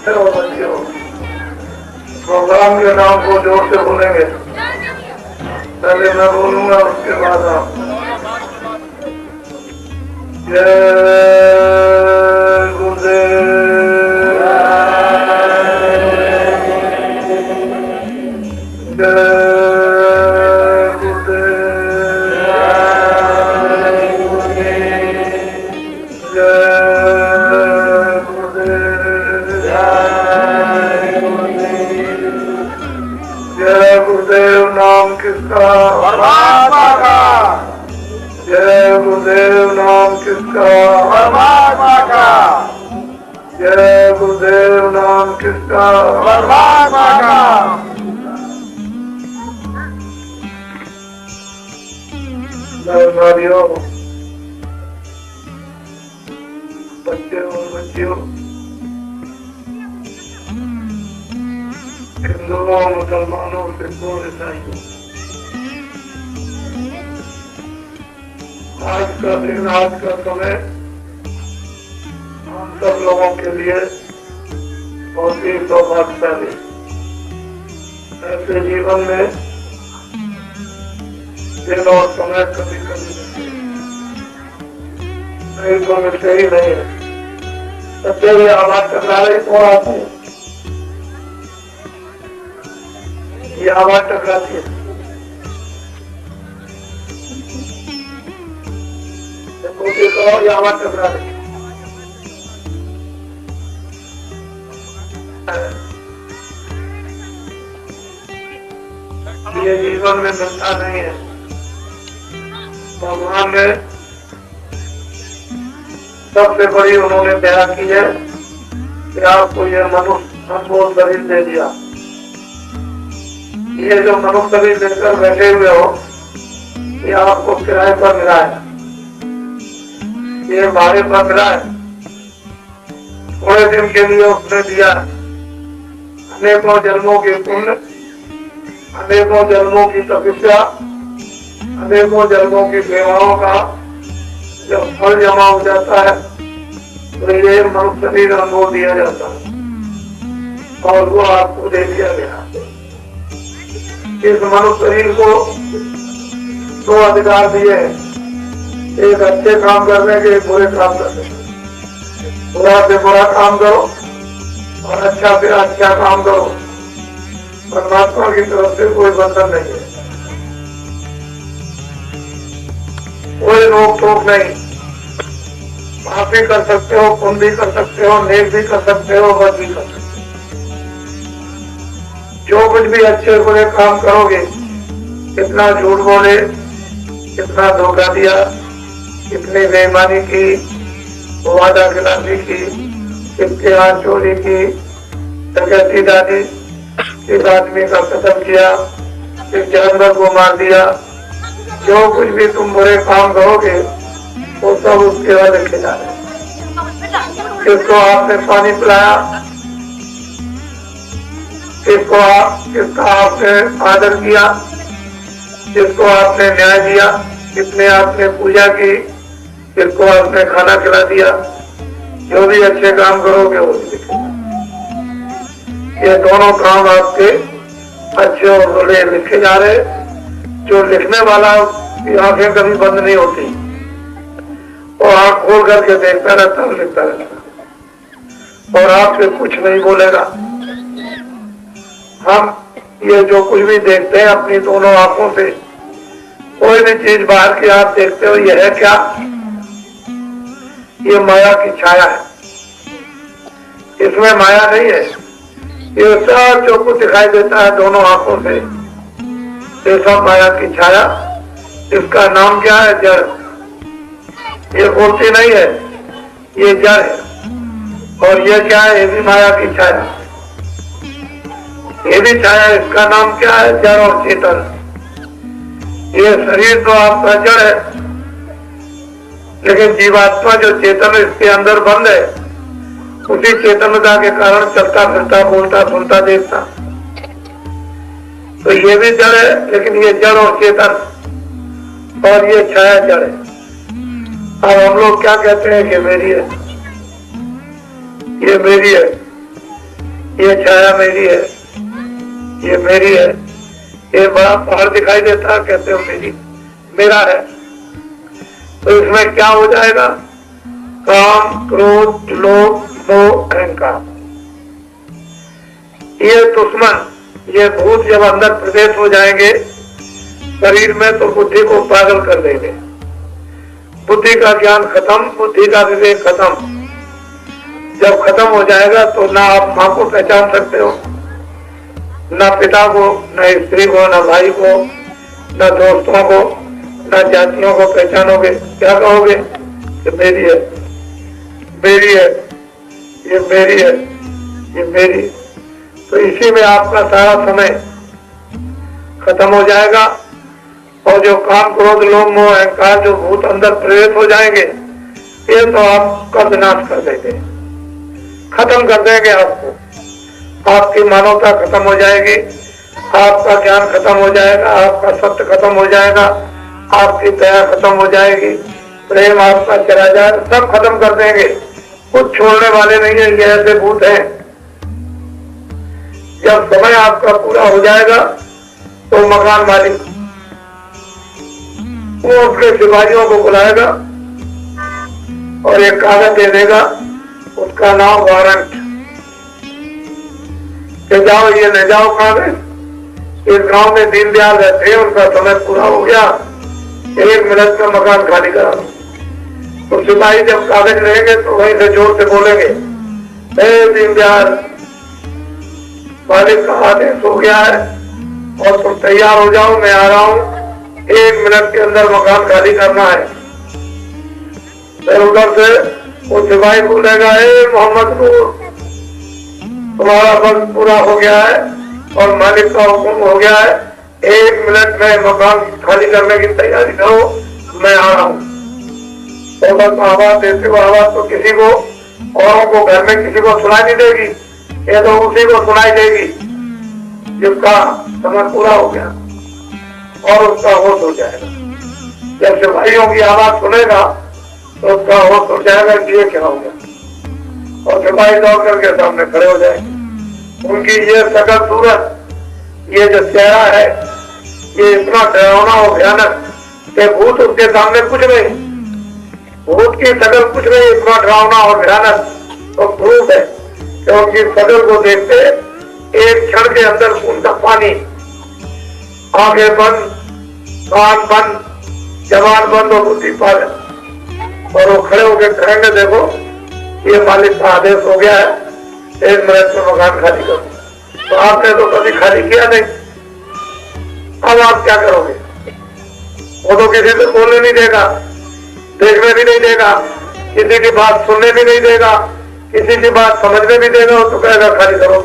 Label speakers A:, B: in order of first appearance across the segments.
A: और बच्चों, प्रोग्राम के नाम को जोर से बोलेंगे। पहले मैं बोलूंगा, उसके बाद आप। जय गुरुदेव, जय गुरुदेव। नाम किसका?
B: परमात्मा का।
A: जय गुरुदेव। नाम किसका?
B: परमात्मा का।
A: जय गुरुदेव। नाम किसका?
B: परमात्मा का।
A: भाइयों, बच्चे और बच्चियों, हिंदुओं, मुसलमानों, सिखों, ईसाइयों, आज का दिन, आज का समय हम सब लोगों के लिए बहुत ही सौभाग्यशाली। ऐसे जीवन में दिन और समय कभी कभी नहीं तो मिलते ही नहीं है। सच्चे हुए आवाज टकरा रही कौन आती है? ये आवाज टकराती है। कोशिश करो, ये आवाज टकरा रही है। ये जीवन में मिलता नहीं है। भगवान ने सबसे बड़ी उन्होंने दया की है कि आपको ये मनुष्य अनमोल शरीर दे दिया। ये जो मनुष्य शरीर लेकर बैठे हुए हो, ये आपको किराए पर मिला है, ये भाड़े पर मिला है। थोड़े दिन के लिए उसने दिया। अनेकों जन्मों के पुण्य, अनेकों जन्मों की तपस्या, अनेकों जन्मों की सेवाओं का जब फल जमा हो जाता है तो ये मनुष्य शरीर अनुभव दिया जाता है और वो आपको दे दिया गया। इस मनुष्य शरीर को दो अधिकार दिए, एक अच्छे काम करने के, एक बुरे काम करने के। बुरा से बुरा काम करो और अच्छा से अच्छा काम करो। परमात्मा की तरफ से कोई बंधन नहीं है, कोई रोक टोक नहीं। पाप भी कर सकते हो, पुण्य भी कर सकते हो, नेक भी कर सकते हो, बद भी कर सकते हो। जो कुछ भी अच्छे बुरे काम करोगे, कितना झूठ बोले, कितना धोखा दिया, कितनी बेईमानी की, वादा खिलाफी की, किसके हाथ चोरी की, डकैती डाली, किस आदमी का कत्ल किया, किस जानवर को मार दिया। जो कुछ भी तुम बुरे काम करोगे वो सब उसके बाद लिखे जा रहे हैं। किसको आपने पानी पिलाया, किसका आपने आदर किया, किसको आपने न्याय दिया, किसने आपने पूजा की, किसको आपने खाना खिला दिया। जो भी अच्छे काम करोगे वो भी लिखे। ये दोनों काम आपके अच्छे और बुरे लिखे जा रहे। जो लिखने वाला की आंखें कभी बंद नहीं होती, और आंख खोल करके देखता रहता है, लिखता रहता है और आपसे कुछ नहीं बोलेगा। हम ये जो कुछ भी देखते हैं अपनी दोनों आंखों से, कोई भी चीज बाहर की आप देखते हो, यह है क्या? ये माया की छाया है, इसमें माया नहीं है। ये सब जो कुछ दिखाई देता है दोनों आंखों से, ये सब माया की छाया। इसका नाम क्या है? जड़। ये मूर्ति नहीं है, ये जड़ है। और ये क्या है? ये भी माया की छाया, ये भी छाया। इसका नाम क्या है? जड़ और चेतन। ये शरीर तो आपका जड़ है, लेकिन जीवात्मा जो चेतन है इसके अंदर बंद है। उसी चेतनता के कारण चलता फिरता, बोलता, सुनता, देखता। तो ये भी जड़ है, लेकिन ये जड़ और चेतन और ये छाया जड़ है। अब हम लोग क्या कहते हैं कि मेरी है, ये मेरी है। ये छाया मेरी है, ये मेरी है। ये बड़ा पहाड़ दिखाई देता है, कहते हो मेरी, मेरा है। तो इसमें क्या हो जाएगा? काम, क्रोध, लोभ, मोह, अहंकार। ये दुश्मन, ये भूत जब अंदर प्रवेश हो जाएंगे शरीर में तो बुद्धि को पागल कर देंगे। बुद्धि का ज्ञान खत्म, बुद्धि का विवेक खत्म। जब खत्म हो जाएगा तो ना आप माँ को पहचान सकते हो, ना पिता को, ना स्त्री को, ना भाई को, ना दोस्तों को, ना जातियों को पहचानोगे। क्या कहोगे? कि मेरी है, मेरी है, ये मेरी है, ये मेरी। तो इसी में आपका सारा समय खत्म हो जाएगा। और जो काम, क्रोध, लोभ, मोह, अहंकार जो भूत अंदर प्रेरित हो जाएंगे, ये तो आपका विनाश कर देंगे, खत्म कर देंगे आपको। आपकी मानवता खत्म हो जाएगी, आपका ज्ञान खत्म हो जाएगा, आपका सत्य खत्म हो जाएगा, आपकी दया खत्म हो जाएगी, प्रेम आपका चला जाएगा, सब खत्म कर देंगे। कुछ छोड़ने वाले नहीं है। ये ऐसे भूत हैं। जब समय आपका पूरा हो जाएगा तो मकान मालिक वो उसके सिपाहियों को बुलाएगा और एक कागज दे देगा, उसका नाम वारंट, कि जाओ ये ले जाओ कागज। इस गांव में दीनदयाल रहते हैं, उनका समय पूरा हो गया, 1 मिनट में मकान खाली करा। तो सिपाही जब कागज लेंगे तो वहीं से जोर से बोलेंगे, दीनदयाल, मालिक का आदेश हो गया है और तुम तैयार हो जाओ, मैं आ रहा हूँ, 1 मिनट के अंदर मकान खाली करना है। फिर उधर से वो सिपाही बोलेगा, मोहम्मद नूर, तुम्हारा वक्त पूरा हो गया है और मालिक का हुक्म हो गया है, 1 मिनट में मकान खाली करने की तैयारी करो, मैं आ रहा हूँ। तो बस आवाज देते हो, आवाज तो किसी को, औरों को, घर में किसी को सुनाई नहीं देगी, ये तो उसी को सुनाई देगी जिसका समय पूरा हो गया और उसका होश हो जाएगा। जब सिपाहियों की आवाज सुनेगा तो उसका होश हो जाएगा कि ये क्या हो गया, और सिपाही दौड़ करके सामने खड़े हो जाएंगे। उनकी ये शकल सूरत, ये जो चेहरा है, ये इतना डरावना और भयानक कि भूत उसके सामने कुछ नहीं, भूत की शकल कुछ नहीं, इतना डरावना और भयानक। तो प्रूफ है कि उनकी शकल को देखते एक क्षण के अंदर उनका पानी, आंखें बंद, कान बंद, जबान बंद और बुद्धि पागल, और वो खड़े होकर कहेंगे, देखो ये मालिक का आदेश हो गया है, 1 मिनट में मकान खाली करो। तो आपने तो कभी खाली किया नहीं, अब आप क्या करोगे? वो तो किसी से बोलने नहीं देगा, देखने भी नहीं देगा, किसी की बात सुनने भी नहीं देगा, किसी की बात समझने भी देगा। वो तो कहेगा खाली करो,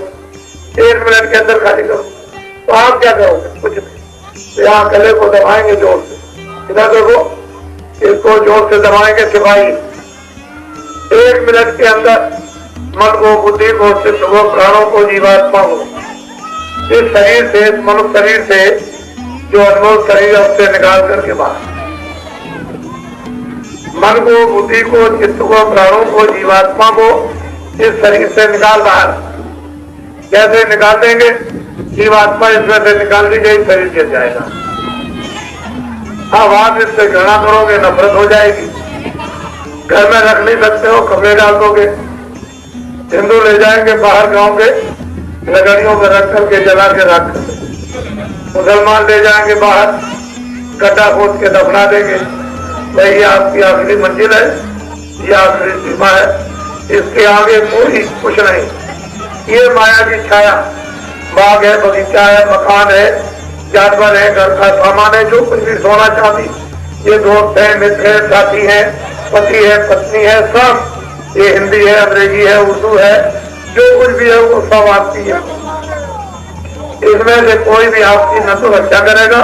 A: 1 मिनट के अंदर खाली करो। तो आप क्या करोगे? कुछ नहीं। तो यहाँ गले को दबाएंगे जोर से, इधर देखो, इसको जोर से दबाएंगे सिपाही। 1 मिनट के अंदर मन को, बुद्धि को, चित्त को, प्राणों को, जीवात्मा को इस शरीर से, इस मनुष्य शरीर से जो अनमोल शरीर है उससे निकाल करके बाहर, मन को, बुद्धि को, चित्त को, प्राणों को, जीवात्मा को इस शरीर से निकाल बाहर। कैसे निकाल देंगे? जीवात्मा इसमें से निकाल दी गई, शरीर गिर जाएगा। अब आप इससे घृणा करोगे, नफरत हो जाएगी, घर में रख नहीं सकते हो, कपड़े डाल दोगे। हिंदू ले जाएंगे बाहर गांव के, लकड़ियों पर रख करके जला के रख, मुसलमान ले जाएंगे बाहर, गड्ढा खोद के दफना देंगे। भाई ये आपकी आखिरी मंजिल है, ये आखिरी सीमा है, इसके आगे कोई कुछ नहीं। ये माया की छाया, बाग है, बगीचा है, मकान है, जानवर है, घर का सामान है, जो कुछ भी, सोना चांदी, ये दोस्त है, मित्र है, साथी है, पति है, पत्नी है, सब, ये हिंदी है, अंग्रेजी है, उर्दू है, जो कुछ भी है वो सब आपकी है। इसमें से कोई भी आपकी न तो रक्षा करेगा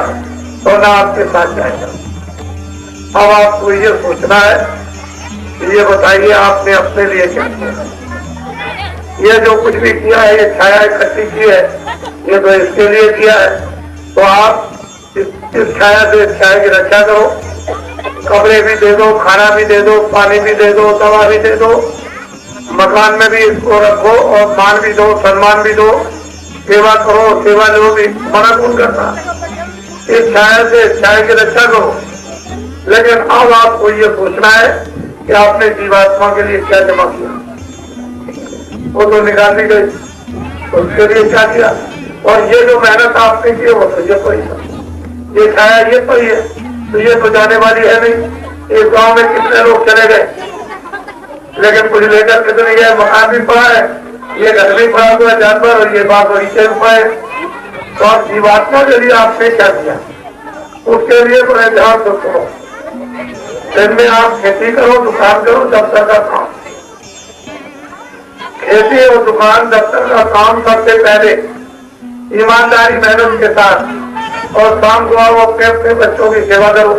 A: और न आपके साथ जाएगा। अब आपको ये सोचना है, ये बताइए आपने अपने लिए क्या किया? ये जो कुछ भी किया है, ये छाया इकट्ठी की है, ये तो इसके लिए किया है। तो आप इस छाया से, इस छाया की रक्षा करो, कपड़े भी दे दो, खाना भी दे दो, पानी भी दे दो, दवा भी दे दो, मकान में भी इसको रखो और मान भी दो, सम्मान भी दो, सेवा करो, सेवा लो भी, मना कौन करता। इस छाया से छाया की रक्षा करो। लेकिन अब आपको ये सोचना है कि आपने जीवात्मा के लिए क्या जमा किया। वो तो निकाल दी गई, उसके लिए क्या किया। और ये जो मेहनत आपने की वो तो ये पड़ी है, ये छाया ये पड़ी है, तो ये तो जाने वाली है नहीं। एक गांव में कितने लोग चले गए, लेकिन कुछ लेकर के तो नहीं गए। मकान भी पड़ा है, ये घर भी पड़ा हुआ है, जानवर, और ये बात बगीचे में पड़े। तो आप जीवात्मा के लिए आपने क्या किया, उसके लिए बड़े ध्यान से सुनो। दिन में आप खेती करो, दुकान करो, दफ्तर का काम। खेती और दुकान दफ्तर का काम सबसे पहले ईमानदारी मेहनत के साथ, और शाम को आओ अपने अपने बच्चों की सेवा करो।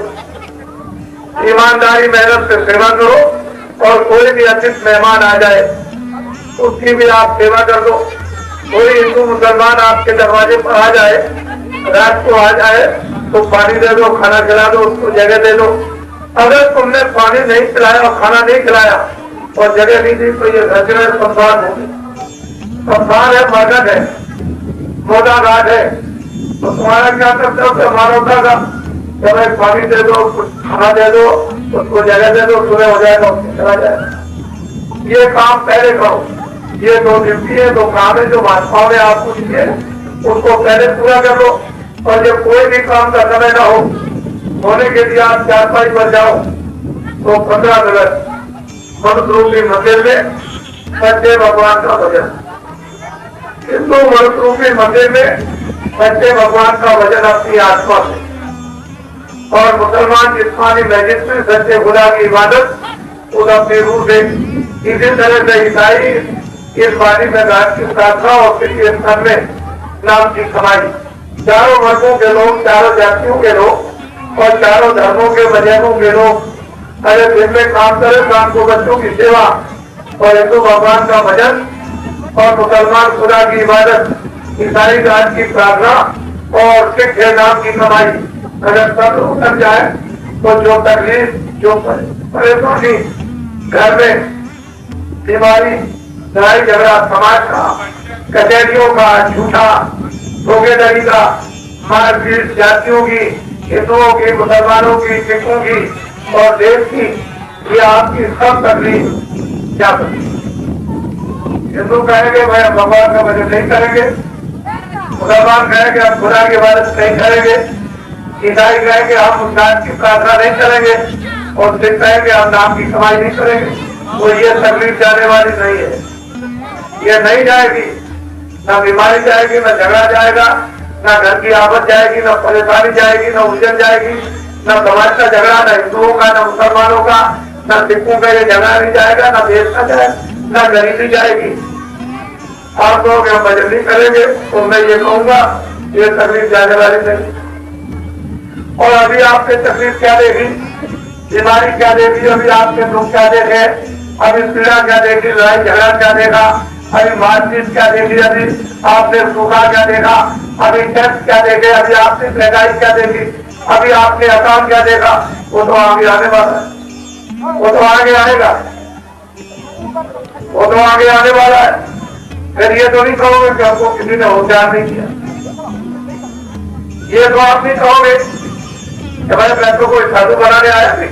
A: ईमानदारी मेहनत से सेवा करो, और कोई भी अतिथि मेहमान आ जाए उसकी भी आप सेवा कर दो। कोई हिंदू मुसलमान आपके दरवाजे पर आ जाए, रात को आ जाए, तो पानी दे दो, खाना खिला दो, उसको जगह दे दो। अगर तुमने पानी नहीं खिलाया और खाना नहीं खिलाया और जगह नहीं दी, तो ये रचना संसार होगी। संसार है, मगन है, मोटा घाट है। तो तुम्हारा क्या कर्तव्य है मानवता का, जब एक पानी दे दो, कुछ खाना दे दो, उसको जगह दे दो, सुबह हो जाएगा, चला जाएगा। ये काम पहले करो। ये दो ड्यूटी है, दो काम है जो महात्माओं ने आपको दिए, उसको पहले पूरा कर लो। और जब कोई भी काम का समय ना हो, होने के लिए आप 4-5 पर जाओ, तो 15 मिनट मनुष्य मंदिर में सच्चे भगवान का भजन, हिंदू मनुष्य मंदिर में सच्चे भगवान का भजन अपनी आत्मा से, और मुसलमान जिस्मानी मस्जिद में सच्चे खुदा की इबादत उस अपनी रूह से। इसी तरह से ईसाई इस बारी में रात की प्रार्थना और किसी स्थान में नाम की कमाई। चारों वर्गों के लोग, चारों जातियों के लोग और चारों धर्मों के मजहबों के लोग अगर दिन में काम करे, शाम को बच्चों की सेवा और हिंदू भगवान का भजन और मुसलमान खुदा की इबादत, ईसाई रात की प्रार्थना और सिख नाम की कमाई अगर सब उतर जाए, तो जो तकलीफ, जो परेशानी घर में, बीमारी, लड़ाई झगड़ा समाज का, कचहरियों का, झूठा धोखेधड़ी का, मारपीट जातियों की, हिंदुओं की, मुसलमानों की, सिखों की और देश की, ये आपकी सब तकलीफ क्या करें। हिंदू कहेंगे भाई हम भगवान का भजन नहीं करेंगे, मुसलमान कहेंगे हम खुदा की इबादत नहीं करेंगे, ईसाई कहेंगे हम उस नाम की प्रार्थना नहीं करेंगे, और सिख कहेंगे हम नाम की कमाई नहीं करेंगे। तो ये तकलीफ जाने वाली नहीं है, ये नहीं जाएगी। ना बीमारी जाएगी, ना झगड़ा जाएगा, ना घर की आफत जाएगी, ना परेशानी जाएगी, ना उलझन जाएगी, ना समाज का झगड़ा, ना हिंदुओं का, ना मुसलमानों का, ना सिखों का ये झगड़ा नहीं जाएगा, ना देश का जाएगा, ना गरीबी जाएगी। आप लोग हम भजन नहीं करेंगे, तो मैं ये कहूंगा ये तकलीफ जाने वाली नहीं। और अभी आपने तकलीफ क्या देखी, बीमारी क्या देखी, अभी आपने दुख क्या देखे, अभी पीड़ा क्या देखी, लड़ाई झगड़ा क्या देखा, अभी मारपीट क्या देखी, अभी आपने सूखा क्या देखा, अभी टैक्स क्या देखे, अभी आपने महंगाई क्या देखी, अभी आपने अकाम क्या देखा। वो तो आगे आने वाला है, वो तो आगे आएगा, वो तो आगे आने वाला है। फिर ये तो नहीं कहोगे कि हमको किसी ने होशियार नहीं किया, ये तो आप नहीं कहोगे कि भाई मैं तो कोई साधु बनाने आया नहीं,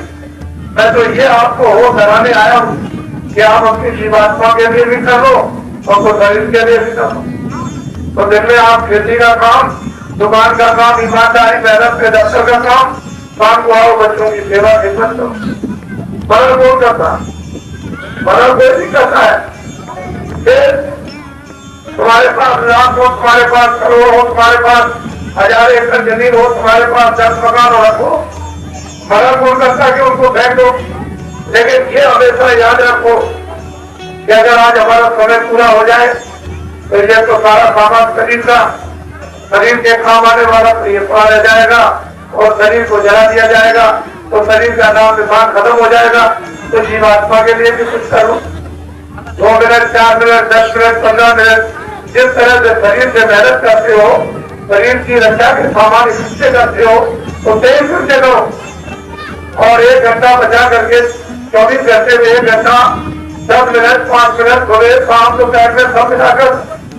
A: मैं तो ये आपको हो कराने आया हूँ कि आप अपनी जीवात्मा के लिए भी कर लो और को शरीर के लिए भी कर लो। तो दिन में आप खेती का काम, दुकान का काम, ईमानदारी मेहनत के दफ्तर का काम, शाम को आओ बच्चों की सेवा खिदमत करो। मरण कौन करता, मरण कोई नहीं करता है। फिर तुम्हारे पास लाख हो, तुम्हारे पास करोड़ हो, तुम्हारे पास 1000 एकड़ जमीन हो, तुम्हारे पास 10 मकान हो, रखो, मरण कौन करता कि उनको फेंक दो। लेकिन ये हमेशा याद रखो कि अगर आज हमारा समय पूरा हो जाए तो ये तो सारा सामान शरीर का, शरीर के काम आने वाला तो ये पड़ा रह जाएगा और शरीर को जला दिया जाएगा, तो शरीर का नाम निशान खत्म हो जाएगा। तो जीवात्मा के लिए भी कुछ करो, 2 मिनट, 4 मिनट, 10 मिनट, 15 मिनट, जिस तरह से शरीर से मेहनत करते हो, शरीर की रक्षा के सामान इकट्ठे करते हो, तो 23 घंटे करो और 1 घंटा बचा करके 24 घंटे में 1 घंटा 10 मिनट 5 मिनट सुबह शाम दोपहर में सब मिलाकर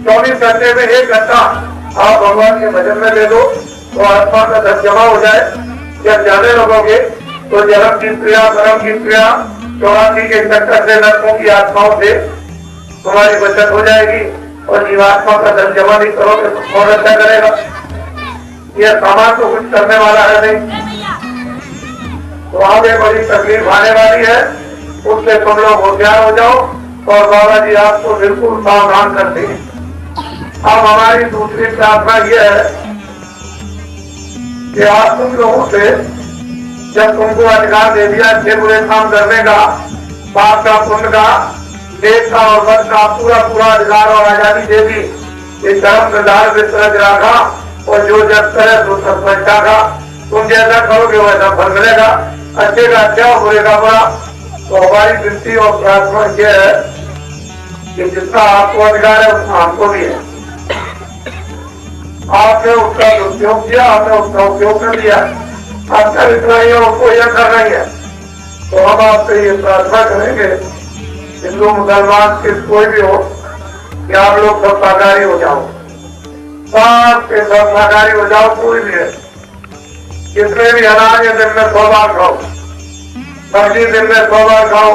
A: 24 घंटे में 1 घंटा आप भगवान के भजन में ले दो तो आत्मा का धन जमा हो जाए। जब ज्यादा लगोगे तो जन्म की क्रिया कर्म की क्रिया 84 के चक्कर से नरकों की आत्माओं से तुम्हारी बचत हो जाएगी और जीवात्मा का धन जमा नहीं करोगे तो कौन अच्छा करेगा। यह सामान तो कुछ करने वाला है नहीं, तो आगे बड़ी तकलीफ आने वाली है। उससे तुम लोग होशियार हो जाओ और बाबा जी आपको बिल्कुल सावधान करते हैं। अब हमारी दूसरी प्रार्थना यह है कि आप तुम लोगों से जब तुमको अधिकार दे दिया अच्छे बुरे काम करने का, पाप का पुण्य का, देश का और वंश का पूरा पूरा अधिकार और आजादी दे दी, ये धर्म निर्धार विस्तृत रखा और जो जब करे तो सत्ता का तुम जैसा करोगे वैसा फल मिलेगा, अच्छे का अच्छा और बुरे का बुरा। तो हमारी विनती और प्रार्थना यह है कि जितना आपको अधिकार है उतना हमको भी है। आपने उसका दुरुपयोग किया, आपने उसका उपयोग कर लिया, आपका इतना ही उसको यह कर रही है। तो हम आपसे ये प्रार्थना करेंगे हिंदू मुसलमान किस कोई भी हो कि आप लोग सब सहकारी हो जाओ, सबके सब सहकारी हो जाओ। कोई भी है कितने भी अनाज है दिन में 100 बार खाओ, सब्जी दिन में 100 बार खाओ,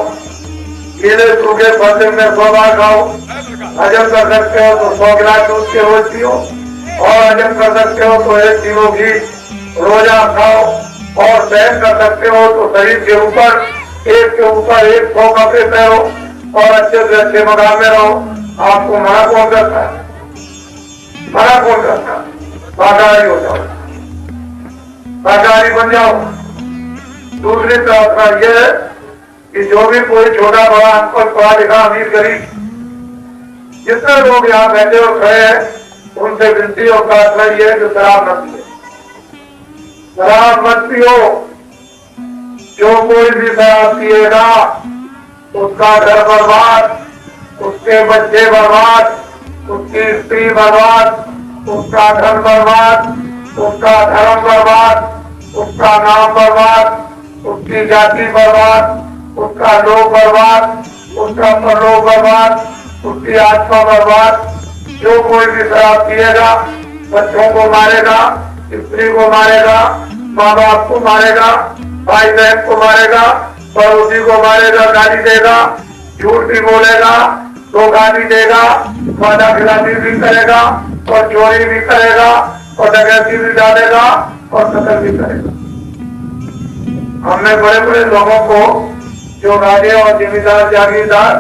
A: केले सूखे फल दिन में 100 बार खाओ। हजम कर सकते हो तो 100 गिलास दूध के रोज पियो और हजम कर सकते हो तो 1 किलो घी रोजा खाओ और सहन कर सकते हो तो शरीर के ऊपर एक के ऊपर 100 कपड़े पहनो और अच्छे से अच्छे मकान में रहो। आपको मना कौन करता है? मना कौन करता है? शाकाहारी हो जाओ, शाकाहारी बन जाओ। दूसरी प्रार्थना यह है कि जो भी कोई छोटा बड़ा अनपढ़ पढ़ा लिखा अमीर गरीब जितने लोग यहाँ बैठे और खड़े हैं उनसे विनती और प्रार्थना यह है कि शराब मत पिए, शराब मत पियो। जो कोई भी शराब पिएगा उसका घर बर्बाद, उसके बच्चे बर्बाद, उसकी स्त्री बर्बाद, उसका धन बर्बाद, उसका धर्म बर्बाद, उसका नाम बर्बाद, उसकी जाति बर्बाद, उसका लोग बर्बाद, उसका परलोक बर्बाद, उसकी आत्मा बर्बाद। जो कोई भी शराब पिएगा बच्चों को मारेगा, स्त्री को मारेगा, माँ बाप को मारेगा, भाई बहन को मारेगा, पड़ोसी को मारेगा, गाली देगा, झूठ भी बोलेगा, धोखा भी देगा, वादा खिलाफी भी करेगा और चोरी भी करेगा और डकैती भी डालेगा और कत्ल भी करेगा। हमने बड़े बड़े लोगों को जो राजे और जमींदार जागीरदार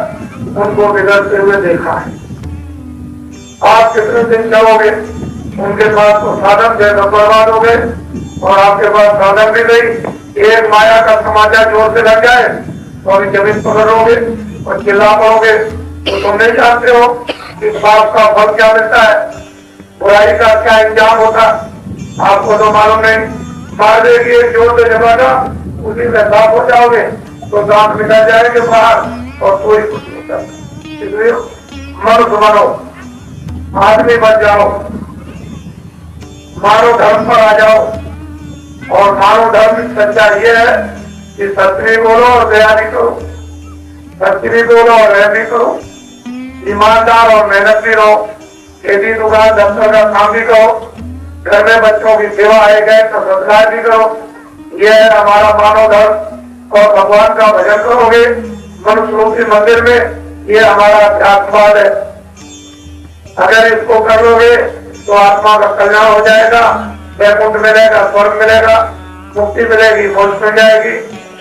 A: उनको बिगड़ते हुए देखा है। आप कितने दिन चलोगे? उनके पास तो साधन थे तो बर्बाद हो गए और आपके पास साधन भी नहीं। एक माया का समाचार जोर से लग जाए तो अभी जमीन पकड़ोगे और चिल्ला पड़ोगे तो तुम नहीं जानते हो कि पाप का फल क्या मिलता है, बुराई का क्या इंजाम होता। आपको तो मालूम नहीं। मार देगी एक जोर से जमाना, उसी में साफ हो जाओगे तो दांत निकल जाएंगे बाहर और कोई कुछ नहीं करता। इसलिए मर्द बनो, आदमी बन जाओ, मानव धर्म पर आ जाओ। और मानव धर्म की सच्चा ये है कि सत्य बोलो और दया भी करो, सत्य बोलो और दया भी करो, ईमानदार और मेहनत भी रहो, खेती दुकान दफ्तर का काम भी करो, घर में बच्चों की सेवा आए गए तो संस्कार भी करो। यह है हमारा मानव धर्म। और भगवान का भजन करोगे मनुष्य रूपी मंदिर में, ये हमारा अध्यात्मवाद है। अगर इसको कर लोगे तो आत्मा का कल्याण हो जाएगा, वैकुंठ मिलेगा, स्वर्ग मिलेगा, मुक्ति मिलेगी, मोक्ष मिल जाएगी,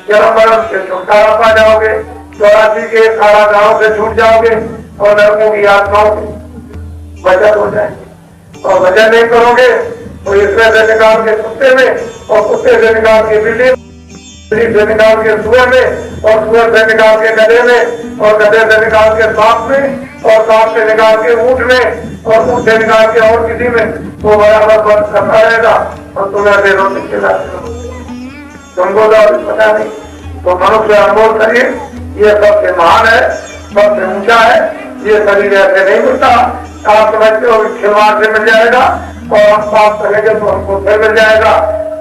A: जन्म मरण से छुटकारा पा जाओगे, 84 के कारागारों से छूट जाओगे और नरकों की आत्माओं से बचत हो जाएगी। और भजन नहीं करोगे तो इसमें से निकाल के कुत्ते में और कुत्ते से निकाल के बिल्ली से निकाल के सुअर में और सुअर से निकाल के गधे में और गधे से निकाल के सांप में और सांप से निकाल के ऊंट में और ऊंट से निकाल के और किसी में तो बराबर बंद करता रहेगा और तुम्हें बेरों से खिलाते तुमको तो पता नहीं। तो मनुष्य अनमोल शरीर ये सबसे महान है, सबसे ऊंचा है। ये शरीर ऐसे नहीं मिलता। आप समझते हो खिलवाड़ से मिल जाएगा और हम पाप करेंगे तो हमको फिर मिल जाएगा।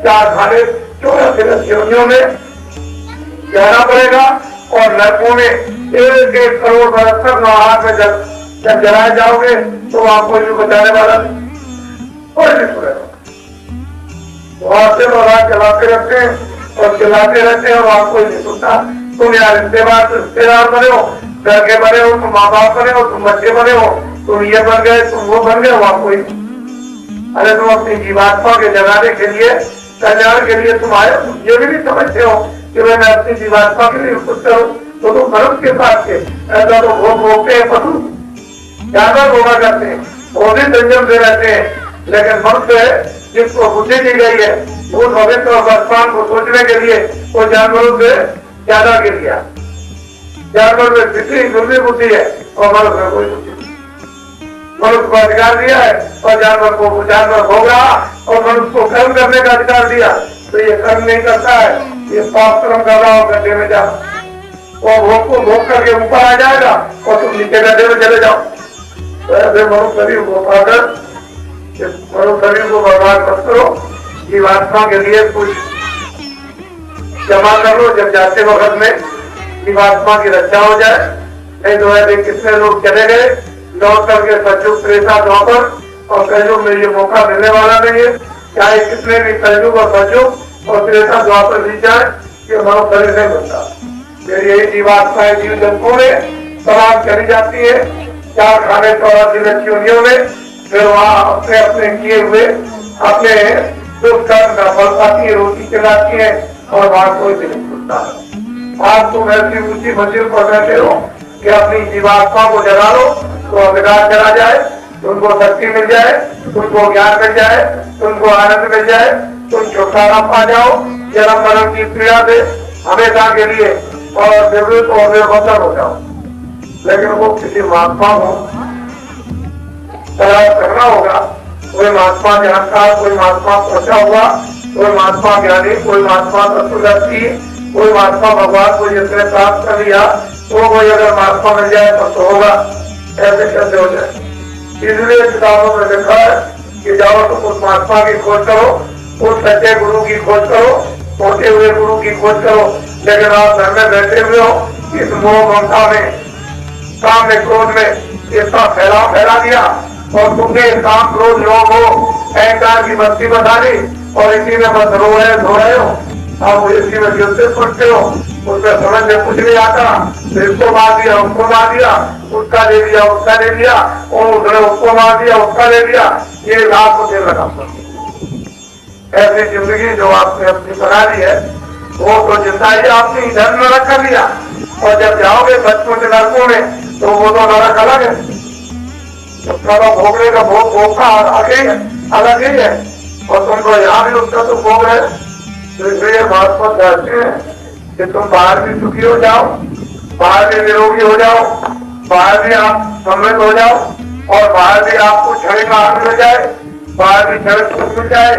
A: 4 खाने 14 चिरंजियों में कहना पड़ेगा और नरकों में 1-1 करोड़ बरस तक नौहार में जब जलाए जाओगे तो वहां कोई भी बचाने वाला नहीं, कोई नहीं सुनेगा। वहां से भगवान चलाते रहते हैं और चलाते रहते हैं, वहां कोई नहीं सुनता। तुम यार रिश्तेदार बने हो, घर के बने हो, तुम माँ बाप बने हो, तुम बच्चे बने हो, तुम ये बन गए, तुम वो बन गए, वहां कोई। अरे तुम अपनी जीवात्मा के जगाने के लिए, कल्याण के लिए तुम आए, ये भी नहीं समझते हो कि मैं अपनी जीवात्मा के लिए कुछ करूं, तो तुम मनुष्य के साथ के ऐसा तो भोग भोगते हैं, पशु ज्यादा भोगा करते हैं, वो भी संयम से रहते हैं। लेकिन मनुष्य जिसको बुद्धि दी गई है वो भविष्य और वर्तमान को सोचने के लिए वो जानवरों से ज्यादा गिर गया। जानवर में कितनी दुर्बी बुद्धि है और मनुष्य में कोई बुद्धि नहीं। मनुष्य को अधिकार दिया है और जानवर भोग रहा, और मनुष्य को कर्म करने का अधिकार दिया तो ये कर्म नहीं करता है, ये पाप कर्म कर रहा हो गड्ढे में जा, वो भोग को भोग करके ऊपर आ जाएगा और तुम नीचे गड्ढे में चले जाओ। तो ऐसे मनुष्य शरीर को पाकर मनुष्य शरीर को बर्बाद मत करो, जीवात्मा के लिए कुछ जमा कर लो, जब जाते वक्त में जीवात्मा की रक्षा हो जाए। नहीं तो ऐसे कितने लोग चले गए लौट करके सतयुग त्रेता द्वापर और कलयुग में ये मौका मिलने वाला नहीं है। चाहे कितने भी कलयुग और सतयुग और त्रेता द्वापर भी जाए, ये मनुष्य शरीर नहीं बनता। फिर यही जीवात्माएं जीव जंतुओं में तमाम चली जाती है 4 खाने 84 लक्ष्य योनियों में, फिर वहाँ अपने अपने किए हुए अपने दुख कर्म का फल पाती है, रोटी चलाती है और वहाँ कोई भी नहीं सुनता। आज तुम ऐसी ऊंची मंजिल पर बैठे हो कि अपनी जीवात्मा को जगा लो तो अंधकार चला जाए, तुमको शक्ति मिल जाए, तुमको ज्ञान मिल जाए, तुमको आनंद मिल जाए, तुम छुटकारा पा जाओ जन्म मरण की पीड़ा से हमेशा के लिए और निवृत्त और निर्वसन हो जाओ। लेकिन वो किसी महात्मा को करना होगा, कोई महात्मा जानकार, कोई महात्मा पहुंचा हुआ, कोई महात्मा ज्ञानी, कोई महात्मा तत्वदर्शी, कोई महात्मा भगवान को जिसने प्राप्त कर लिया तो कोई अगर महात्मा मिल जाए तो होगा। ऐसे कैसे हो जाए? इसलिए किताबों में लिखा है कि जाओ तुम उस महात्मा की खोज करो, उस सच्चे गुरु की खोज करो, होते हुए गुरु की खोज करो। लेकिन आप घर में बैठे हुए हो, इस मोह ममता में, काम में, क्रोध में इसका फैला दिया और तुमने काम क्रोध लोग हो अहंकार की बस्ती बता दी और इसी में बस रो रहे हो। आप इसी में गिरते पड़ते हो, उसमें समझ में कुछ नहीं आता, इसको मार दिया, उसको मार दिया, उसका ले लिया, उसका ले लिया, और उसने उसको मार दिया, उसका ले लिया, ये रात को देर लगा। ऐसी जिंदगी जो आपने अपनी बना ली है वो तो जिंदा ही आपने इधर नरक कर लिया, और जब जाओगे बचपन के नरकों में तो वो तो नरक अलग है, उसका तो भोगने का भोग का अलग ही है, और तुमको यहाँ भी उसका तो भोग है। तो इसलिए महात्मा चाहते हैं कि तुम बाहर भी सुखी हो जाओ, बाहर भी निरोगी हो जाओ, बाहर भी आप समृद्ध हो जाओ, और बाहर भी आपको क्षणिक आनंद मिल जाए, बाहर भी क्षणिक सुख मिल जाए,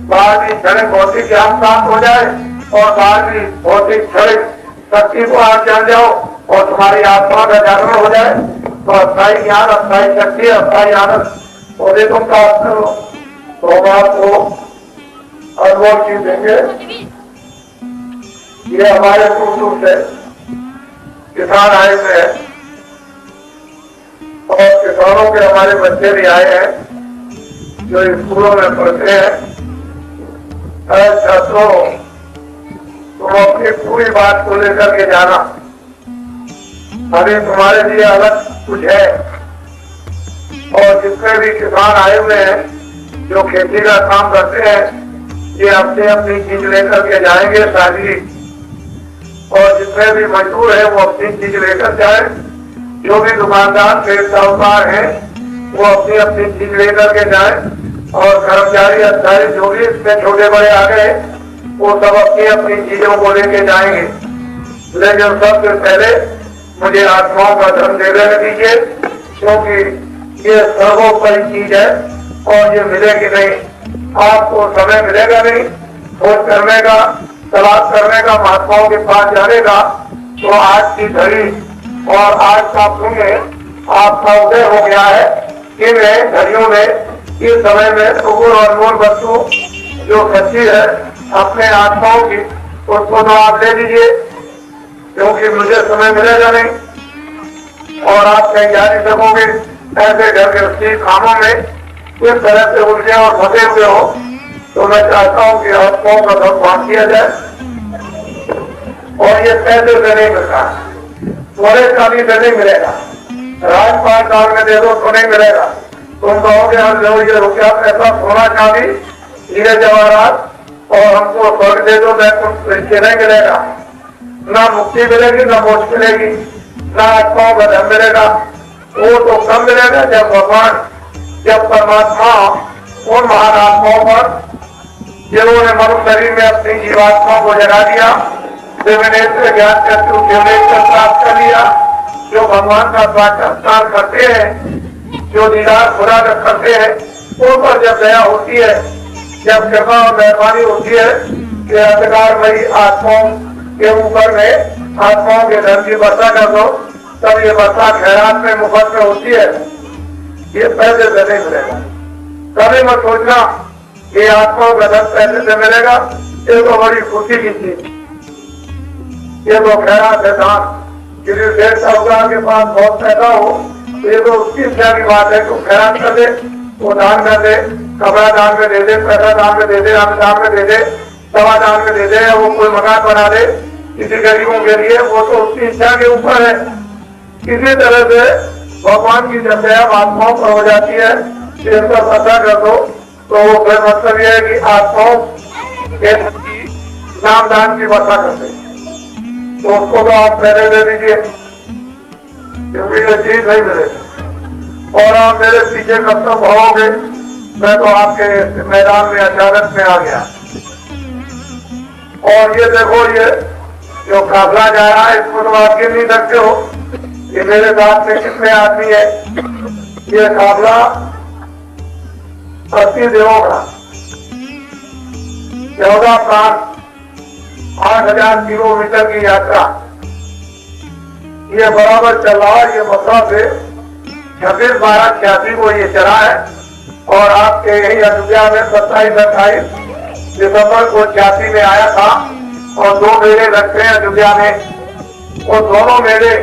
A: बाहर भी क्षणिक भौतिक ज्ञान प्राप्त हो जाए, और बाहर भी भौतिक क्षणिक शक्ति को आप जान जाओ और तुम्हारी आत्मा का जागरण हो जाए, तो अस्थायी ज्ञान, अस्थायी शक्ति, अस्थायी आनंद और तुम प्राप्त करो तो हम आपको अनुभव चीज देंगे। ये हमारे दूर से किसान आए हुए हैं और किसानों के हमारे बच्चे भी आए हैं जो स्कूलों में पढ़ते हैं। छात्रों, तुम अपनी पूरी बात को लेकर के जाना, अभी तुम्हारे लिए अलग कुछ है, और जितने भी किसान आए हुए हैं जो खेती का काम करते हैं ये अपनी अपनी चीज लेकर के जाएंगे सारी, और जितने भी मजदूर हैं वो अपनी चीज लेकर जाए, जो भी दुकानदार पेड़ साहूकार हैं वो अपनी अपनी चीज लेकर के जाए, और कर्मचारी अधिकारी जो भी इसमें छोटे बड़े आ गए वो सब अपनी अपनी चीजों को लेके जाएंगे। लेकिन सबसे पहले मुझे आत्माओं का धर्म दे देने दीजिए, क्योंकि ये सर्वोपरि चीज है और ये मिलेगी नहीं, आपको समय मिलेगा नहीं खोज करने का, तलाश करने का, महात्माओं के पास जाने का। तो आज की घड़ी और आज का पुण्य आपका उदय हो गया है। इन घड़ियों में, इस समय में सुगुण और अनमोल वस्तु जो सच्ची है अपने आत्माओं की, उसको तो आप ले लीजिए। क्योंकि मुझे समय मिलेगा नहीं और आप कहीं जा नहीं सकोगे। ऐसे घर के कामों में किस तरह से उलझे और फंसे हुए हो, तो मैं चाहता हूं कि आत्माओं का सम्मान किया जाए। और ये पैसे से नहीं मिलता, सोने चांदी से नहीं मिलेगा, राजपाट काल में दे दो तो नहीं मिलेगा। तुम कहोगे हम लो ये रुपया पैसा सोना चांदी हीरे जवाहरात और हमको स्वर्ग दे दो, इससे नहीं मिलेगा। ना मुक्ति मिलेगी, ना मोक्ष मिलेगी, ना आत्माओं का धन मिलेगा। वो तो कब मिलेगा जब भगवान, जब परमात्मा उन महान आत्माओं पर जिन्होंने मनुष्य शरीर में अपनी जीवात्मा को जगा दिया, दिव्यनेत्र ज्ञान चक्षु शिवनेत्र प्राप्त कर लिया, जो भगवान का साक्षात्कार करते हैं, जो दीदार खुदा का करते हैं, उन पर जब दया होती है, जब कृपा और मेहरबानी होती है कि अंधकारमयी आत्माओं के ऊपर में आत्माओं के धन की वर्षा कर दो, तब ये वर्षा खैरात में मुफ्त में होती है। ये पैसे से नहीं मिलेगा। कभी मत सोचना कि आत्माओं का धन पैसे से मिलेगा, ये तो बड़ी खुशी की चीज। ये तो खैरात है दान। किसी शेख साहूकार के पास बहुत पैसा हो तो ये तो उसकी इच्छा की बात है, तो खैरात कर दे, वो दान कर दे, कपड़ा दान में दे दे, पैसा दान में दे दे, अन्न दान में दे दे, दवा दान में दे दे, वो कोई मकान बना दे किसी गरीबों के लिए, वो तो उसकी इच्छा के ऊपर है। किसी तरह से भगवान की जब दया आत्माओं पर हो जाती है, इनका पता कर दो, तो वो फिर मतलब ये है कि आत्माओं के नाम दान की वर्षा करते, तो उसको तो आप पहले दे दीजिए, क्योंकि ये चीज नहीं मिलेगी। और आप मेरे पीछे कब तक भागोगे, मैं तो आपके मैदान में अचानक में आ गया। और ये देखो, ये जो काफिला जा रहा है, इसको तो आप गिन नहीं सकते हो। ये मेरे साथ में कितने आदमी है, ये काफिला 80 देवों का 14 प्राण 8000 किलोमीटर की यात्रा, ये बराबर चल रहा है। ये मथुरा से 26/12/86 को ये चला है और आपके यही अयोध्या में 27-28 दिसंबर को 86 में आया था। और 2 मेले लगते हैं अयोध्या में, और दोनों मेले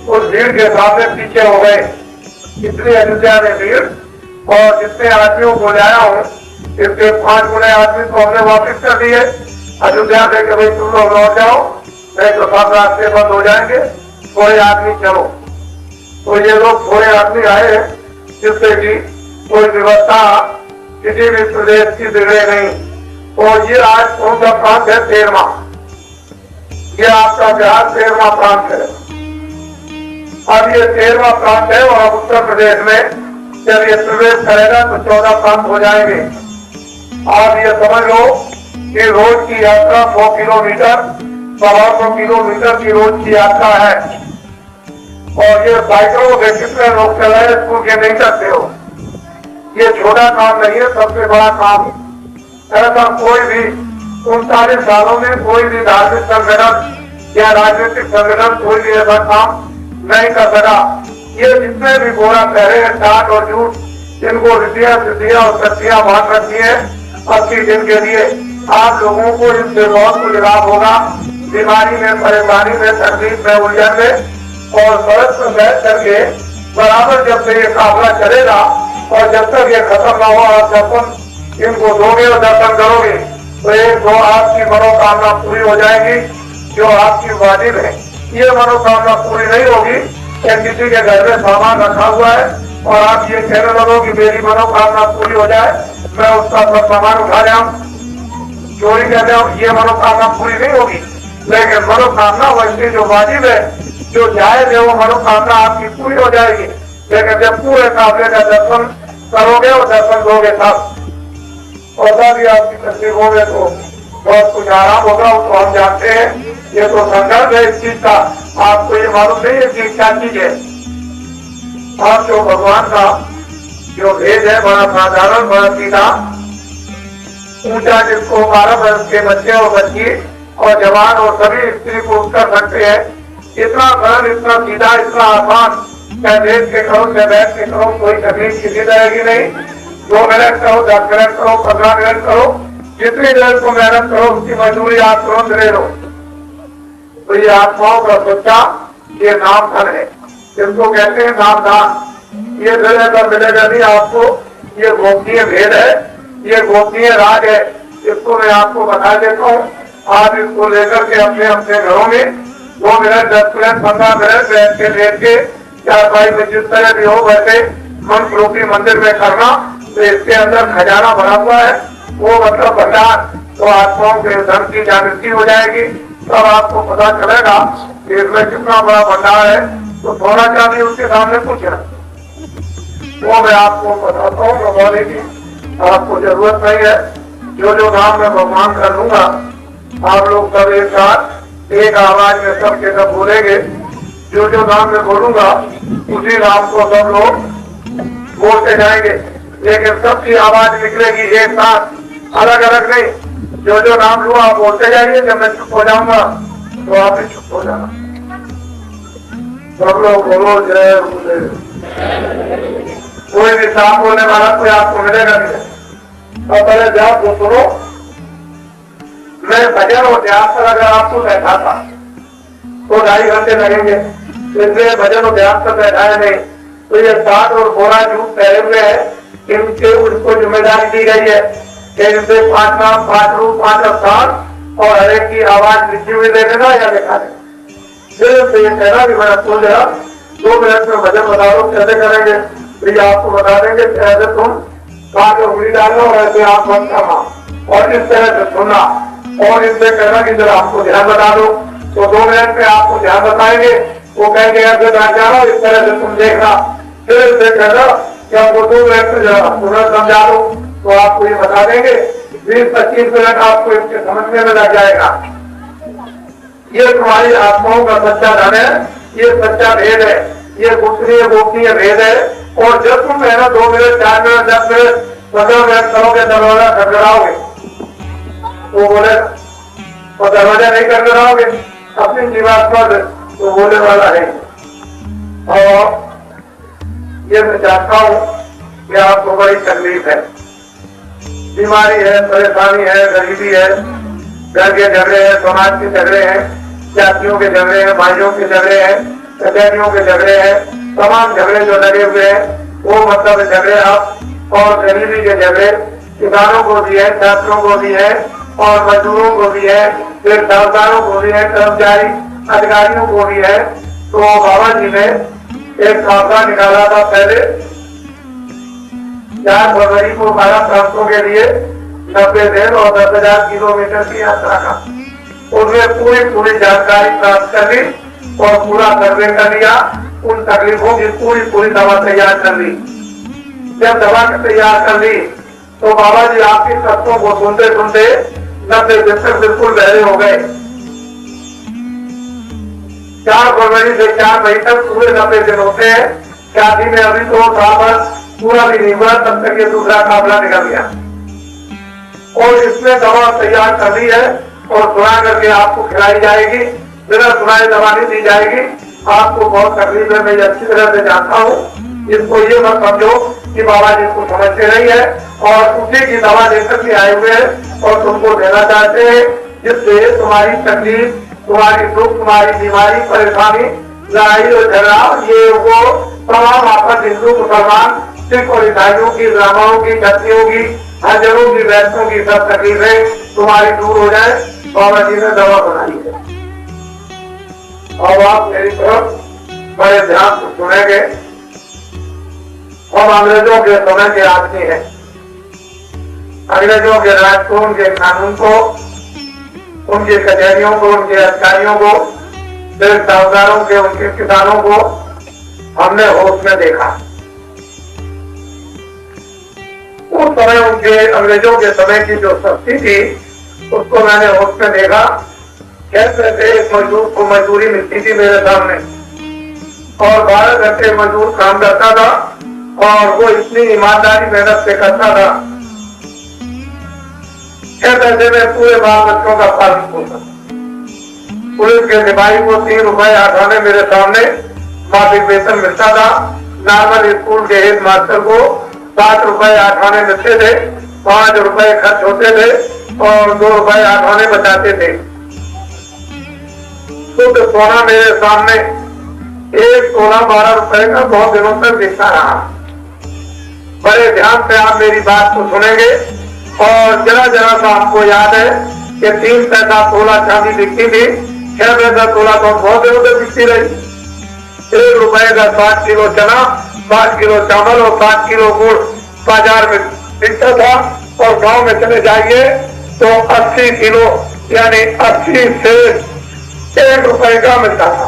A: उस भीड़ के सामने पीछे हो गए। इसलिए अयोध्या में भीड़, और जितने आदमियों को लाया हूँ इसके 5 गुने आदमी को हमने वापिस कर दिए अयोध्या से कि भाई तुम लोग लौट जाओ, नहीं तो सब रास्ते बंद हो जाएंगे, थोड़े आदमी चलो। तो ये लोग थोड़े आदमी आए जिससे कि कोई व्यवस्था किसी भी प्रदेश की बिगड़े नहीं। और ये आज कौन सा प्रांत है? 13वां। ये आपका बिहार 13वां प्रांत है। अब ये 13वां प्रांत है और उत्तर प्रदेश में जब ये प्रवेश करेगा तो 14 प्रांत हो जाएंगे। आप ये समझ लो कि रोज की यात्रा 100 किलोमीटर 100 किलोमीटर की रोज की यात्रा है। और ये साइकिलों से कितने लोग चल रहे स्कूल के नहीं करते हो। ये छोटा काम नहीं है, सबसे बड़ा काम। ऐसा कोई भी 39 सालों में कोई भी धार्मिक संगठन या राजनीतिक संगठन कोई भी ऐसा काम नहीं कर सका। ये जितने भी गोरा पहरे हैं, टाट और झूठ, जिनको रिद्धियां सिद्धियां और शक्तियां बांट रखी है 80 दिन के लिए, आप लोगों को इससे बहुत कुछ लाभ होगा। बीमारी में, परेशानी में, तकलीफ में, उलझन में, और सड़क पर बैठ करके बराबर जब से ये काफिला चलेगा और जब तक ये खत्म ना हो, आप दर्शन इनको दोगे और दर्शन करोगे तो एक दो आपकी मनोकामना पूरी हो जाएगी जो आपकी वाजिब है। ये मनोकामना पूरी नहीं होगी कि किसी के घर में सामान रखा हुआ है और आप ये कहने लगो कि मेरी मनोकामना पूरी हो जाए, मैं उसका सब सामान उठा जाऊं, चोरी कर जाऊं, ये मनोकामना पूरी नहीं होगी। लेकिन मनोकामना वैसे जो वाजिब है, जो जायज है, वो मनोकामना आपकी पूरी हो जाएगी। लेकिन जब पूरे काफिले का दर्शन करोगे और दर्शन दोगे तब, और तब आपकी तकलीफों में तो बहुत कुछ आराम होगा। उसको हम जानते हैं, ये तो संघर्ष है इस चीज का। आपको ये मालूम नहीं है कि क्या चीज है। आप जो भगवान का जो भेद है बड़ा साधारण, बड़ा सीधा, ऊंचा, जिसको 12 वर्ष के बच्चे और बच्ची और जवान और सभी स्त्री पुरुष कर सकते हैं, इतना सरल, इतना सीधा, इतना आसान। चाहे देख के करो, चाहे बैठ के करो, कोई तकलीफ किसी तरह की नहीं। 2 मिनट करो, 10 मिनट करो, 15 मिनट करो, जितनी देर को मेहनत करो उसकी मजदूरी आप तुरंत ले लो। तो ये आत्माओं का सोचा ये नाम धन है, जिनको कहते हैं नाम दान। ये मिलेगा मिलेगा नहीं आपको, ये गोपनीय भेद है, ये गोपनीय राज है, इसको मैं आपको बता देता हूँ। आप इसको लेकर के अपने अपने घरों में 2 मिनट 10 मिनट 15 मिनट बैठ के 4 में जिस तरह भी हो वैसे मन रूपी मंदिर में करना, तो इसके अंदर खजाना भरा हुआ है, वो मतलब भंडार। तो आत्माओं के धन की जागृति हो जाएगी, तब आपको पता चलेगा कि इसमें कितना बड़ा भंडार है। तो थोड़ा चांदी उसके सामने कुछ है, वो मैं आपको बताता हूँ। भगवान की आपको जरूरत नहीं है, जो जो नाम मैं भगवान कर लूंगा आप लोग सब एक साथ एक आवाज में सबके सब बोलेंगे। जो जो नाम मैं बोलूंगा उसी नाम को सब लोग बोलते जाएंगे, लेकिन सबकी आवाज निकलेगी एक साथ, अलग अलग नहीं। जो जो नाम लूँ आप बोलते जाइए, जब मैं चुप हो जाऊंगा तो आप भी चुप हो जाना। सब लोग बोलो जय गुरुदेव। कोई भी साफ बोलने वाला कोई आपको मिलेगा नहीं। और पहले ध्यान को सुनो, मैं भजन और ध्यान पर अगर आपको बैठाता तो 2.5 घंटे लगेंगे, इसलिए भजन और ध्यान पर बैठाए नहीं। तो ये 7 और 12 जूट पहले हुए हैं, इनके उनको जिम्मेदारी दी गई है कि इनसे 5 नाम 5 रूप 5 अवतार और हर एक की आवाज लिखी हुई दे देना या लिखा देना। फिर ये कहना भी मैं बोल गया 2 मिनट में भजन बता दो कैसे करेंगे, तो ये आपको बता देंगे ऐसे तुम कान में उंगली डालो और ऐसे आप बंद करना और इस तरह से सुनना और इनसे कहना कि जरा आपको ध्यान बता दो। तो 2 मिनट में आपको ध्यान बताएंगे, वो कहेंगे ऐसे बैठ जाओ, इस तरह से तुम देखना। फिर इनसे कहना कि आपको 2 मिनट में जरा तुरंत समझा दो, तो आपको ये बता देंगे। 20-25 मिनट आपको इसके समझने में लग जाएगा। ये तुम्हारी आत्माओं का सच्चा धन है, ये सच्चा भेद है, ये गुप्तनीय गोपनीय भेद है। और जब तुम है ना 2 मिनट 4 मिनट 10 मिनट 15 मिनट करोगे दरवाजा खटखटाओगे तो बोले, और दरवाजा नहीं खटखटाओगे अपनी जीवात्मा तो बोलने वाला है। और ये मैं चाहता हूँ कि आपको बड़ी तकलीफ है, बीमारी है, परेशानी है, गरीबी है, घर के झगड़े हैं, समाज के झगड़े हैं, जातियों के झगड़े हैं, भाइयों के झगड़े हैं, कचहरियों के झगड़े हैं, तमाम झगड़े जो लगे हुए हैं वो मतलब झगड़े आप, और गरीबी के झगड़े किसानों को भी है, छात्रों को भी है और मजदूरों को भी है, फिर ठेकेदारों को भी है, कर्मचारी अधिकारियों को भी है। तो बाबा जी ने एक काफला निकाला था पहले 4 फरवरी को 12 प्रांतों के लिए 90 दिन और 10,000 किलोमीटर की यात्रा का। उसमें पूरी जानकारी प्राप्त कर ली और पूरा सर्वे कर लिया, उन तकलीफों की पूरी दवा तैयार कर ली। जब दवा तैयार कर ली तो बाबा जी आपकी तत्वों को सुनते सुनते 90 दिन तक बिल्कुल बहरे हो गए। 4 फरवरी से 4 मई तक पूरे 90 दिन होते हैं। शादी में अभी तो पूरा भी नहीं हुआ, तब तक ये दूसरा काफला निकल गया। और इसमें दवा तैयार कर ली है और सुना करके आपको खिलाई जाएगी, बिना सुनाए दवा नहीं दी जाएगी। आपको बहुत तकलीफ है, मैं अच्छी तरह से जानता हूँ। इसको ये मत समझो कि बाबा जी को समझते नहीं है और उसी की दवा लेकर के आए हुए हैं और तुमको देना चाहते हैं, जिससे तुम्हारी तकलीफ, तुम्हारी दुख, तुम्हारी बीमारी, परेशानी, लड़ाई और झगड़ा, ये वो तमाम आपस हिंदू मुसलमान सिख और ईसाइयों की, ब्राह्मणों की, क्षत्रियों की, हजारों की, वैश्यों की सब तकलीफें तुम्हारी दूर हो जाए। बाबा जी ने दवा बनाई है। अब आप मेरी तरफ बड़े ध्यान से सुनेंगे। और अंग्रेजों के समय के आदमी है, अंग्रेजों के राज को, उनके कानून को, उनकी कचहरियों को, उनके अधिकारियों को, फिर साहूकारों के, उनके किसानों को हमने होश में देखा। उस समय उनके अंग्रेजों के समय की जो शक्ति थी उसको मैंने होश में देखा। कैसे एक मजदूर को मजदूरी मिलती थी मेरे सामने और 12 घंटे मजदूर काम करता था और वो इतनी ईमानदारी मेहनत से करता था। कैसे में पूरे बाल बच्चों का पालन पोषण, पुलिस के सिपाही को 3 रुपए 8 आने मेरे सामने मासिक वेतन मिलता था। नॉर्मल स्कूल के हेड मास्टर को 7 रुपए 8 आने मिलते थे, 5 रुपए खर्च होते थे और 2 रुपए 8 आने बचाते थे। शुद्ध सोना मेरे सामने 16-12 रुपए का बहुत दिनों तक दिखता रहा। बड़े ध्यान से आप मेरी बात को सुनेंगे और जरा जरा सा आपको याद है कि 3 पैसा तोला चांदी बिकती थी, 6 पैसा तोला तो बहुत दिनों तक बिकती रही। 1 रुपए का 60 किलो चना, 60 किलो चावल और 60 किलो गुड़ बाजार में बिकता था। और गांव में चले जाइए तो 80 किलो यानी 80 से 1 रुपए का मिलता था।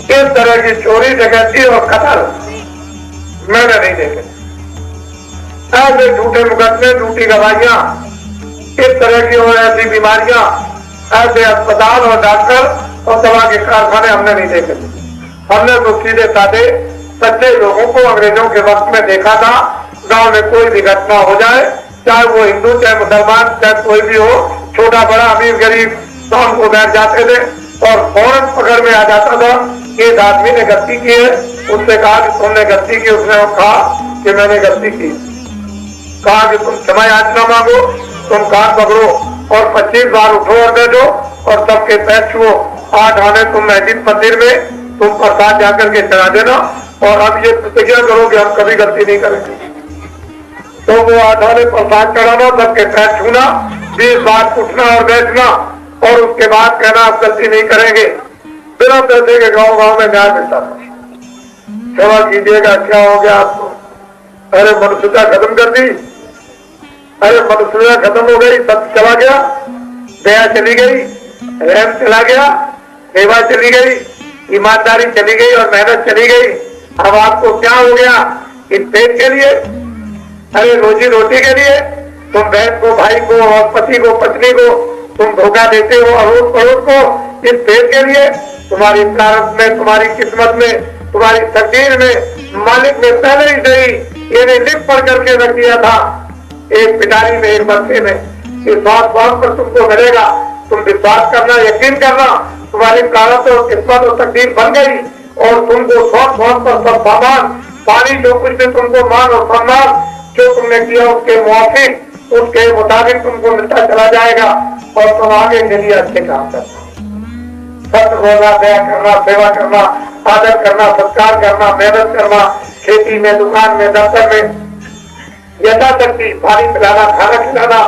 A: इस तरह की चोरी डकैती और कत्ल मैंने नहीं देखे। ऐसे झूठे मुकदमे, झूठी गवाहियां, इस तरह की और ऐसी बीमारियां, ऐसे अस्पताल और डॉक्टर और दवा के कारखाने हमने नहीं देखे। हमने तो सीधे साधे सच्चे लोगों को अंग्रेजों के वक्त में देखा था। गांव में कोई भी घटना हो जाए, चाहे वो हिंदू चाहे मुसलमान चाहे कोई भी हो, छोटा बड़ा अमीर गरीब, शाम को बैठ जाते थे और फौरन पकड़ में आ जाता था कि इस आदमी ने गलती की है। उससे कहा कि तुमने गलती की, उसने कहा कि मैंने गलती की। कहा कि तुम क्षमा याचना मांगो, तुम कान पकड़ो और 25 बार उठो और बैठो और सबके पैर छुओ। 8 आने तुम मस्जिद मंदिर में तुम प्रसाद जाकर के चढ़ा देना और अब ये प्रतिज्ञा करो कि हम कभी गलती नहीं करेंगे। तो वो 8 आने प्रसाद चढ़ाना, सबके पैर छूना, 20 बार उठना और बैठना और उसके बाद कहना आप गलती नहीं करेंगे। बिना पैसे के गांव गांव में न्याय मिलता था। क्षमा कीजिएगा, क्या हो गया आपको? अरे मनुष्यता खत्म कर दी, अरे मनुष्यता खत्म हो गई, सब चला गया, दया चली गई, रहम चला गया, सेवा चली गई, ईमानदारी चली गई और मेहनत चली गई। अब आपको क्या हो गया? इस पेट के लिए, अरे रोजी रोटी के लिए तुम बहन को, भाई को और पति को, पत्नी को तुम धोखा देते हो, अड़ोस पड़ोस को। इस पेट के लिए तुम्हारी प्रारब्ध में, तुम्हारी किस्मत में, तुम्हारी तकदीर में मालिक ने पहले ही सही ये लिख पढ़ करके रख दिया था एक पिटारी में, एक बच्चे में। इस बात पर तुमको मिलेगा, तुम विश्वास करना, यकीन करना, तुम्हारी प्रारब्ध और किस्मत और तकदीर बन गई और तुमको शौक पर सब सामान पानी जो कुछ भी तुमको मान और सम्मान जो तुमने किया उसके मुआफिक, उसके मुताबिक तुमको मिलता चला जाएगा और तुम आगे के लिए अच्छे काम करना, सत्य बोलना, दया करना, सेवा करना, आदर करना, सत्कार करना, मेहनत करना, खेती में, दुकान में, दफ्तर में, यथाशक्ति पानी पिलाना, खाना खिलाना,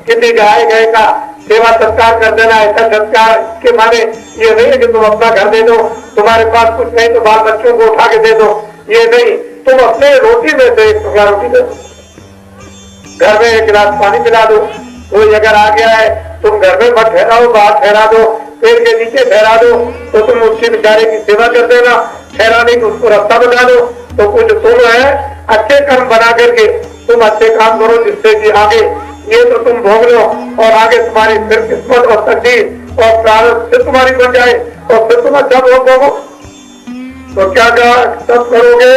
A: किसी गाय गए का सेवा सत्कार कर देना। ऐसा सत्कार के माने ये नहीं है कि तुम अपना घर दे दो, तुम्हारे पास कुछ नहीं तो बाल बच्चों को उठा के दे दो, ये नहीं, तुम अपने रोटी में से एक टुकड़ा रोटी दे दो, घर में 1 गिलास पानी पिला दो। कोई अगर आ गया है तुम घर में मत ठहराओ, बाहर ठहरा दो, पेड़ के नीचे ठहरा दो, तो तुम उसके बेचारे की सेवा कर देना। ठहरा नहीं तो उसको रास्ता बता दो। तो कुछ तुम है अच्छे कर्म बना करके तुम अच्छे काम करो जिससे कि आगे ये तो तुम भोग लो और आगे तुम्हारी फिर किस्मत और तकदीर और प्रारब्ध फिर तुम्हारी बन जाए और फिर तुम अच्छा भोग भोगो। तो क्या तब करोगे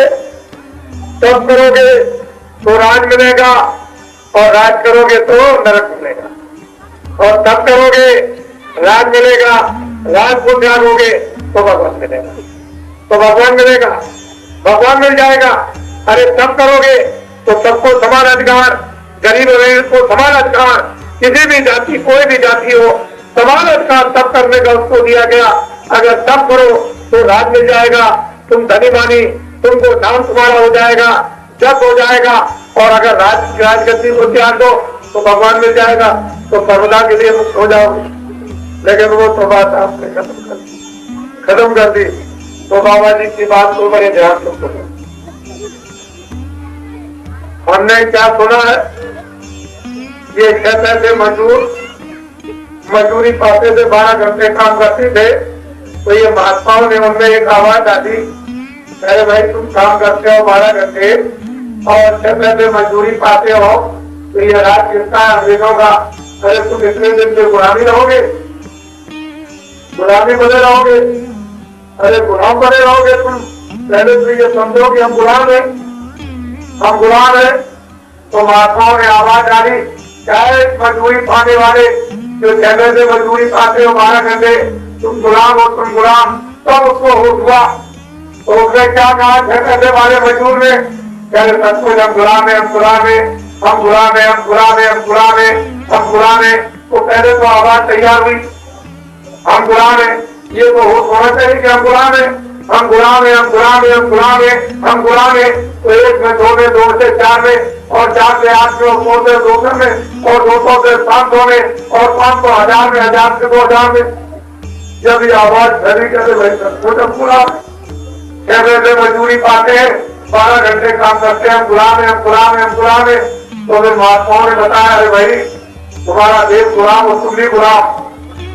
A: तो राज मिलेगा और राज करोगे तो नरक मिलेगा और तब करोगे राज मिलेगा, राज को त्यागोगे तो भगवान मिलेगा, तो भगवान मिलेगा, भगवान मिल जाएगा। अरे तब करोगे तो सबको समान अधिकार, गरीब अमीर को समान अधिकार, किसी भी जाति कोई भी जाति हो समान अधिकार तब करने का उसको दिया गया। अगर तब करो तो राज मिल जाएगा, तुम धनी मानी, तुमको नाम तुम्हारा हो जाएगा, जब हो जाएगा। और अगर राजगद्दी को त्याग दो तो भगवान मिल जाएगा, तो सर्वदा के लिए मुक्त हो जाओगे। लेकिन वो तो बात आपने खत्म कर दी। तो बाबा जी की बात को बड़े ध्यान से सुनो। हमने क्या सुना है, ये 6 पैसे मजदूरी पाते थे, 12 घंटे काम करते थे। तो ये महात्माओं ने उनमें एक आवाज डाली, अरे भाई तुम काम करते हो 12 घंटे और 6 पैसे मजदूरी पाते हो, तो ये राज किसका है? अंग्रेजों का। अरे तुम इतने दिन से गुलामी रहोगे, गुलामी बने रहोगे, अरे गुलाम बने रहोगे तुम। पहले तो ये समझो कि हम गुलाम हैं, हम गुलाम हैं। तो महात्माओं ने आवाज डाली, चाहे मजदूरी पाने वाले जो 6 पैसे मजदूरी पाते हो 12 घंटे, तुम गुलाम हो, तुम गुलाम। तब उसको होश हुआ, तो उसने क्या कहा 6 पैसे वाले मजदूर ने, कहते सचमुच हम गुलाम है, हम गुलाम है, हम गुलाम है, हम गुलाम है, हम गुलाम है, हम गुलाम है। तो पहले तो आवाज तैयार हुई, हम गुलाम हैं, ये तो होना चाहिए कि हम गुलाम हैं, हम गुलाम हैं, हम गुलाम हैं, हम गुलाम हैं, हम गुलाम हैं। तो 1 में 2 में 2 से 4 में और 4 से 8 में और 100 से 200 में और 200 से 500 में और 500 1000 में 1000 से 2000 में जब ये आवाज फैली कहते भाई सबको जब गुलाम कहते मजदूरी पाते हैं, 12 घंटे काम करते हैं, हम गुलाम हैं, हम गुलाम हैं, हम गुलाम हैं। तो फिर महात्माओं ने बताया अरे भाई तुम्हारा देश गुलाम और तुम भी गुलाम,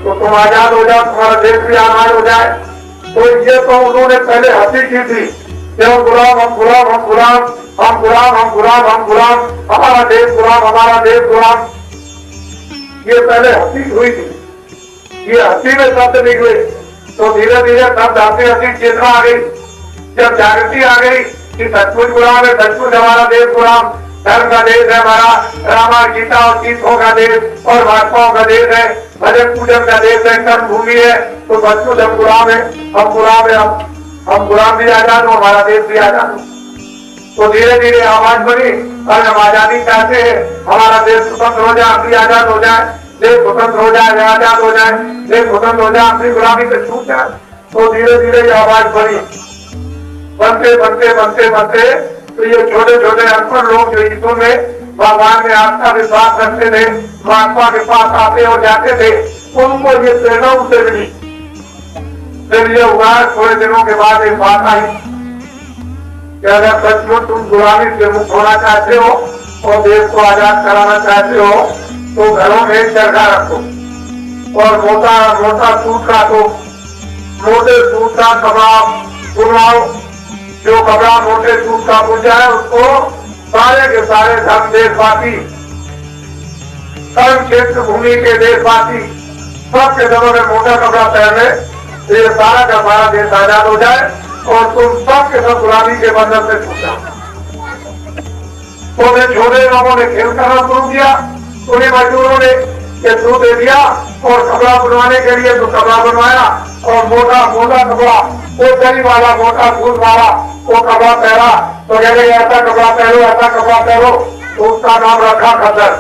A: तो तुम आजाद हो जाओ, तुम्हारा देश भी आजाद हो जाए। तो ये तो उन्होंने पहले हंसी की थी कि हम गुलाम, हम गुलाम, हम गुलाम, हम गुलाम, हम गुलाम, हम गुलाम, हमारा देश गुलाम, हमारा देश गुलाम। ये पहले हंसी हुई थी, ये हंसी में शब्द निकले। तो धीरे धीरे शब्द हंसी हंसी चेतना आ गई, जब जागृति आ गई कि सचमुच गुलाम है, सचमुच हमारा देश गुलाम, धर्म का देश है हमारा, रामायण गीता और तीर्थों का देश और महात्माओं का देश है, भजन पूजन का देश है, कर्म भूमि है। तो सचमुच हम गुलाम है, हम गुलाम है, हम गुलाम भी आजाद हो, हमारा देश भी आजाद हो। तो धीरे धीरे आवाज बनी और हम आजादी चाहते हैं, हमारा देश स्वतंत्र हो जाए, हम भी आजाद हो जाए, देश स्वतंत्र हो जाए, आजाद हो जाए, देश स्वतंत्र हो जाए, अपनी गुलामी से छूट जाए। तो धीरे धीरे ये आवाज बनी, बनते बनते बनते बनते तो ये छोटे छोटे अनपढ़ लोग जो ईश्वर में भगवान में आस्था विश्वास रखते थे, महात्मा के पास आते और जाते थे, उनको ये प्रेरणा उनसे मिली। फिर ये हुआ थोड़े दिनों के बाद एक बात आई कि अगर सचमुच तुम गुलामी से मुक्त होना चाहते हो और देश को आजाद कराना चाहते हो तो घरों में चरखा रखो और मोटा मोटा सूट काटो, मोटे सूट का कपड़ा बुनवाओ। जो कपड़ा मोटे सूट का बुन जाए उसको सारे के सारे धर्म देशवासी, कर्म क्षेत्र भूमि के देशवासी सबके घरों में मोटा कपड़ा पहने, तो ये सारा का सारा देश आजाद हो जाए और तुम सबके सब गुलामी के बंधन से छूट जाओ। तो छोटे लोगों ने खेल करना शुरू किया, उन्हीं मजदूरों ने ये शुरू दे दिया और कपड़ा बनवाने के लिए तो कपड़ा बनवाया और मोटा मोटा कपड़ा, वो गली वाला मोटा फूल वाला वो कपड़ा पहना। तो कहते ऐसा कपड़ा पहनो, ऐसा कपड़ा पहनो, तो उसका नाम रखा खद्दर।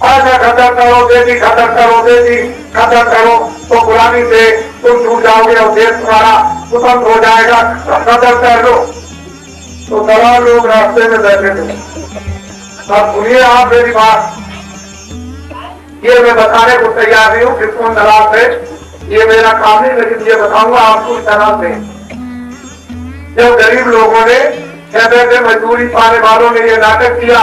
A: ऐसा खद्दर करो, देसी खद्दर करो, देसी खद्दर करो, तो गुलामी से तुम छूट जाओगे और देश तुम्हारा स्वतंत्र हो जाएगा, खद्दर पहनो। तो दलाल लोग रास्ते में बैठे थे। अब सुनिए आप मेरी बात, ये मैं बताने को तैयार नहीं हूँ कि कौन दलाल थे, ये मेरा काम नहीं, लेकिन ये बताऊंगा आपको इस तरह से। जब गरीब लोगों ने कहते थे मजदूरी पाने वालों ने ये नाटक किया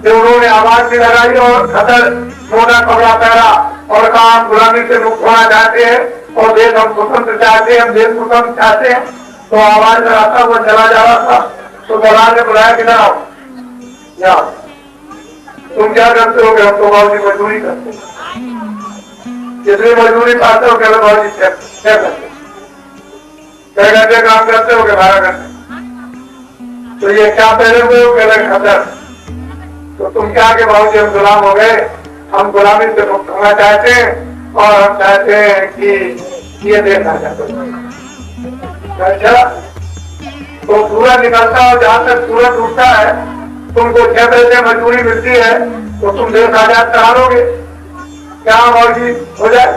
A: कि उन्होंने आवाज भी लगाई और खदर मोटा कपड़ा पहना और कहा हम गुलामी से मुक्त होना चाहते हैं और देश हम स्वतंत्र चाहते हैं, हम देश स्वतंत्र चाहते हैं। तो आवाज लगाता हुआ चला जा रहा था, तो दलाल ने बुलाया कि ना तुम क्या करते हो? हम तो बाबूजी मजदूरी करते हैं। जितनी मजदूरी पाते हो कहते बाबूजी क्या करते, 6 घंटे काम करते हो, 12 घंटे। तो ये क्या पहले हुए हो? कहते खद्दर। तो तुम क्या के बाबूजी हम गुलाम हो गए, हम गुलामी से मुक्त होना चाहते हैं और हम चाहते हैं कि ये देश आ जाए। अच्छा, तो सूरज निकलता है, जहां तक सूरज उठता है तुमको 6 पैसे मजदूरी मिलती है, तो तुम देश आजाद करा लोगे क्या? बाबूजी हो जाए।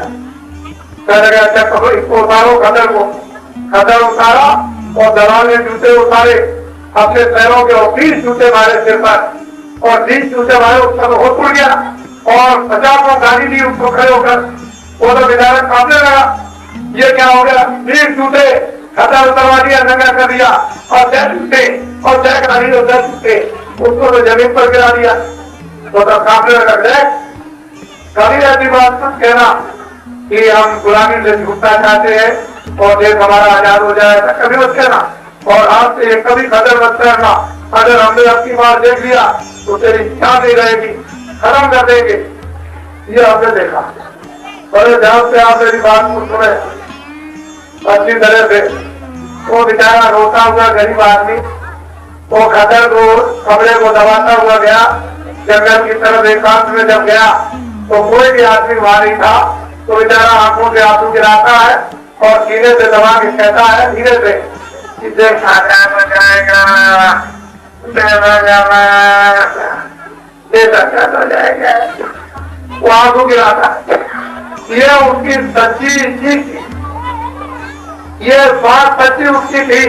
A: कह लगे अच्छा करो, इसको उतारो खद्दर को। खद्दर उतारा और दलाल ने जूते उतारे अपने पैरों के और 30 जूते मारे सिर पर और 30 जूते मारे, उसका तो होश उड़ गया और 50 गाड़ी दी उसको खड़े होकर। वो तो बेचारा कांपने लगा, ये क्या हो गया? 30 जूते खद्दर उतरवा दिया, नंगा कर दिया और 10 जूते और 10 गाड़ी और 10 जूते उसको तो जमीन पर गिरा दिया। तो कांपने लगा। कभी ऐसी बात मत कहना कि हम गुलामी से छूटना चाहते हैं और देश हमारा आजाद हो जाए, कभी मत कहना। और आपसे कभी खदर मत करना। अगर हमने अपनी बार देख लिया तो तेरी इच्छा नहीं रहेगी, खत्म कर देंगे। ये हमने देखा। बड़े ध्यान से आप मेरी बात को सुने अच्छी तरह से। वो बेचारा रोता हुआ गरीब आदमी वो खदर को कपड़े को दबाता हुआ गया जंगल की तरफ। एकांत में जब गया तो कोई भी आदमी वहां नहीं था, तो बेचारा आंखों से आंसू गिराता है और सीने से दबा के कहता है धीरे से, इसे आजाद हो जाएगा, देश आजाद हो जाएगा। वो आंसू गिराता है, ये उसकी सच्ची इच्छी थी, ये बात सच्ची उसकी थी,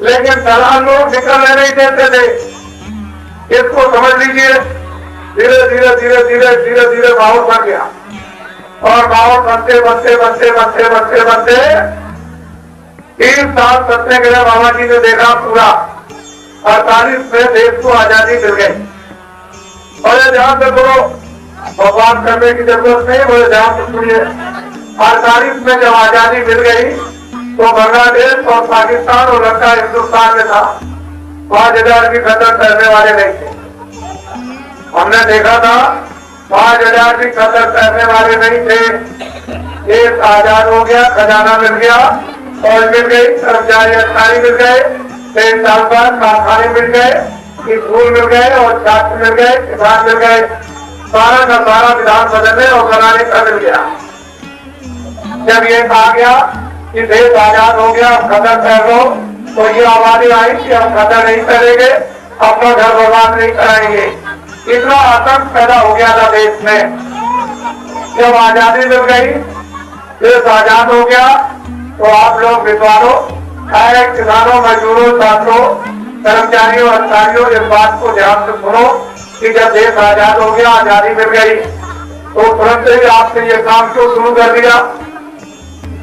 A: लेकिन दलाल लोग निकलने नहीं देते थे। इसको समझ लीजिए, धीरे धीरे धीरे धीरे धीरे धीरे माहौल बन गया और माहौल बनते बनते बनते बनते बनते बनते 3 साल सत्याग्रह बाबा जी ने देखा पूरा 48 में देश को आजादी मिल गई। और ध्यान से बोलो, भगवान करने की जरूरत नहीं, बोले ध्यान से सुनिए। 48 में जब आजादी मिल गई तो बांग्लादेश और पाकिस्तान और लंका हिंदुस्तान में था, 5000 की कदर करने वाले नहीं थे। हमने देखा था 5000 की कदर करने वाले नहीं थे। देश आजाद हो गया, खजाना मिल गया, फौज मिल गई, कर्मचारी अधिकारी मिल गए, 3 साल बाद कारखाने मिल गए, स्कूल मिल गए और छात्र मिल गए, किसान मिल गए, सारा का सारा विधान बदलने और बनाने का मिल गया। जब ये कहा गया कि देश आजाद हो गया, कदर कर लो, तो ये आबादी आई कि हम कदर नहीं करेंगे, अपना घर बर्बाद नहीं कराएंगे। इतना आतंक पैदा हो गया था देश में। जब आजादी मिल गई, देश आजाद हो गया, तो आप लोग विद्वानों, किसानों, मजदूरों, छात्रों, कर्मचारियों, अधिकारियों, इस बात को ध्यान से सुनो कि जब देश आजाद हो गया, आजादी मिल गई, तो तुरंत ही आपने ये काम क्यों शुरू कर दिया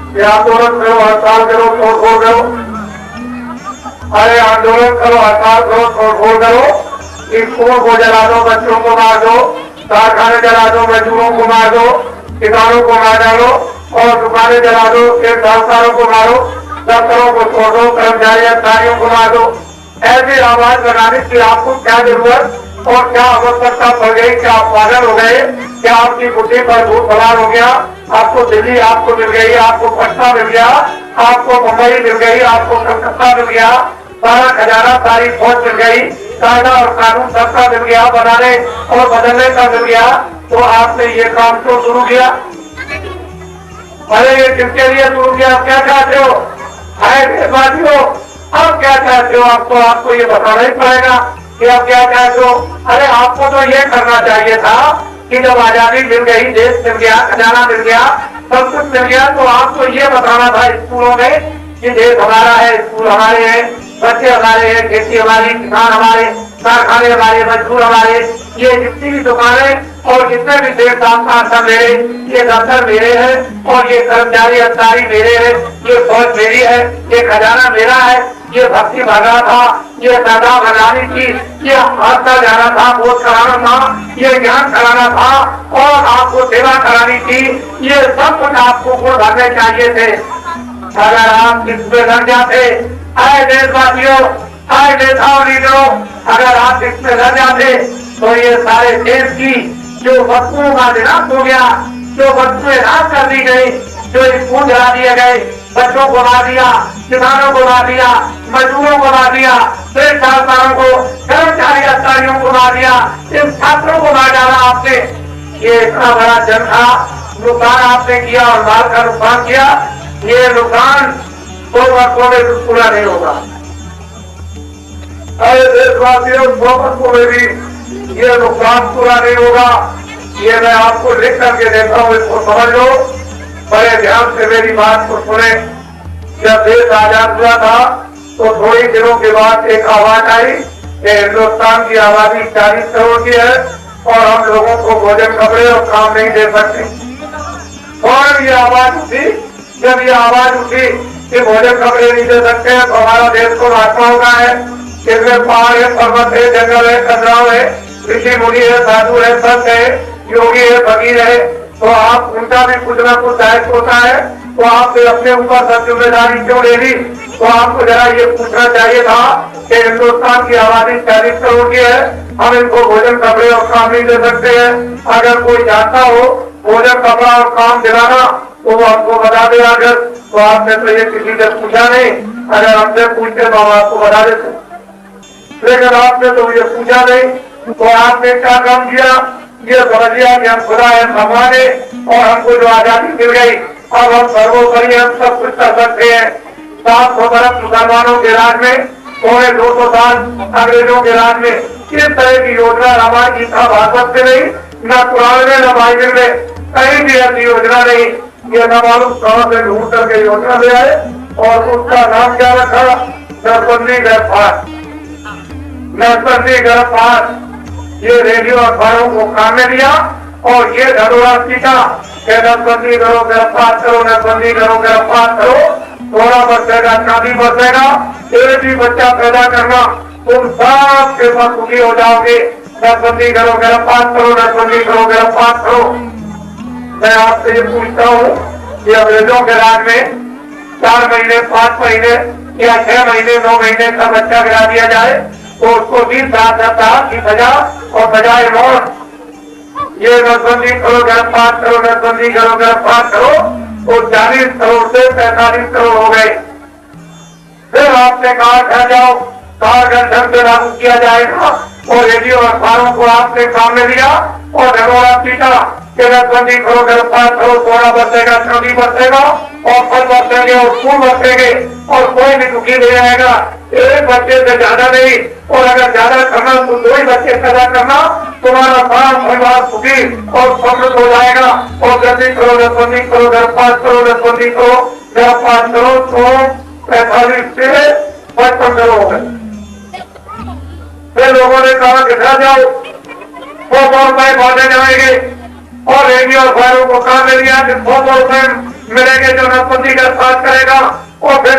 A: कि आंदोलन करो, हड़ताल करो, तोड़फोड़ करो। अरे आंदोलन करो, हड़ताल करो, तोड़फोड़ करो, स्कूल को जला दो, बच्चों को मार दो, कारखाने जला दो, मजदूरों को मार दो, किसानों को मार डालो और दुकानें जला दो, एक साहूकारों को मारो, दफ्तरों को तोड़ दो, कर्मचारी अधिकारियों को मार दो। ऐसी आवाज बनाने की आपको क्या जरूरत और क्या आवश्यकता पड़ गई? क्या आप पागल हो गए? क्या आपकी बुद्धि पर भूत सवार हो गया? आपको दिल्ली आपको मिल गई, आपको पटना मिल गया, आपको मुंबई मिल गई, आपको कलकत्ता मिल गया, सारा खजाना, सारी फौज मिल गई, कायदा और कानून सबका मिल गया, बनाने और बदलने का मिल गया, तो आपने ये काम क्यों शुरू किया? अरे ये किसके लिए शुरू किया? आप क्या चाहते हो? देशवासियों, अब क्या चाहते हो? आपको ये बताना ही पड़ेगा कि आप क्या चाहते हो। अरे आपको तो ये करना चाहिए था कि जब आजादी मिल गई, देश मिल गया, खजाना मिल गया, सब कुछ मिल गया, तो आपको ये बताना था स्कूलों में कि देश हमारा है, स्कूल हमारे हैं, बच्चे हमारे हैं, खेती हमारी, किसान हमारे, कारखाने हमारे, मजदूर हमारे, ये जितनी भी दुकानें और जितने भी देश काम मेरे, ये दफ्तर मेरे हैं और ये कर्मचारी अधिकारी मेरे हैं, ये फौज मेरी है, ये खजाना मेरा है, ये भक्ति भरना था, ये सदा बनानी थी, ये हादसा जाना था, बोध कराना था, ये ज्ञान कराना था और आपको सेवा करानी थी। ये सब कुछ आपको गुण भरने चाहिए थे। अगर आप इसमें लग जाते, आए देशवासियों, आए नेताओं, लीडरों, अगर आप इसमें लग जाते तो ये सारे देश की जो वस्तुओं का विनाश हो गया, जो वस्तुएं नाश कर दी गई, जो स्कूल जला दिए गए, बच्चों को मार दिया, किसानों को मार दिया, मजदूरों को मार दिया, साहूकारों को, कर्मचारी अधिकारियों को मार दिया, इन छात्रों को मार डाला आपने। ये इतना बड़ा जन था, नुकसान आपने किया और माल का नुकसान किया। ये नुकसान 2 वर्षों में पूरा नहीं होगा। अरे देशवासियों, 2 वर्षों में भी ये नुकसान पूरा नहीं होगा। ये मैं आपको लिख करके देता हूँ, इसको समझ लो, बड़े ध्यान से मेरी बात को सुने। जब देश आजाद हुआ था तो थोड़ी दिनों के बाद एक आवाज आई कि हिंदुस्तान की आबादी 40 करोड़ की है और हम लोगों को भोजन, कपड़े और काम नहीं दे सकते। और ये आवाज उठी, जब ये आवाज उठी कि भोजन, कपड़े नहीं दे सकते हैं, तो हमारा देश को बांटना होगा है। इसमें पहाड़ है, पर्वत है, जंगल है, कचराव है, ऋषि मुनि है, साधु है, संत है, योगी है, फकीर है, तो आप उनका भी कुछ ना कुछ दायित्व होता है। तो आपने अपने ऊपर सब जिम्मेदारी क्यों ले ली? तो आपको जरा ये पूछना चाहिए था कि हिंदुस्तान की आबादी 40 करोड़ की है, हम इनको भोजन, कपड़े और काम नहीं दे सकते हैं। अगर कोई जानता हो भोजन, कपड़ा और काम दिलाना तो वो हमको बता दे। अगर तो आपने तो ये किसी से पूछा नहीं, अगर हमसे पूछते तो हम आपको बता देते, लेकिन आपने तो ये पूछा नहीं। तो आपने क्या काम किया? ये समझ लिया कि हम खुदा है, भगवान है और हमको जो आजादी मिल गई, अब हम सर्वोपरि हम सब कुछ कर सकते हैं। 700 बरस मुसलमानों के राज में, 200 साल अंग्रेजों के राज में, किस तरह की योजना रामायण, गीता, भागवत से नहीं, न कुरान में, न बाइबल में, कहीं भी ऐसी योजना नहीं, ये न मालूम कहां से ढूंढ करके योजना ले आए और उसका नाम क्या रखा, नसबंदी गिरफ्तार, नसबंदी गिरफ्तार। ये रेडियो अखबारों को काम में दिया और ये धड़ोरा सीखा कि नसबंदी करो गिरफ्तार करो, नसबंदी करो गिरफ्तार करो, थोड़ा बचेगा चांदी बचेगा, एक भी बच्चा पैदा करना, तुम सब के पास दुखी हो जाओगे। नसबंदी करो गिरफ्तार करो, नसबंदी करो गिरफ्तार करो। मैं आपसे ये पूछता हूँ कि अंग्रेजों के राज में 4 महीने 5 महीने या 6 महीने 9 महीने का बच्चा गिरा दिया जाए तो उसको 20 साल की सजा और सजाए मौत। ये नसबंदी करो गिरफ्तार करो, नसबंदी करो गिरफ्तार करो, तो 40 करोड़ से 45 करोड़ हो गए। फिर आपने कहा ठहर जाओ, कहा ढंग से लागू किया जाएगा और रेडियो अखबारों को आपने सामने दिया और ढगोड़ा पीटा कि नसबंदी करो गिरफ्तार करो, थोड़ा बचेगा चांदी बचेगा और फल बचेंगे और फूल बचेंगे और कोई भी दुखी नहीं रहेगा। एक बच्चे से ज्यादा नहीं, और अगर ज्यादा करना तो 2 ही बच्चे पैदा करना, तुम्हारा सारा परिवार सुखी और समृद्ध हो जाएगा। और जल्दी करो नसबंदी करो गिरफ्तार करो, नसबंदी करो गिरफ्तार करो, तो 45 से 55 करोड़ हो गए। फिर लोगों ने कहा कि घर जाओ, 100 रुपए बांटे जाएंगे और रेडियो अखबारों को काम में लिया कि 100 रुपए मिलेंगे जो नसबंदी गिरफ्तार करेगा। और फिर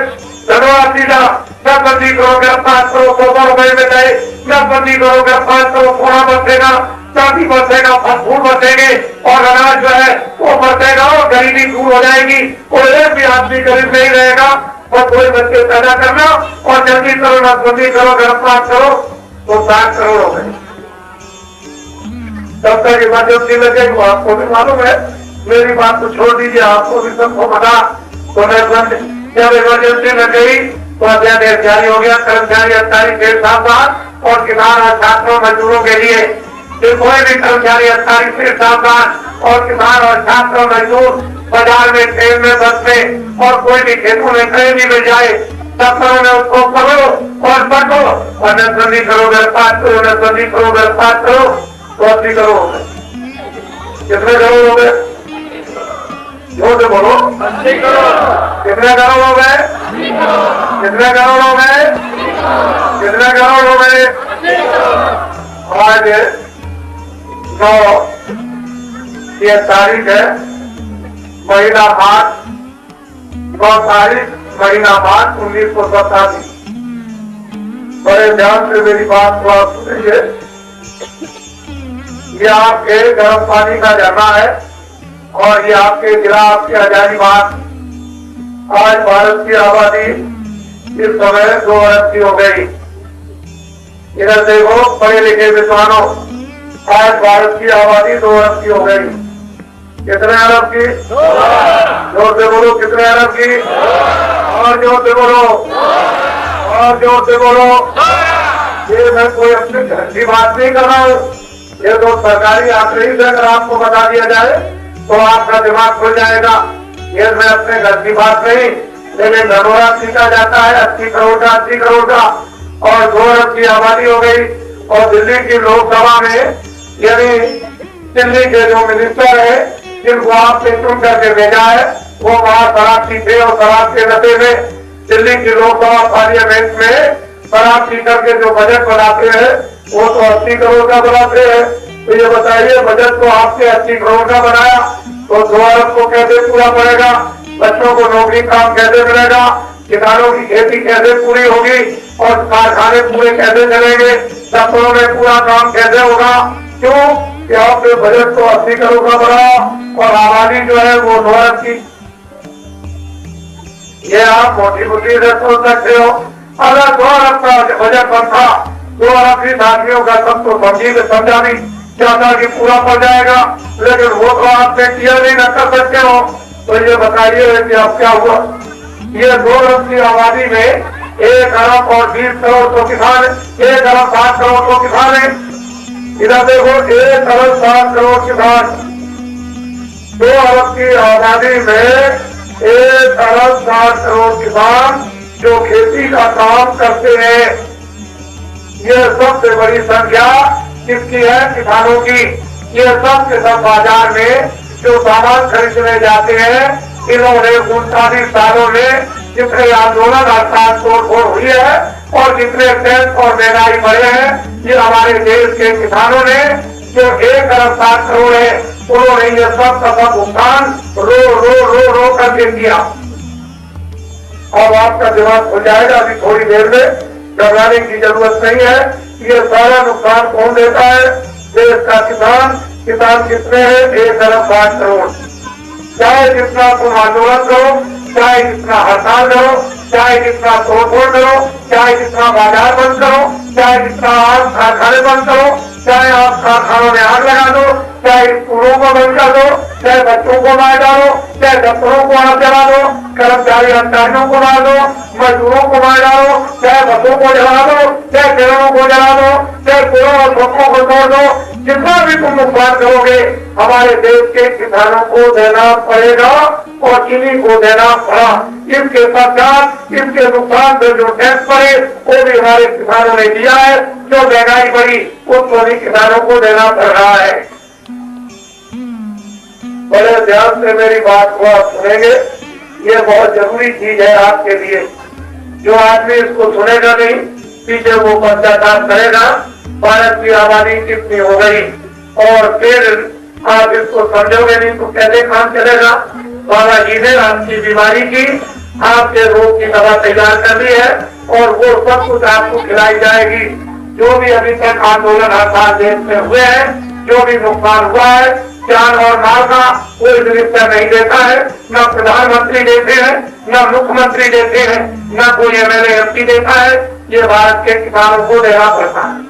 A: धनवा सीधा नसबंदी करो गिरफ्तार करो, 100 रुपए में गए, नसबंदी करो गिरफ्तार करो, थोड़ा बचेगा चांदी बचेगा, फल फूल बचेंगे और अनाज जो है वो बचेगा और गरीबी दूर हो जाएगी। कोई एक भी आदमी गरीब नहीं रहेगा और कोई बच्चे पैदा करना और जल्दी करो नसबंदी करो गिरफ्तार करो, तो 7 करोड़ हो गए। तब तक इमरजेंसी लगे वो आपको भी मालूम है, मेरी बात को छोड़ दीजिए, आपको भी सबको पता। तो जब इमरजेंसी लग गई तो अध्यादेश जारी हो गया, कर्मचारी अधिकारी 1.5 साल और किसान और छात्रों मजदूरों के लिए कोई भी कर्मचारी अधिकारी 1.5 साल और किसान और छात्र मजदूर बाजार में, ट्रेन में, बस में और कोई भी खेतों में कहीं भी मिल जाए, सफरों में उसको करो और पढ़ो और नसबंदी करो गिरफ्तार करो, नसबंदी करो गिरफ्तार करो, तो 80 करोड़ हो गए। कितने करोड़ हो गए? जोर से बोलो। 80 करोड़। कितने करोड़ हो गए? कितने करोड़ हो गए? कितने करोड़ हो गए? आज 9 तारीख है, महीना मार्च, 9 तारीख महीना मार्च 1987। बड़े ध्यान से मेरी बात को आप सुनिए। ये आपके गर्म पानी का झरना है और ये आपके जिला आपके हजारीबाग। आज भारत की आबादी इस समय 2 अरब की हो गई। इधर देखो पढ़े लिखे विद्वानों, आज भारत की आबादी 2 अरब की हो गई। कितने अरब की? जोर से बोलो, कितने अरब की? और जोर से बोलो, और जोर से बोलो। ये मैं कोई अपने घर की बात नहीं कर रहा हूँ, ये तो सरकारी आंकड़े से अगर आपको बता दिया जाए तो आपका दिमाग खुल जाएगा। ये मैं अपने घर की बात नहीं, लेकिन धनोरा सीखा जाता है 80 करोड़ का, 80 करोड़ का और 2 अरब की आबादी हो गई। और दिल्ली की लोकसभा में, यानी दिल्ली के जो मिनिस्टर है जिनको आपने चुन करके भेजा है, वो वहाँ शराब पीते और शराब के नशे में दिल्ली की लोकसभा पार्लियामेंट में शराब पी करके जो बजट बनाते हैं वो तो 80 करोड़ का बनाते हैं। तो ये बताइए, बजट तो आपने 80 करोड़ का बनाया तो 2 अरब को कैसे पूरा पड़ेगा? बच्चों को नौकरी काम कैसे मिलेगा? किसानों की खेती कैसे पूरी होगी? और कारखाने पूरे कैसे चलेंगे? दफ्तरों में पूरा काम कैसे होगा? क्यों कि आपने बजट तो 80 करोड़ का बनाया और आबादी जो है वो 2 अरब की। ये आप मोटी बुद्धि से सोच सकते हो। अगर 2 अरब का बजट बनता, 2 अरब की आदमियों का सब तो समझा भी चाहता कि पूरा पड़ जाएगा, लेकिन वो तो आपने किया नहीं, न कर सकते हो। तो ये बताइए कि अब क्या हुआ? ये 2 अरब की आबादी में 1 अरब और 20 करोड़ तो किसान, 1 अरब 7 करोड़ तो किसान है। इधर देखो 1 अरब 7 करोड़ किसान, 2 अरब की आबादी में 1 अरब 7 करोड़ किसान जो खेती का काम करते हैं। ये सबसे बड़ी संख्या किसकी है? किसानों की। ये सब के सब बाजार में जो सामान खरीदने जाते हैं, इन्होंने 39 सालों में जितने आंदोलन अर्थात तोड़फोड़ हुई है और जितने टैक्स और महंगाई बढ़े हैं, ये हमारे देश के किसानों ने जो 1 अरब 60 करोड़ है, उन्होंने ये सब का सब भुगतान रो करके किया। अब आपका दिमाग हो जाएगा अभी थोड़ी देर में, घबराने की जरूरत नहीं है। ये सारा नुकसान कौन देता है? देश का किसान। किसान कितने हैं? 1 अरब 60 करोड़। चाहे जितना तुम आंदोलन करो, चाहे जितना हड़ताल करो, चाहे जितना तोड़फोड़ करो, चाहे जितना बाजार बंद करो, चाहे जितना आप कारखाने बंद करो, चाहे आप कारखानों में आग लगा दो, चाहे स्कूलों को बंद कर दो, चाहे बच्चों को मार डालो, चाहे दफ्तरों को आग जला दो, कर्मचारी अधिकारियों को मार दो, मजदूरों को मार डालो, चाहे बसों को जला दो, चाहे ट्रेनों को जला दो, चाहे पुलों और सड़कों को तोड़ दो, जितना भी तुम नुकसान करोगे हमारे देश के किसानों को देना पड़ेगा और इन्हीं को देना पड़ा। इसके साथ इसके नुकसान पे जो टैक्स पड़े वो भी हमारे किसानों ने दिया है। जो महंगाई बढ़ी उसको भी किसानों को देना पड़ रहा है। बड़े ध्यान से मेरी बात को आप सुनेंगे, ये बहुत जरूरी चीज है आपके लिए। जो आदमी इसको सुनेगा नहीं, पीछे वो पश्चाताप करेगा भारत की आबादी कितनी हो गई, और फिर आप इसको समझोगे नहीं तो कैसे काम चलेगा। बाबा जी ने आपकी बीमारी की, आपके रोग की दवा तैयार कर ली है और वो सब कुछ आपको खिलाई जाएगी। जो भी अभी तक आंदोलन हड़ताल देश में हुए हैं, जो भी नुकसान हुआ है, जान और माल का कोई मिनिस्टर नहीं देता है, न प्रधानमंत्री देते हैं, न मुख्यमंत्री देते हैं, न कोई MLA MP देता है। ये भारत के किसानों को देना पड़ता है।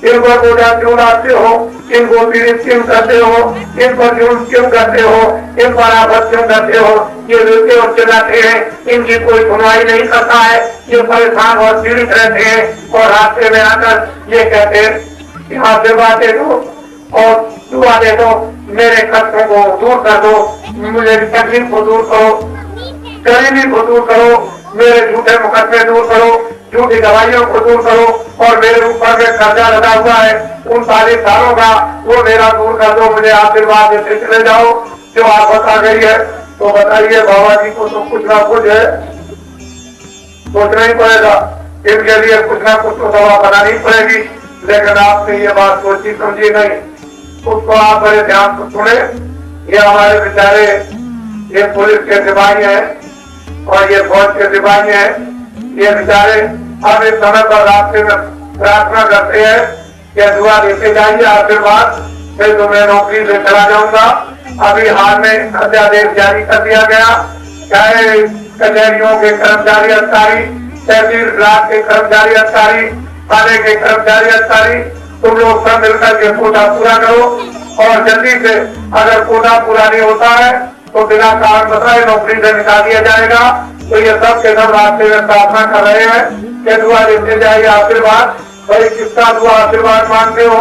A: इनको गोदा क्यों लाते हो, इनको पीड़ित क्यों करते हो, इन पर जुल्म क्यों करते हो, इन पर आफत क्यों करते हो, ये रोते और चिल्लाते हैं, इनकी कोई सुनवाई नहीं करता है, ये परेशान और पीड़ित रहते हैं और रास्ते में आकर ये कहते हैं यहाँ आशीर्वाद दे दो और दुआ दे दो, मेरे कष्टों को दूर कर दो, मुझे तकलीफ को दूर करो, गरीबी को दूर करो, मेरे झूठे मुकदमे दूर करो, झूठी दवाइयों को दूर करो और मेरे ऊपर में कर्जा लगा हुआ है 39 सालों का, वो मेरा दूर कर दो, मुझे आशीर्वाद देते चले जाओ। जो आफत आ गई है तो बताइए बाबा जी को तो कुछ ना कुछ है सोचना ही पड़ेगा, इनके लिए कुछ ना कुछ तो दवा बनानी पड़ेगी। लेकिन आपने ये बात सोची समझी नहीं, उसको आप बड़े ध्यान से सुने। ये हमारे बेचारे ये पुलिस के सिपाही हैं और ये फौज के सिपाही हैं, ये बेचारे अब इस समय पर रास्ते में प्रार्थना करते हैं कि दुआ देते जाइए आशीर्वाद, फिर तो मैं नौकरी से चला जाऊंगा। अभी हाल में अध्यादेश जारी कर दिया गया, चाहे कचहरियों के कर्मचारी अधिकारी, तहसील ब्लॉक के कर्मचारी अधिकारी, थाने के कर्मचारी अधिकारी, तुम लोग सब मिलकर के कोटा पूरा करो और जल्दी से अगर कोटा पूरा नहीं होता है तो बिना कारण बताए नौकरी से निकाल दिया जाएगा। तो ये सब के सब रास्ते में प्रार्थना कर रहे हैं कि दुआ देते जाइए आशीर्वाद। भाई किसका दुआ आशीर्वाद मांगते हो?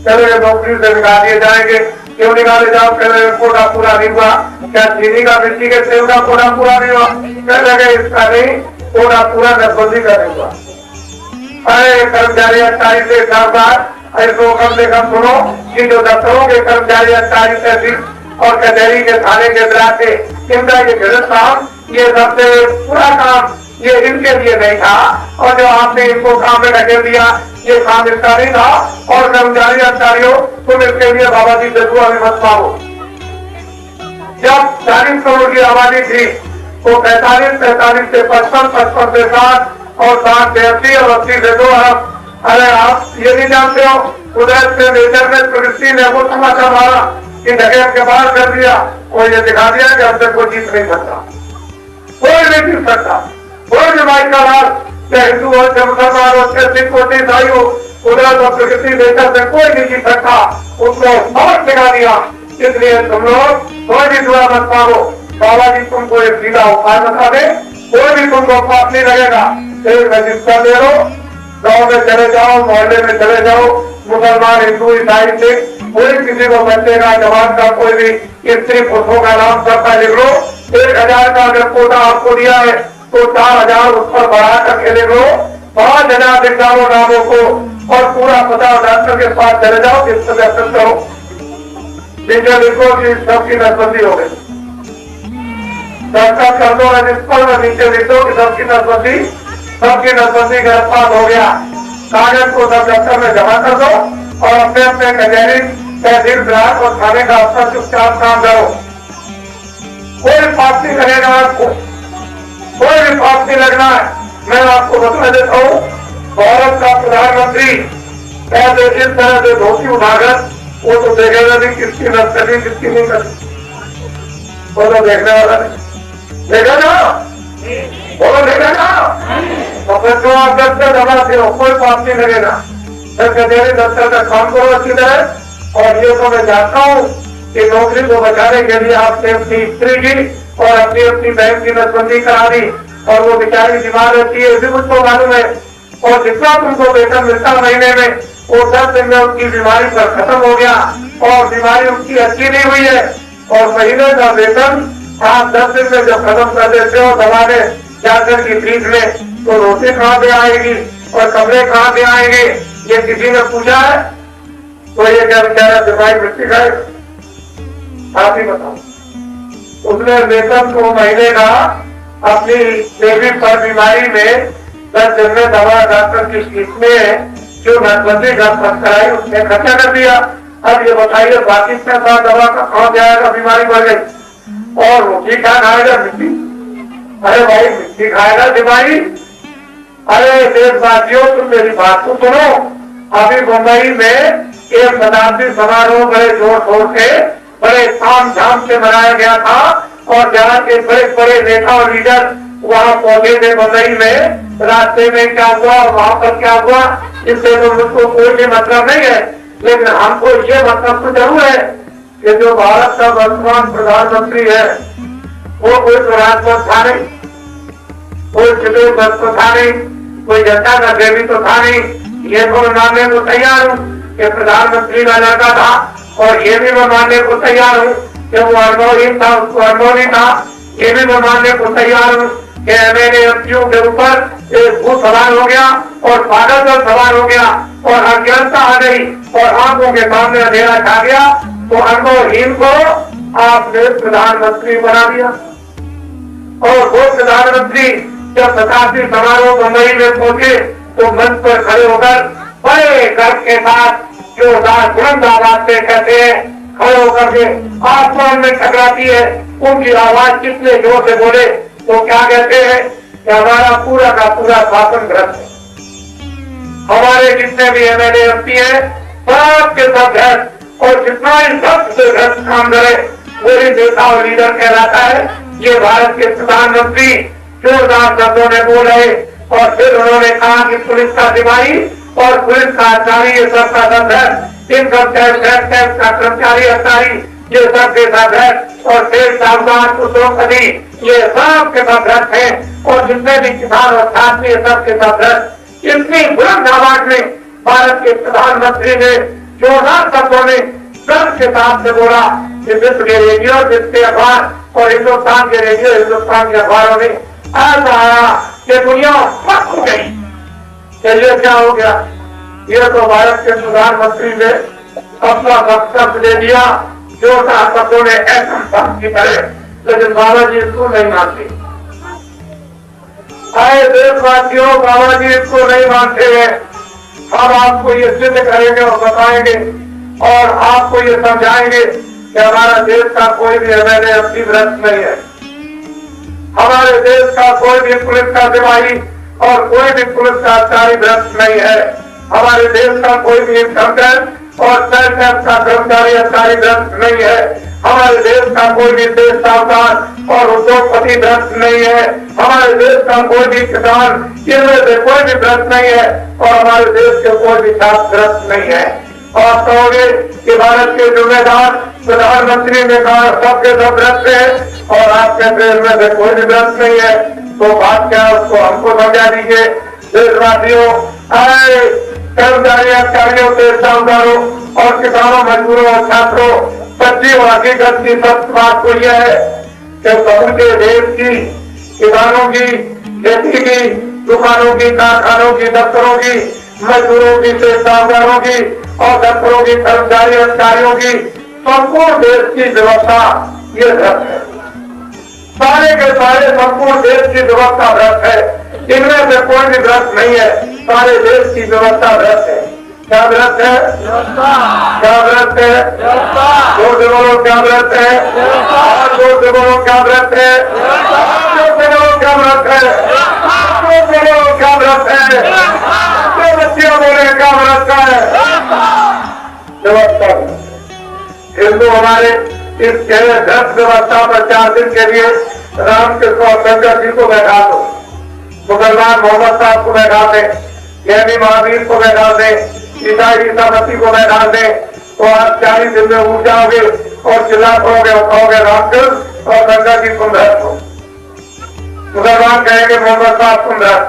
A: चले नौकरी से निकाल दिए जाएंगे, क्यों निकाले जाओ? कह रहे कोटा पूरा नहीं हुआ, क्या चीनी का मिट्टी के तेल का कोटा पूरा नहीं हुआ? कह रहे इसका नहीं, कोटा पूरा नसबंदी का नहीं हुआ। अरे कर्मचारी अधिकारी से ऐसो कम से कम सुनो कि जो दफ्तरों के कर्मचारी अधिकारी तहसील और कचहरी के थाने के ब्लॉक के इनका ये गलत काम, ये सबसे पूरा काम ये इनके लिए नहीं था और जो आपने इनको काम में ढकेल दिया ये काम इसका नहीं था। और कर्मचारी अधिकारियों तुम इसके लिए बाबा जी से दुआ भी मत मांगो। जब 40 करोड़ की आबादी थी तो 45 से 55 से 60 और 60 से 80 और 80 से 2 अरब। अरे आप ये नहीं जानते हो, उधर से मेजर में प्रगति ने वो समाचार मारा कि ढकेल के बाहर कर दिया और ये दिखा दिया कि हमसे कोई जीत नहीं सकता, कोई नहीं जीत सकता, कोई भी माई का राज, चाहे हिंदू हो, चाहे मुसलमान हो, चाहे सिख हो, चाहे ईसाई हो, उधर तो प्रगति नेचर से कोई नहीं जीत सकता, उसको बहुत दिखा दिया। इसलिए तुम लोग कोई भी दुआ मत मांगो, बाबा जी तुमको एक सीधा उपाय बता दे, कोई भी तुमको पाप नहीं लगेगा। एक रजिस्टर ले लो, गाँव में चले जाओ, मोहल्ले में चले जाओ, मुसलमान हिंदू ईसाई सिख कोई किसी को बच्चे का जवान का कोई भी स्त्री पुरुषों का नाम सबका लिख लो। 1000 का अगर कोटा आपको दिया है तो 4000 उस पर बढ़ा करके लिख लो। 5000 दिव्यांगों नामों को और पूरा पता डॉक्टर के पास चले जाओ, जिससे करो नीचे लिखो कि सबकी नसबंदी हो गई। दस्तखत कर दो रजिस्टर में, नीचे लिख दो कि सबकी नसबंदी गिरफ्तार हो गया। कागज को सब दफ्तर में जमा कर दो और अपने अपने कचहरी, तहसील, ब्लॉक और थाने का अफसर चुपचाप काम करो। कोई पाप नहीं लगेगा आपको, कोई भी पाप नहीं लगना है। मैं आपको बता देता हूँ, भारत का प्रधानमंत्री ऐसे इस तरह से धोती उठाकर वो तो देखेगा नहीं किसकी नस करी किसकी नहीं करी, वो तो देखने वाला नहीं देखा ना, वो तो देखा ना। तो फिर जो आप दफ्तर दबाते हो कोई पाप नहीं लगेगा। फिर कचहरी दफ्तर का काम करो अच्छी तरह। और ये तो मैं जानता हूँ कि नौकरी को बचाने के लिए आपने अपनी स्त्री की और अपनी अपनी बहन की नसबंदी करा दी और वो बेचारी बीमार रहती है, इसी मुझको मालूम है। और जितना तुमको वेतन मिलता महीने में वो 10 दिन में उनकी बीमारी पर खत्म हो गया और बीमारी उनकी अच्छी नहीं हुई है। और महीने का वेतन आप 10 दिन में जब खत्म कर देते हो दवाने जाकर की फीस में, तो रोटी कहाँ पे आएगी और कमरे कहाँ पे आएंगे, ये किसी ने पूछा है? तो ये क्या बेचारा बीमारी मिट्टी खाएगा? आप ही बताओ। उसने वेतन को महीने का अपनी बेबी पर बीमारी में 10 दिन में दवा डॉक्टर की फीस में जो नसबंदी कराई उसने खर्चा कर दिया। अब ये बताइए बाकी पैसा दवा का कहाँ जाएगा? बीमारी बढ़ गई और रोटी क्या खाएगा? मिट्टी। अरे भाई मिट्टी खाएगा बीमारी? अरे देशवासियों तुम मेरी बात तो सुनो। अभी मुंबई में एक शताब्दी समारोह बड़े जोर शोर से बड़े ताम झाम से मनाया गया था और जहाँ के बड़े बड़े नेता और लीडर वहाँ पहुंचे थे मुंबई में। रास्ते में क्या हुआ और वहाँ पर क्या हुआ इससे तो मुझको कोई भी मतलब नहीं है, लेकिन हमको ये मतलब तो जरूर है कि जो भारत का वर्तमान प्रधानमंत्री है वो कोई राजपथ था नहीं, कोई सिविल बस तो था नहीं, कोई जनता का देवी तो था नहीं। ये तो मैं मानने को तैयार हूँ कि प्रधानमंत्री का लड़का था और ये भी मैं मानने को तैयार हूँ कि वो अनुभवहीन था, उसको अनुभव नहीं था। ये भी मैं मानने को तैयार हूँ कि एमएलए-एमपीओ के ऊपर एक भूत सवार हो गया और पागलपन सवार हो गया और अज्ञानता आ गई और आंखों के सामने अंधेरा छा गया, तो अनुभवहीन को आपने प्रधानमंत्री बना दिया। और वो प्रधानमंत्री जब शताब्दी समारोह मुंबई में पहुंचे तो मंच पर खड़े होकर बड़े गर्व के साथ जोरदार बुलंद आवाज से कहते हैं, खड़े होकर के आसमान में टकराती है उनकी आवाज कितने जोर से बोले तो क्या कहते हैं कि हमारा पूरा का पूरा शासन भ्रष्ट है, हमारे जितने भी एमएलए-एमपी है सबके सब भ्रष्ट और जितना इन सबसे भ्रष्ट काम करे वही नेता और लीडर कहलाता है। ये भारत के प्रधानमंत्री जोरदार शब्दों में बोले और फिर उन्होंने कहा कि पुलिस का सिपाही और पुलिस का अधिकारी ये सबका सब है, इनकम टैक्स का कर्मचारी अधिकारी ये सब के सब है और फिर साहूकार उद्योगपति ये सब के सब भ्रष्ट है और जितने भी किसान और छात्र ये सब के सब भ्रष्ट। इतनी बुलंद आवाज में भारत के प्रधानमंत्री ने जोरदार शब्दों में गर्व के साथ से बोला कि विश्व के रेडियो, विश्व के अखबार और हिंदुस्तान के रेडियो, हिंदुस्तान के अखबारों में ऐसा आया कि दुनिया फक हो गई। ये क्या हो गया? ये तो भारत के प्रधानमंत्री ने अपना वक्तव्य दे दिया जोरदार शब्दों में ऐसा की तरह, लेकिन बाबा जी इसको नहीं मानते। आए देशवासियों, बाबा जी इसको नहीं मानते हैं। हम आपको ये सिद्ध करेंगे और बताएंगे और आपको ये समझाएंगे कि हमारा देश का कोई भी एमएलए-एमपी भ्रष्ट नहीं है, हमारे देश का कोई भी पुलिस का सिपाही और कोई भी पुलिस का अधिकारी भ्रष्ट नहीं है, हमारे देश का कोई भी इनकम टैक्स और सेल टैक्स का कर्मचारी अधिकारी भ्रष्ट नहीं है, हमारे देश का कोई भी देश साहूकार और उद्योगपति भ्रष्ट नहीं है, हमारे देश का कोई भी किसान इनमें से कोई भी भ्रष्ट नहीं है और हमारे देश के कोई भी छात्र भ्रष्ट नहीं है। और कहोगे कि भारत के जिम्मेदार प्रधानमंत्री ने कहा सबके सब भ्रष्ट है और आपके देश में से कोई भी भ्रष्ट नहीं है, तो बात क्या उसको हमको समझा दीजिए। देशवासियों, आए कर्मचारी अधिकारियों से साहूकारों और किसानों, मजदूरों और छात्रों, सच्ची और हकीकत की सत्य बात को यह है कि समूचे देश की किसानों की, खेती की, दुकानों की, कारखानों की, दफ्तरों की, मजदूरों की, साहूकारों की और दफ्तरों की, कर्मचारी अधिकारियों की संपूर्ण देश की व्यवस्था ये भ्रष्ट है। सारे के सारे संपूर्ण देश की व्यवस्था भ्रष्ट है। इनमें से कोई भी भ्रष्ट नहीं है। सारे देश की व्यवस्था भ्रष्ट है। क्या भ्रष्ट है? क्या भ्रष्ट है? जोर से बोलो, क्या भ्रष्ट है? और जोर से बोलो, क्या भ्रष्ट है? जोर से बोलो, क्या भ्रष्ट है? जोर से बोलो, क्या भ्रष्ट है? जो बच्चियां बोले, क्या भ्रष्ट है? व्यवस्था। हिंदू हमारे इस भ्रष्ट व्यवस्था पर 4 दिन के लिए रामकृष्ण और शंकर जी को बैठा दो, मुसलमान मोहम्मद साहब को बैठा दे, जैनी महावीर को बैठा दे, ईसाई ईसामती को बैठा दे, तो आप 40 दिन में उठ जाओगे और चिल्ला पड़ोगे और कहोगे रामकृष्ण और शंकर जी तुम भ्रष्ट हो। मुसलमान कहेंगे मोहम्मद साहब तुम भ्रष्ट,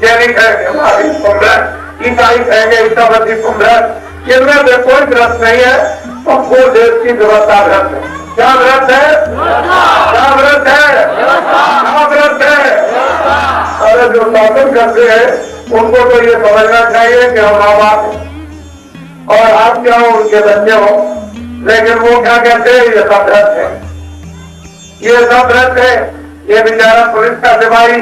A: जैनी कहेंगे महावीर तुम भ्रष्ट, ईसाई कहेंगे ईसामती तुम भ्रष्ट। इनमें से कोई भ्रष्ट नहीं है। संपूर्ण देश की व्यवस्था भ्रष्ट है। क्या भ्रष्ट है? क्या भ्रष्ट है? क्या भ्रष्ट है? अरे जो शासन करते हैं उनको तो ये समझना चाहिए कि हम माँ बाप हैं और आप क्या हो, उनके बच्चे हो, लेकिन वो क्या कहते हैं? ये सब भ्रष्ट है, ये सब भ्रष्ट है। ये बेचारा पुलिस का सिपाही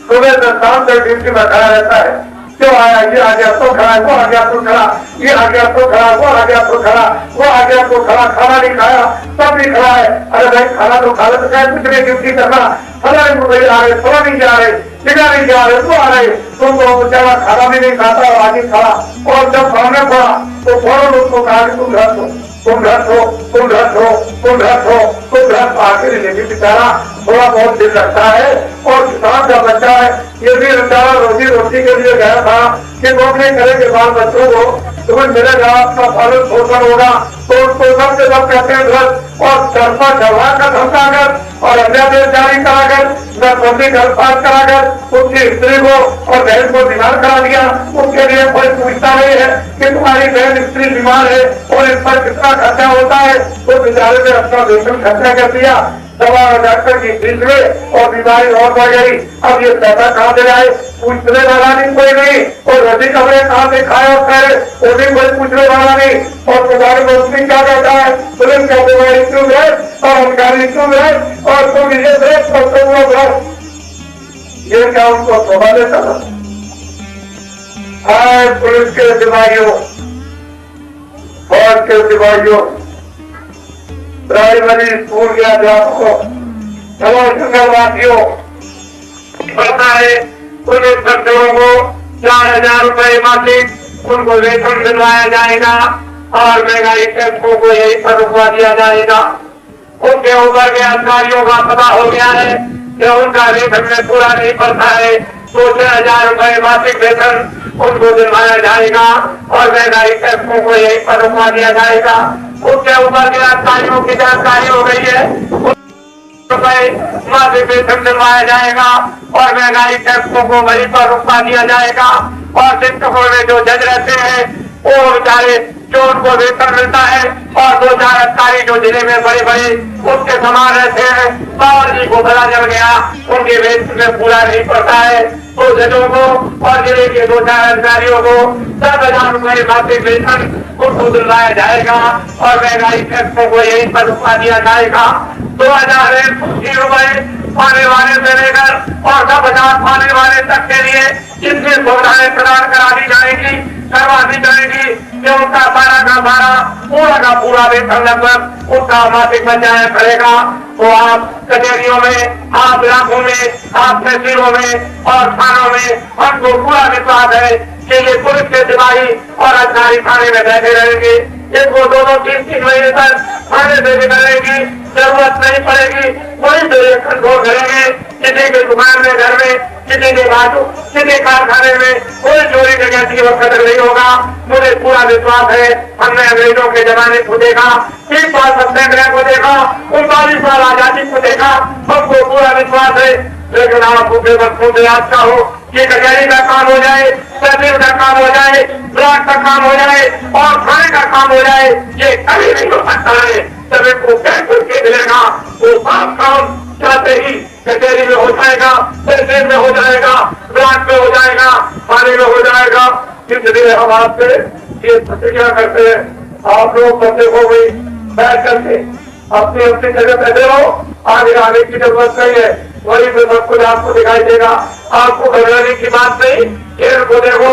A: सुबह से शाम तक ड्यूटी में खड़ा रहता है। क्यों आया? ये आ गया तो खड़ा, वो आ गया तो खड़ा, ये आ गया तो खड़ा, वो आ गया तो खड़ा, वो आ गया तो खड़ा, खाना नहीं खाया सब भी खड़ा है। अरे भाई खाना तो खा ले तो क्या कितनी ड्यूटी करना? फला नहीं आ रहे, फला नहीं जा रहे, टिका नहीं जा रहे, वो आ रहे, तुम तो बेचारा खाना भी नहीं खाता और आगे खड़ा। और जब सामने पड़ा तो फौरन उसको कहा कि तुम भ्रष्ट हो, तुम भ्रष्ट हो, तुम भ्रष्ट हो, तुम भ्रष्ट हो, तुम भ्रष्ट। आखिर लेकिन बेचारा थोड़ा बहुत दिल लगता है। और किसान का बच्चा है, ये भी बेचारा रोजी रोटी के लिए गया था कि नौकरी करेंगे बाल बच्चों को तुम्हें मिलेगा, अपना पालन पोषण होगा, तो उसको सबसे सब कहते हैं भ्रष्ट। और चरपा चढ़वा कर धमका कर और अध्यादेश जारी कराकर नसबंदी गिरफ्तार कराकर उसकी स्त्री को और बहन को बीमार करा दिया। उसके लिए कोई पूछता नहीं है कि तुम्हारी बहन स्त्री बीमार है और इस पर कितना खर्चा होता है। तो बेचारे ने अपना वेतन खर्चा कर दिया, दवा और डॉक्टर की फीस में, और बीमारी और बढ़ गई। अब ये पैसा कहाँ से आए? पूछने वाला नहीं कोई नहीं। और रोटी कपड़े कहाँ से खाए और खाए वो भी कोई पूछने वाला नहीं। और तुम्हारे मंत्री क्या कहता है? पुलिस का बीमारी क्यों है और अधिकारी क्यों है और तुम ये देश और तुम वो भ्रष्ट। ये क्या उनको शोभा देता था? हाय पुलिस के सिपाहियों, फौज के सिपाहियों, प्राइमरी स्कूल के अध्यापकों, संघवासियों, पता है पुलिस कर्मियों को 4000 रुपए मासिक उनको वेतन दिलवाया जाएगा और महंगाई टैक्सों को यही पर रुकवा दिया जाएगा। उनके ऊपर के अधिकारियों का पता हो गया है कि उनका वेतन में पूरा नहीं पड़ता है, तो 6000 रुपए मासिक वेतन उनको दिलवाया जाएगा और महंगाई टैक्सों को यही पर रुकवा दिया जाएगा। उसके ऊपर के अधिकारियों की जानकारी हो गई है, रुपए मासिक वेतन दिलवाया जाएगा और महंगाई टैक्सों को वहीं पर रुकवा दिया जाएगा। और शिक्षकों में जो जज रहते हैं वो बेचारे जो उनको वेतन मिलता है और 2-4 अधिकारी जो जिले में बड़े बड़े उसके समान रहते हैं, बाबर जी को पता चल गया उनके वेतन में पूरा नहीं पड़ता है, तो जजों को और जिले के 2-4 अधिकारियों को 10,000 रुपए मासिक वेतन उनको दिलवाया जाएगा और महंगाई टैक्सों को यहीं पर रुकवा दिया जाएगा। 2080 रुपए पाने वाले से लेकर और 10,000 पाने वाले तक के लिए जितनी सुविधाएं प्रदान करा दी जाएगी, करवा दी जाएगी कि उनका सारा का सारा पूरा का पूरा वेतन लगभग उनका मासिक बचाया करेगा। तो आप कचहरियों में, आप इलाकों में, आप तहसीलों में और थानों में हमको पूरा विश्वास है कि ये पुलिस के सिपाही और अधिकारी थाने में बैठे रहेंगे। इनको 2-3 महीने तक थाने से निकलने की जरूरत नहीं पड़ेगी। कोई भी कंट्रोल करेंगे, किसी की दुकान में, घर में, किसी के बाजू, किसी कारखाने में कोई चोरी डकैती और कदर नहीं होगा। मुझे पूरा विश्वास है। हमने अंग्रेजों के जमाने को देखा, 30 साल सत्याग्रह को देखा, 39 साल आजादी को देखा, हमको पूरा विश्वास है। लेकिन आप बच्चों से याद हो कि कचहरी का काम हो जाए, तहसील का काम हो जाए, ब्लॉक का काम हो जाए और थाने का काम हो जाए, ये कभी नहीं हो सकता है। सभी को कैसे मिलेगा वो सब काम चाहते ही कचहरी में हो जाएगा, तहसील में हो जाएगा, ब्लॉक में हो जाएगा, थाने में हो जाएगा। इसलिए हम आपसे ये प्रतिज्ञा करते हैं, आप लोग बच्चे हो गई बैठ करके अपनी अपनी जगह बैठे रहो, आगे आने की जरूरत नहीं है, वही पे सब कुछ आपको दिखाई देगा। आपको घबराने की बात नहीं, खेल को देखो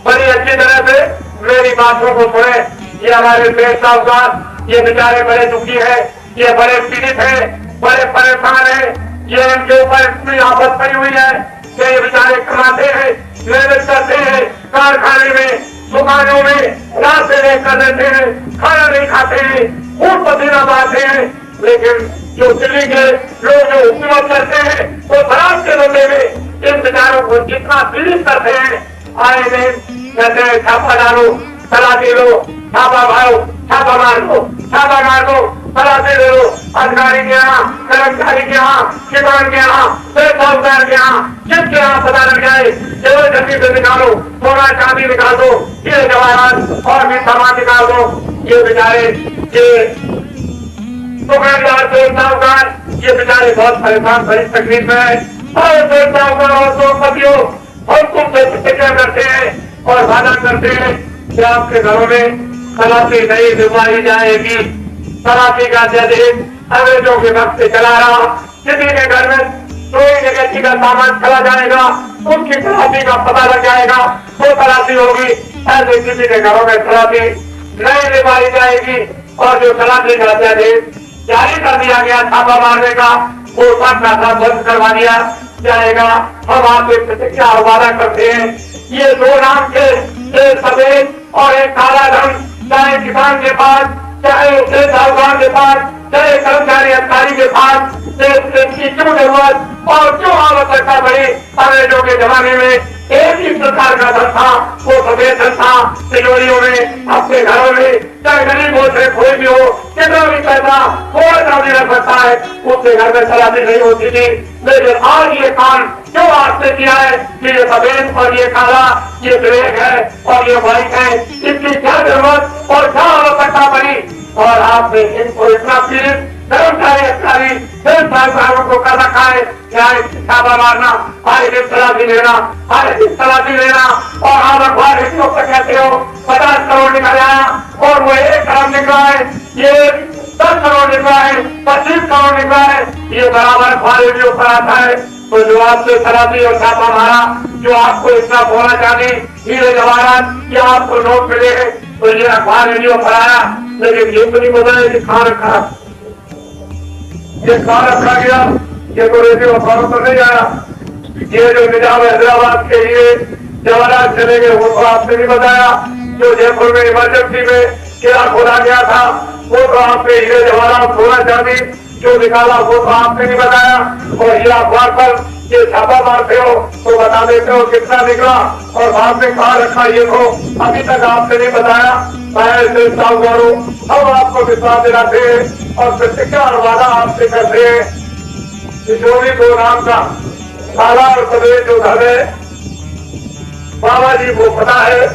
A: बड़ी अच्छी तरह से, मेरी बातों को सुने। ये हमारे पेड़ साहब, ये बेचारे बड़े दुखी है, ये बड़े पीड़ित है, बड़े परेशान है, ये इनके ऊपर इतनी आफत पड़ी हुई है कि ये बेचारे कमाते हैं, मेहनत करते हैं, कारखाने में, दुकानों में, रात से लेकर रहते हैं, खाना नहीं खाते हैं, खून पसीना बहाते हैं, लेकिन जो दिल्ली के लोग जो हुकूमत करते हैं वो शराब के बदले में इन बेचारों को जितना पीड़ित करते हैं, आए दिन कहते हैं छापा डालो, तलाशी लो, छापा मारो, छापा मार दो, छापा मार दो, तलाशी ले लो, अधिकारी के यहाँ, कर्मचारी के यहाँ, किसान के यहाँ, साहूकार के यहाँ, जिसके यहाँ पता लग जाए जबरदस्ती से निकालो, सोना चांदी निकाल दो, ये जवाहरात और भी सामान निकाल दो। ये बेचारे ये दुकानदार साहूकार ये बेचारे बहुत परेशान, बड़ी तकलीफ में है। और साहूकार और उद्योगपतियों हम तुमसे प्रतिज्ञा करते हैं और वादा करते हैं कि आपके घरों में तलाशी नहीं दिलवाई जाएगी। तलाशी का अध्यादेश अंग्रेजों के वक्त से चला रहा, किसी के घर में कोई व्यक्ति का सामान चला जाएगा, उसकी तलाशी का पता लग जाएगा, वो तलाशी होगी। ऐसे किसी के घरों में तलाशी नहीं दिलवाई जाएगी। और जो तलाशी का अध्यादेश जारी कर दिया गया छापा मारने का, वो सब का सब बंद करवा दिया जाएगा। हम आपसे प्रतिज्ञा और वादा करते हैं, ये दो नाम के एक सफेद और एक काला धन, चाहे किसान के पास, चाहे उसके साहूकार के पास, चाहे कर्मचारी अधिकारी के पास, इसकी क्यों जरूरत और क्यों आवश्यकता पड़ी। अंग्रेजों के जमाने में एक ही प्रकार का धन था, वो सफेद धन था। तिजोरियों में, अपने घरों में, चाहे गरीब हो चाहे कोई भी हो, कितना भी पैसा थोड़ा सा भी रख सकता है, उसके घर में तलाशी नहीं होती थी। लेकिन आज ये काम क्यों आपने किया है कि ये सफेद और ये काला, ये ब्लैक है और ये व्हाइट है, इसकी क्या जरूरत और क्या आवश्यकता पड़ी। और आपने इनको इतना पीड़ित कर्मचारी अधिकारी साहूकारों को कर रखा है, चाहे छापा मारना, आए दिन तलाशी लेना, आए दिन तलाशी लेना। और आप अखबार कहते हो 50 करोड़ निकल आया और वो 1 करोड़ निकला है, ये 10 करोड़ निकला है, 25 करोड़ निकला है, ये बराबर अखबार रेडियो पर आता है। तो जो आपसे तलाशी और छापा मारा, जो आपको इतना सोना चांदी, हीरे जवाहरात, ये आपको नोट मिले हैं, तो ये अखबार रेडियो पर आया। लेकिन ये तो नहीं बताया कि कहाँ रखा, ये कहाँ रखा गया, ये तो रेडियो अखबारों पर नहीं आया। ये जो निजाम हैदराबाद के लिए जवाहरात चले गए, वो तो आपने नहीं बताया। जो जयपुर में इमरजेंसी में किला खोला गया था, वो तो आपने हीरे जवाहरात सोना चांदी जो निकाला, वो तो आपने नहीं बताया। और ये अखबार पर ये छापा मारते हो तो बता देते हो कितना निकला और बाद में कहाँ रखा, ये तो अभी तक आपने नहीं बताया। मैं साहूकारों हम आपको विश्वास दिलाते हैं और प्रतिज्ञा और वादा आपसे करते हैं कि जो भी दो नाम का काला और सफेद जो धन है, बाबा जी को पता है।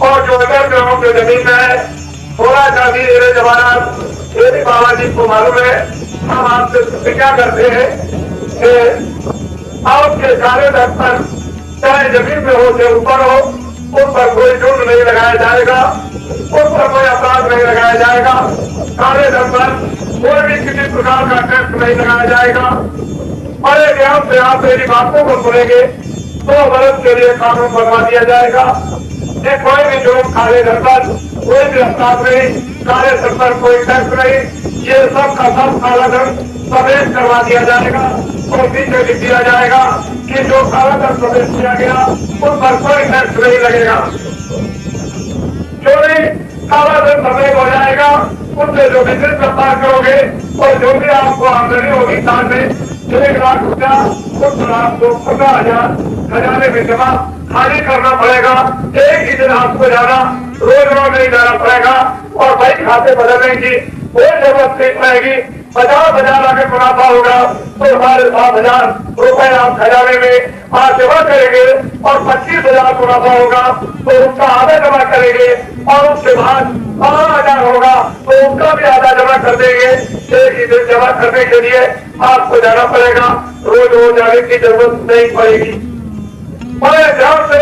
A: और जो अगर ग्रामों की जमीन है, थोड़ा चांदी हीरे जवाहरात, ये भी बाबा जी को मालूम है। हम आपसे प्रतिज्ञा करते हैं कि आपके सारे धन पर, चाहे जमीन में हो चाहे ऊपर हो, उन पर कोई जुर्म नहीं लगाया जाएगा, उन पर कोई अपराध नहीं लगाया जाएगा। सारे धन पर कोई भी किसी प्रकार का टैक्स नहीं लगाया जाएगा। बड़े ध्यान से आप मेरी बातों को सुनेंगे, 2 वर्ष के लिए कानून बनवा दिया जाएगा। ये कोई भी जुर्म काले धन पर कोई भी अपराध नहीं, काले धन पर कोई टैक्स नहीं, ये सब का सब काला धन सफेद करवा दिया जाएगा। और पीछे लिख दिया जाएगा कि जो काला धन सफेद किया गया उन पर कोई टैक्स नहीं लगेगा। जो भी काला धन सफेद हो जाएगा, उनसे जो बिजनेस व्यापार करोगे और जो भी आपको आमदनी होगी साल में 1 लाख रुपया, उस पर आपको 15,000 खजाने में जमा खाली करना पड़ेगा। एक ही दिन आपको जाना, रोज नहीं जाना पड़ेगा। और भाई खाते बदलने की कोई जरूरत नहीं पड़ेगी। 50,000 अगर मुनाफा होगा तो 7,500 रुपए आप खजाने में आज जमा करेंगे और 25,000 मुनाफा होगा तो उसका आधा जमा करेंगे और उसके बाद 12,000 होगा तो उसका भी आधा जमा कर देंगे। एक ही दिन जमा करने के लिए आपको जाना पड़ेगा, रोज रोज जाने की जरूरत नहीं पड़ेगी। बड़े ध्यान से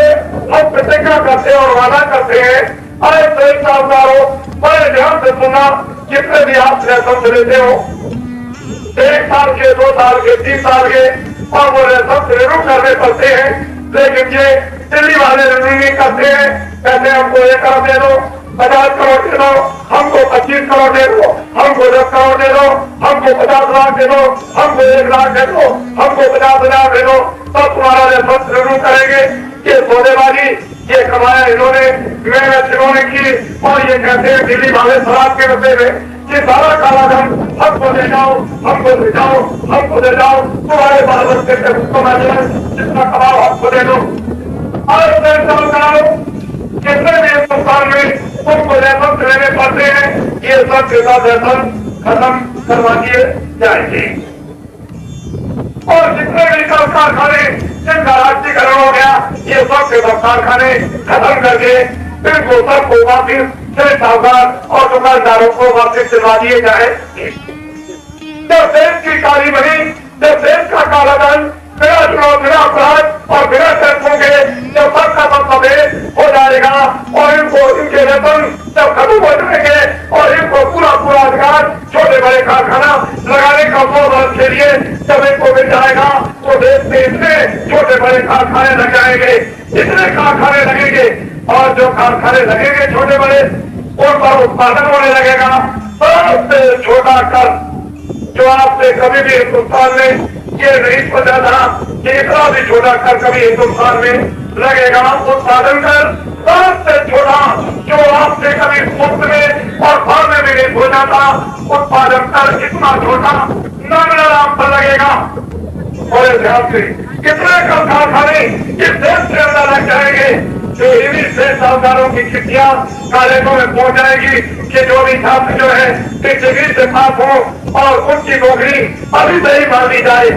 A: हम प्रतिज्ञा करते हैं और वादा करते हैं। अरे सही साहूकारों, बड़े ध्यान से सुनना, जितने भी आप लाइसेंस लेते हो, 1 साल के, 2 साल के, 3 साल के, और वो लाइसेंस रिन्यू करने पड़ते हैं। लेकिन ये दिल्ली वाले रिन्यू नहीं करते हैं, कहते हैं हमको 1 करोड़ दे दो, 50 करोड़ दे दो, हमको 25 करोड़ दे दो, हमको 10 करोड़ दे दो, हमको 50 लाख दे दो, हमको 1 लाख दे दो, हमको 50,000 दे दो, तब तुम्हारा लाइसेंस रिन्यू करेंगे। ये सौदेबाजी, ये कमाया इन्होंने, मेहनत इन्होंने की, और ये कहते हैं दिल्ली वाले शराब के नशे में ये सारा काला धन हमको दे जाओ, हमको दे जाओ, हमको दे जाओ, तुम्हारे बाल बच्चे के उसको मैं जितना कमाओ हमको दे दो। और जितने भी हिंदुस्तान में तुमको लाइसेंस लेने पड़ते हैं, ये सब के साथ लाइसेंस खत्म करवा दिए जाएंगे। और जितने भी कारखाने जिनका राष्ट्रीयकरण हो गया, ये सब के सब कारखाने खत्म करके इनको सबको वापिस साहूकार और दुकानदारों को वापिस दिलवा दिए जाए। जब देश की काली मनी, जब देश का काला धन बिना चुनाव, बिना अपराध और बिना टैक्सों के जब सबका सब हो जाएगा, और इनको इनके वेतन जब खत्म हो जाएंगे, और इनको पूरा पूरा अधिकार छोटे बड़े कारखाना लगाने का 100 वर्ष के लिए जब इनको मिल जाएगा, तो देश में इतने छोटे बड़े कारखाने लग जाएंगे, इतने कारखाने लगेंगे, और जो कारखाने लगेंगे छोटे बड़े, उन पर उत्पादन होने लगेगा। सबसे छोटा कर जो आपने कभी भी हिंदुस्तान में ये नहीं सोचा था कि इतना भी छोटा कर कभी हिंदुस्तान में लगेगा, उत्पादन कर सबसे छोटा जो आपने कभी मुफ्त में और फल में भी नहीं सोचा था, उत्पादन कर इतना छोटा नगरा आप पर लगेगा। और ध्यान से कितने कारखाने इस देश के अंदर लग जाएंगे, जो इन्हीं से साहूकारों की चिट्ठियां कॉलेजों में पहुंच जाएगी कि जो भी छात्र जो है इस डिग्री से पास हो और उनकी नौकरी अभी से ही मान ली जाए।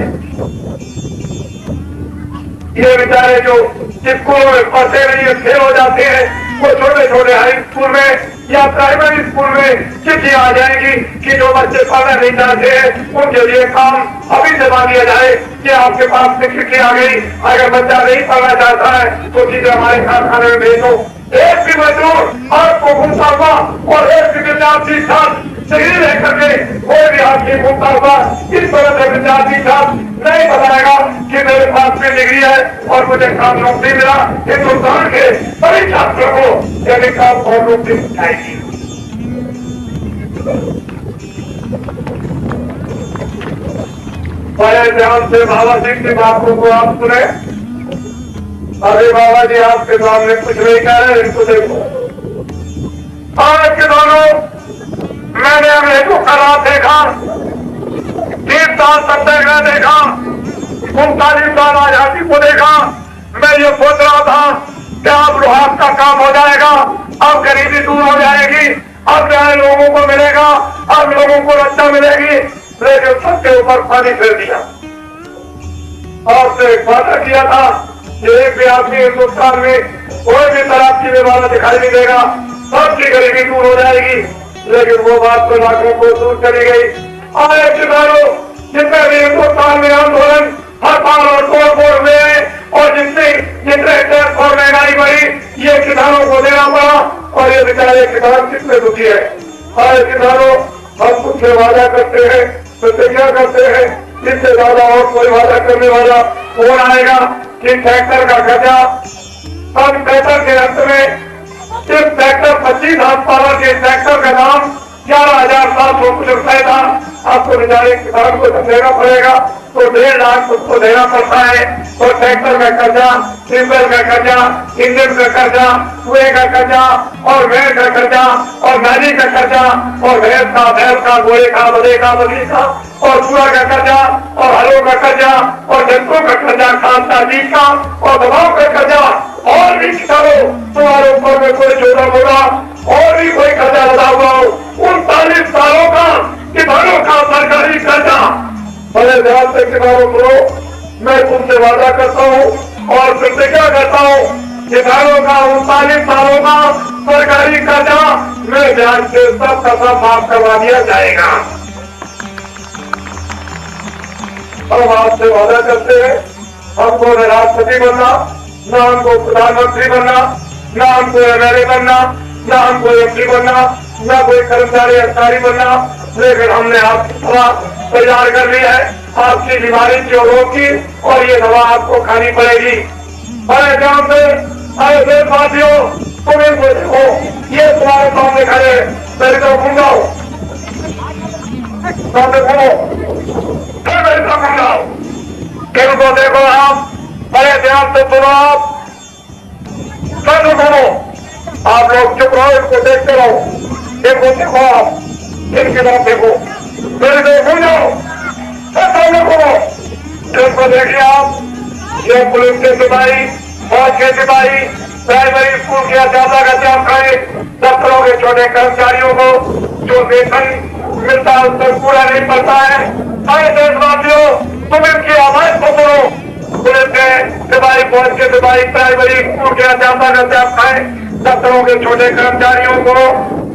A: ये बेचारे जो स्कूलों में पढ़ते नहीं फेल हो जाते हैं, वो छोटे छोटे हाई स्कूल में या प्राइमरी स्कूल में चिट्ठी आ जाएगी कि जो बच्चे पढ़ना नहीं चाहते हैं उनके लिए काम अभी से मान लिया जाए कि आपके पास चिट्ठी आ गई, अगर बच्चा नहीं पढ़ना चाहता है तो सीधे हमारे कारखाने में भेजो। एक भी मजदूर आपको घूमता हुआ और एक भी विद्यार्थी छात्र डिग्री लेकर के कोई भी आपकी घूमता हुआ इस तरह से विद्यार्थी छात्र नहीं बताएगा कि मेरे पास में डिग्री है और मुझे काम नौकरी मिला। हिंदुस्तान के सभी छात्रों को यदि काम और नौकरी मिलेगी। बड़े ध्यान से बाबा जी की बातों को आप सुने। अरे बाबा जी आपके सामने कुछ नहीं कह रहे, इनको देखो। आज के दोनों मैंने अभी को करा देखा, 30 साल सत्याग्रह देखा, 39 साल आजादी को देखा। मैं ये सोच रहा था कि अब लुहार का काम हो जाएगा, अब गरीबी दूर हो जाएगी, अब न्याय लोगों को मिलेगा, अब लोगों को रक्षा मिलेगी। लेकिन सबके ऊपर पानी फेर दिया। आपसे एक वादा किया था कि एक भी आदमी हिंदुस्तान में कोई भी तरक्की में वाला दिखाई नहीं देगा, सबकी गरीबी दूर हो जाएगी। लेकिन वो बात तो लाखों को दूर चली गई। आए किसानों, जितने भी हिंदुस्तान में आंदोलन हड़ताल और तोड़फोड़ हुए और जितने टैक्स और महंगाई बढ़ी, ये किसानों को देना पड़ा। और ये बेचारे किसान कितने दुखी है। आए किसानों, हम कुछ वादा करते हैं, प्रतिज्ञा करते हैं, इससे ज्यादा और कोई वादा करने वाला कौन आएगा कि ट्रैक्टर का खर्चा सन 65 के अंत में इस ट्रैक्टर 25 हाथ पावर के ट्रैक्टर का दाम 11,700 कुछ रुपए था। आपको बेचारे किसान को देना पड़ेगा तो 1.5 लाख उसको देना पड़ता है। और ट्रैक्टर का कर्जा, ट्रिपल का कर्जा, इंजन का कर्जा, कुएं का कर्जा और भेड़ का कर्जा और नाली का कर्जा और भैंस का, बैल का, घोड़े का, बड़े का, बकरी का और चूड़ा का कर्जा और हलों का कर्जा और जंतुओं का कर्जा, खाद का, बीज का और दवाओं का कर्जा और भी किसानों तुम्हारे ऊपर में कोई छोटा मोटा और भी कोई कर्जा लगा हुआ हो, 39 सालों का किसानों का सरकारी कर्जा। बड़े ध्यान से किसानों को मैं तुमसे वादा करता हूँ और प्रतिज्ञा करता हूँ, किसानों का 39 सालों का सरकारी कर्जा मैं ब्याज से सब का सब माफ करवा दिया जाएगा। हम आपसे वादा करते हैं, हमको न राष्ट्रपति बनना, न हमको प्रधानमंत्री बनना, न हमको एमएलए बनना, न हमको एमपी बनना, न कोई कर्मचारी अधिकारी बनना, लेकिन हमने आपकी दवा तैयार कर ली है, आपकी बीमारी जो होगी और ये दवा आपको खानी पड़ेगी। बड़े ध्यान से ऐसे साथियों, तुम इनको देखो, ये तुम्हारे सामने खड़े, मेरे को घूमो, सामने घूमो, मेरे को घूमो, इनको देखो आप, बड़े ध्यान से सुनो आप, सामने घूमो, आप लोग चुप रहो, इनको देखते रहो, इनको देखो आप, इनकी तरफ देखो, मेरे को घूमो, सामने घूमो, इनको देखिए आप, ये पुलिस के सिपाही, फौज के सिपाही, प्राइमरी स्कूल के अध्यापक अध्यापक, दफ्तरों के छोटे कर्मचारियों को जो वेतन मिलता है उससे पूरा नहीं पड़ता है। सारे देशवासियों, तुम इनकी आवाज को सुनो, पुलिस के सिपाही, फौज के सिपाही, प्राइमरी स्कूल के अध्यापक अध्यापक, दफ्तरों के छोटे कर्मचारियों को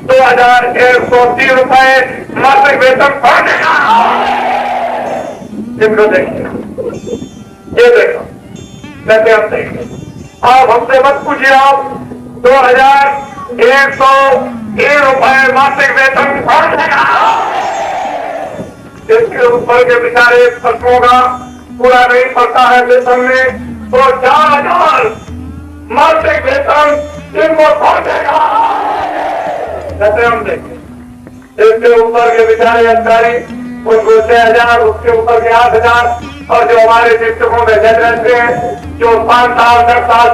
A: 2130 रुपए मासिक वेतन बढ़ेगा। इनको देखिए, ये देखो, कहते हम देखिए, आप हमसे मत पूछिए, आप 2101 रुपए मासिक वेतन बढ़ेगा। इसके ऊपर के बेचारे फसलों का पूरा नहीं पड़ता है वेतन में, तो 4000 मासिक वेतन इनको बढ़ेगा। कहते हम देखें, इसके ऊपर के बेचारे अधिकारी उनको 6000, उसके ऊपर के 8000, और जो हमारे शिक्षकों में जज रहते हैं जो 5 साल 10 साल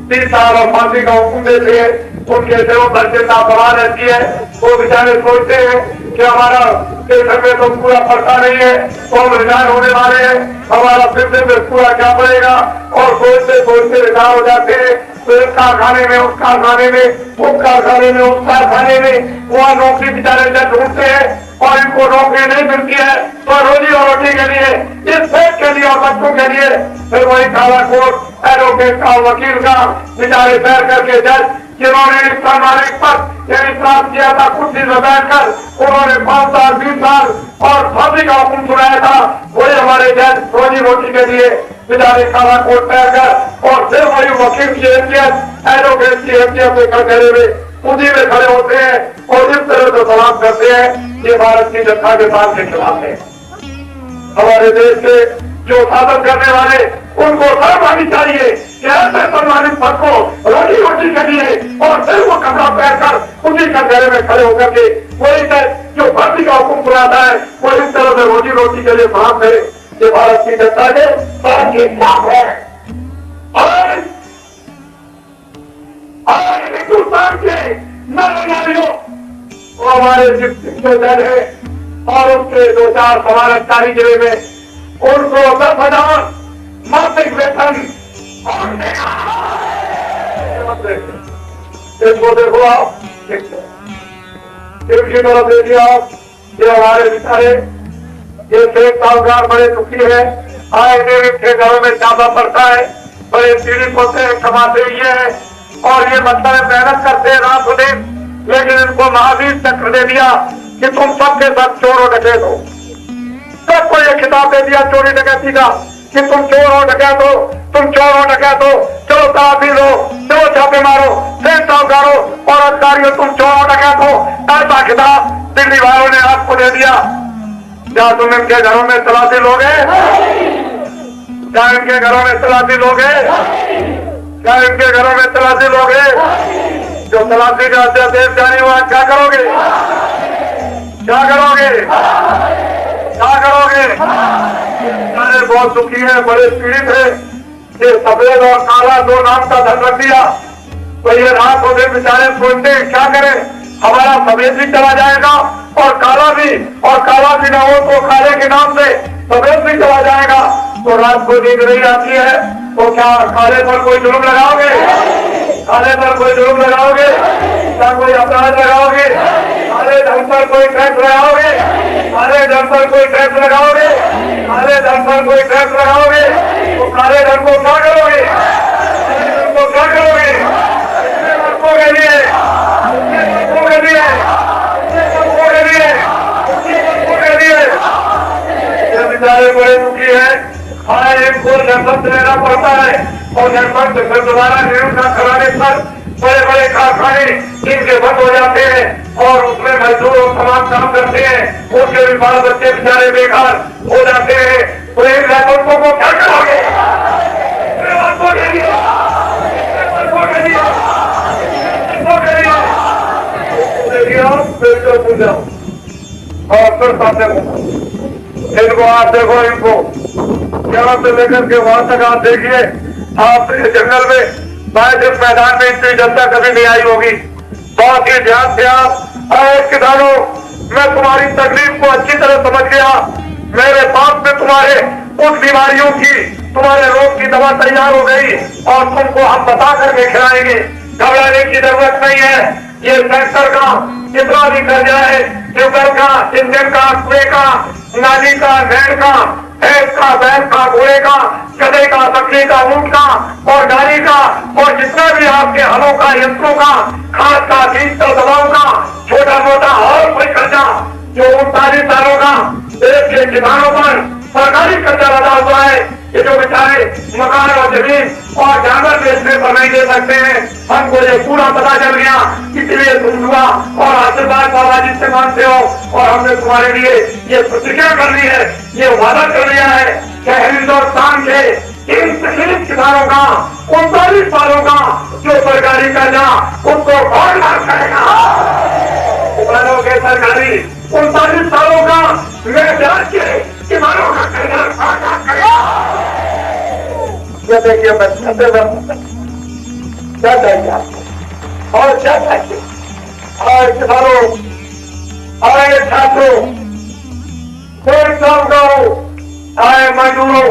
A: 30 साल और फांसी का हुक्म देते हैं, उनके सिरों पर चिंता सवार रहती है। वो बेचारे सोचते हैं कि हमारा पेशर में तो पूरा पड़ता नहीं है, तो हम रिटायर होने वाले हैं, हमारा फिर में पूरा क्या पड़ेगा, और सोचते सोचते रिटायर हो जाते हैं। तो इस कारखाने में, उस कारखाने में, उस कारखाने में, उस कारखाने में वहाँ नौकरी बेचारे जब ढूंढते हैं और इनको नौकरी नहीं मिलती है, तो रोजी और रोटी के लिए, इस देश के लिए और बच्चों के लिए फिर वही काला कोट एडवोकेट का, वकील का बेचारे तैयार करके जज, जिन्होंने इस सामाजिक पद यानी प्राप्त किया था, कुर्सी में बैठकर उन्होंने 5 साल 20 साल और फांसी का हुक्म सुनाया था, वही हमारे जज रोजी रोटी के लिए बेचारे काला कोट पहनकर और फिर वही वकील की हैसियत, एडवोकेट की हैसियत में कटघरे में उसी में खड़े होते हैं और इस तरह से सलाम करते हैं। ये भारत की जनता के साथ के खिलाफ है। हमारे देश के जो शासन करने वाले, उनको शर्म आनी चाहिए कि ऐसे सम्मानित पद को रोटी रोटी के लिए और फिर वो कपड़ा पहनकर उसी कटघरे में खड़े होकर के वही जो फांसी का हुक्म सुनाता है, वो इस तरह से रोजी रोटी के लिए सलाम करे। ये भारत की जनता के साथ के खिलाफ है। और हिंदुस्तान के नर नारियों, वो हमारे जो दल है और उसके 2-4 समाजकारी जिले में, उनको 10,000 मासिक वेतन और इसको देखो आप, इनकी तरफ देखिए आप, ये हमारे बेचारे ये खेत साहूकार बड़े दुखी है, आए दिन इनके घरों में चापा पड़ता है, बड़े पीड़ित होते हैं, कमाते ये है और ये मतलब मेहनत करते हैं रात दिन, लेकिन इनको महावीर चक्र दे दिया कि तुम सबके सब चोर और डकैत हो। सबको ये खिताब दे दिया चोरी डकैती का कि तुम चोर और डकैत हो, तुम चोर और डकैत हो, चलो तलाशी लो, चलो छापे मारो, फिर साहूकारों और अधिकारियों तुम चोर और डकैत हो। ऐसा खिताब दिल्ली वालों ने आपको दे दिया। क्या तुम इनके घरों में तलाशी लोगे? क्या इनके घरों में तलाशी लोगे? क्या इनके घरों में तलाशी लोगे? जो तलाशी का अध्यादेश जारी हुआ, क्या करोगे? क्या करोगे? क्या करोगे? अरे बहुत दुखी है, बड़े पीड़ित है। ये सफेद और काला 2 नाम का धन रख दिया, तो ये रात को दिन बेचारे सोचते हैं क्या करें, हमारा सफेद भी चला जाएगा और काला भी, और काला भी ना हो तो काले के नाम से सफेद भी चला जाएगा, तो रात को नींद नहीं आती है। तो क्या काले पर कोई जुर्म लगाओगे? काले पर कोई जुर्म लगाओगे? क्या कोई अपराध लगाओगे? काले धन पर कोई टैक्स लगाओगे? काले धन पर कोई टैक्स लगाओगे? काले धन पर कोई टैक्स लगाओगे? तो काले धन को क्या करोगे? धन को क्या करोगे? बच्चों के लिए, बच्चों के लिए, बच्चों के लिए, बच्चों के लिए ये बेचारे बड़े दुखी है। इनको जनपद लेना पड़ता है और जनपद फिर दोबारा नियुक्त कराने पर बड़े बड़े कारखाने इनके बंद हो जाते हैं और उसमें मजदूर और तमाम काम करते हैं, उनके भी बाल बच्चे बेचारे बेकार हो जाते हैं। तो इन रैकों को क्या करोगे? और फिर सामने इनको आप देखो, इनको यहाँ से लेकर के वहां तक आप देखिए, आप जंगल में शायद इस मैदान में इतनी जनता कभी नहीं आई होगी। बहुत ही ध्यान से आप किसानों, मैं तुम्हारी तकलीफ को अच्छी तरह समझ गया। मेरे पास में तुम्हारे उन बीमारियों की, तुम्हारे रोग की दवा तैयार हो गई और तुमको हम बता करके खिलाएंगे। घबराने की जरूरत नहीं है। ये सेंटर का कितना भी कर जाए, ट्यूबवेल का, इंजन का, कुएं का, नाली का, नहर का, भैंस का, बैल का, घोड़े का, गधे का, बकरी का, ऊंट का और गाड़ी का और जितना भी आपके हलों का, यंत्रों का, खाद का, बीज का, दवाओं का, छोटा मोटा और कोई खर्चा जो 39 सालों का देश के किसानों पर सरकारी कर्जा लगा हुआ है, ये जो बेचारे मकान और जमीन और जानवर बेचने पर नहीं दे सकते हैं, हमको ये पूरा पता चल गया। इसलिए तुम हुआ और आशीर्वाद बाबा जी से मानते हो और हमने तुम्हारे लिए ये प्रतिज्ञा कर ली है, ये वादा कर लिया है कि हिंदुस्तान के इन तकलीफ किसानों का 39 सालों का जो सरकारी कर्जा उसको कौन माफ करेगा? किसानों के सरकारी 39 सालों का मैं जांच के किसानों का कर्जा ये देखिए, मैं क्या चाहिए आपको और क्या चाहिए? और किसानों और छात्रों, कोई काम करो, आए मजदूरों,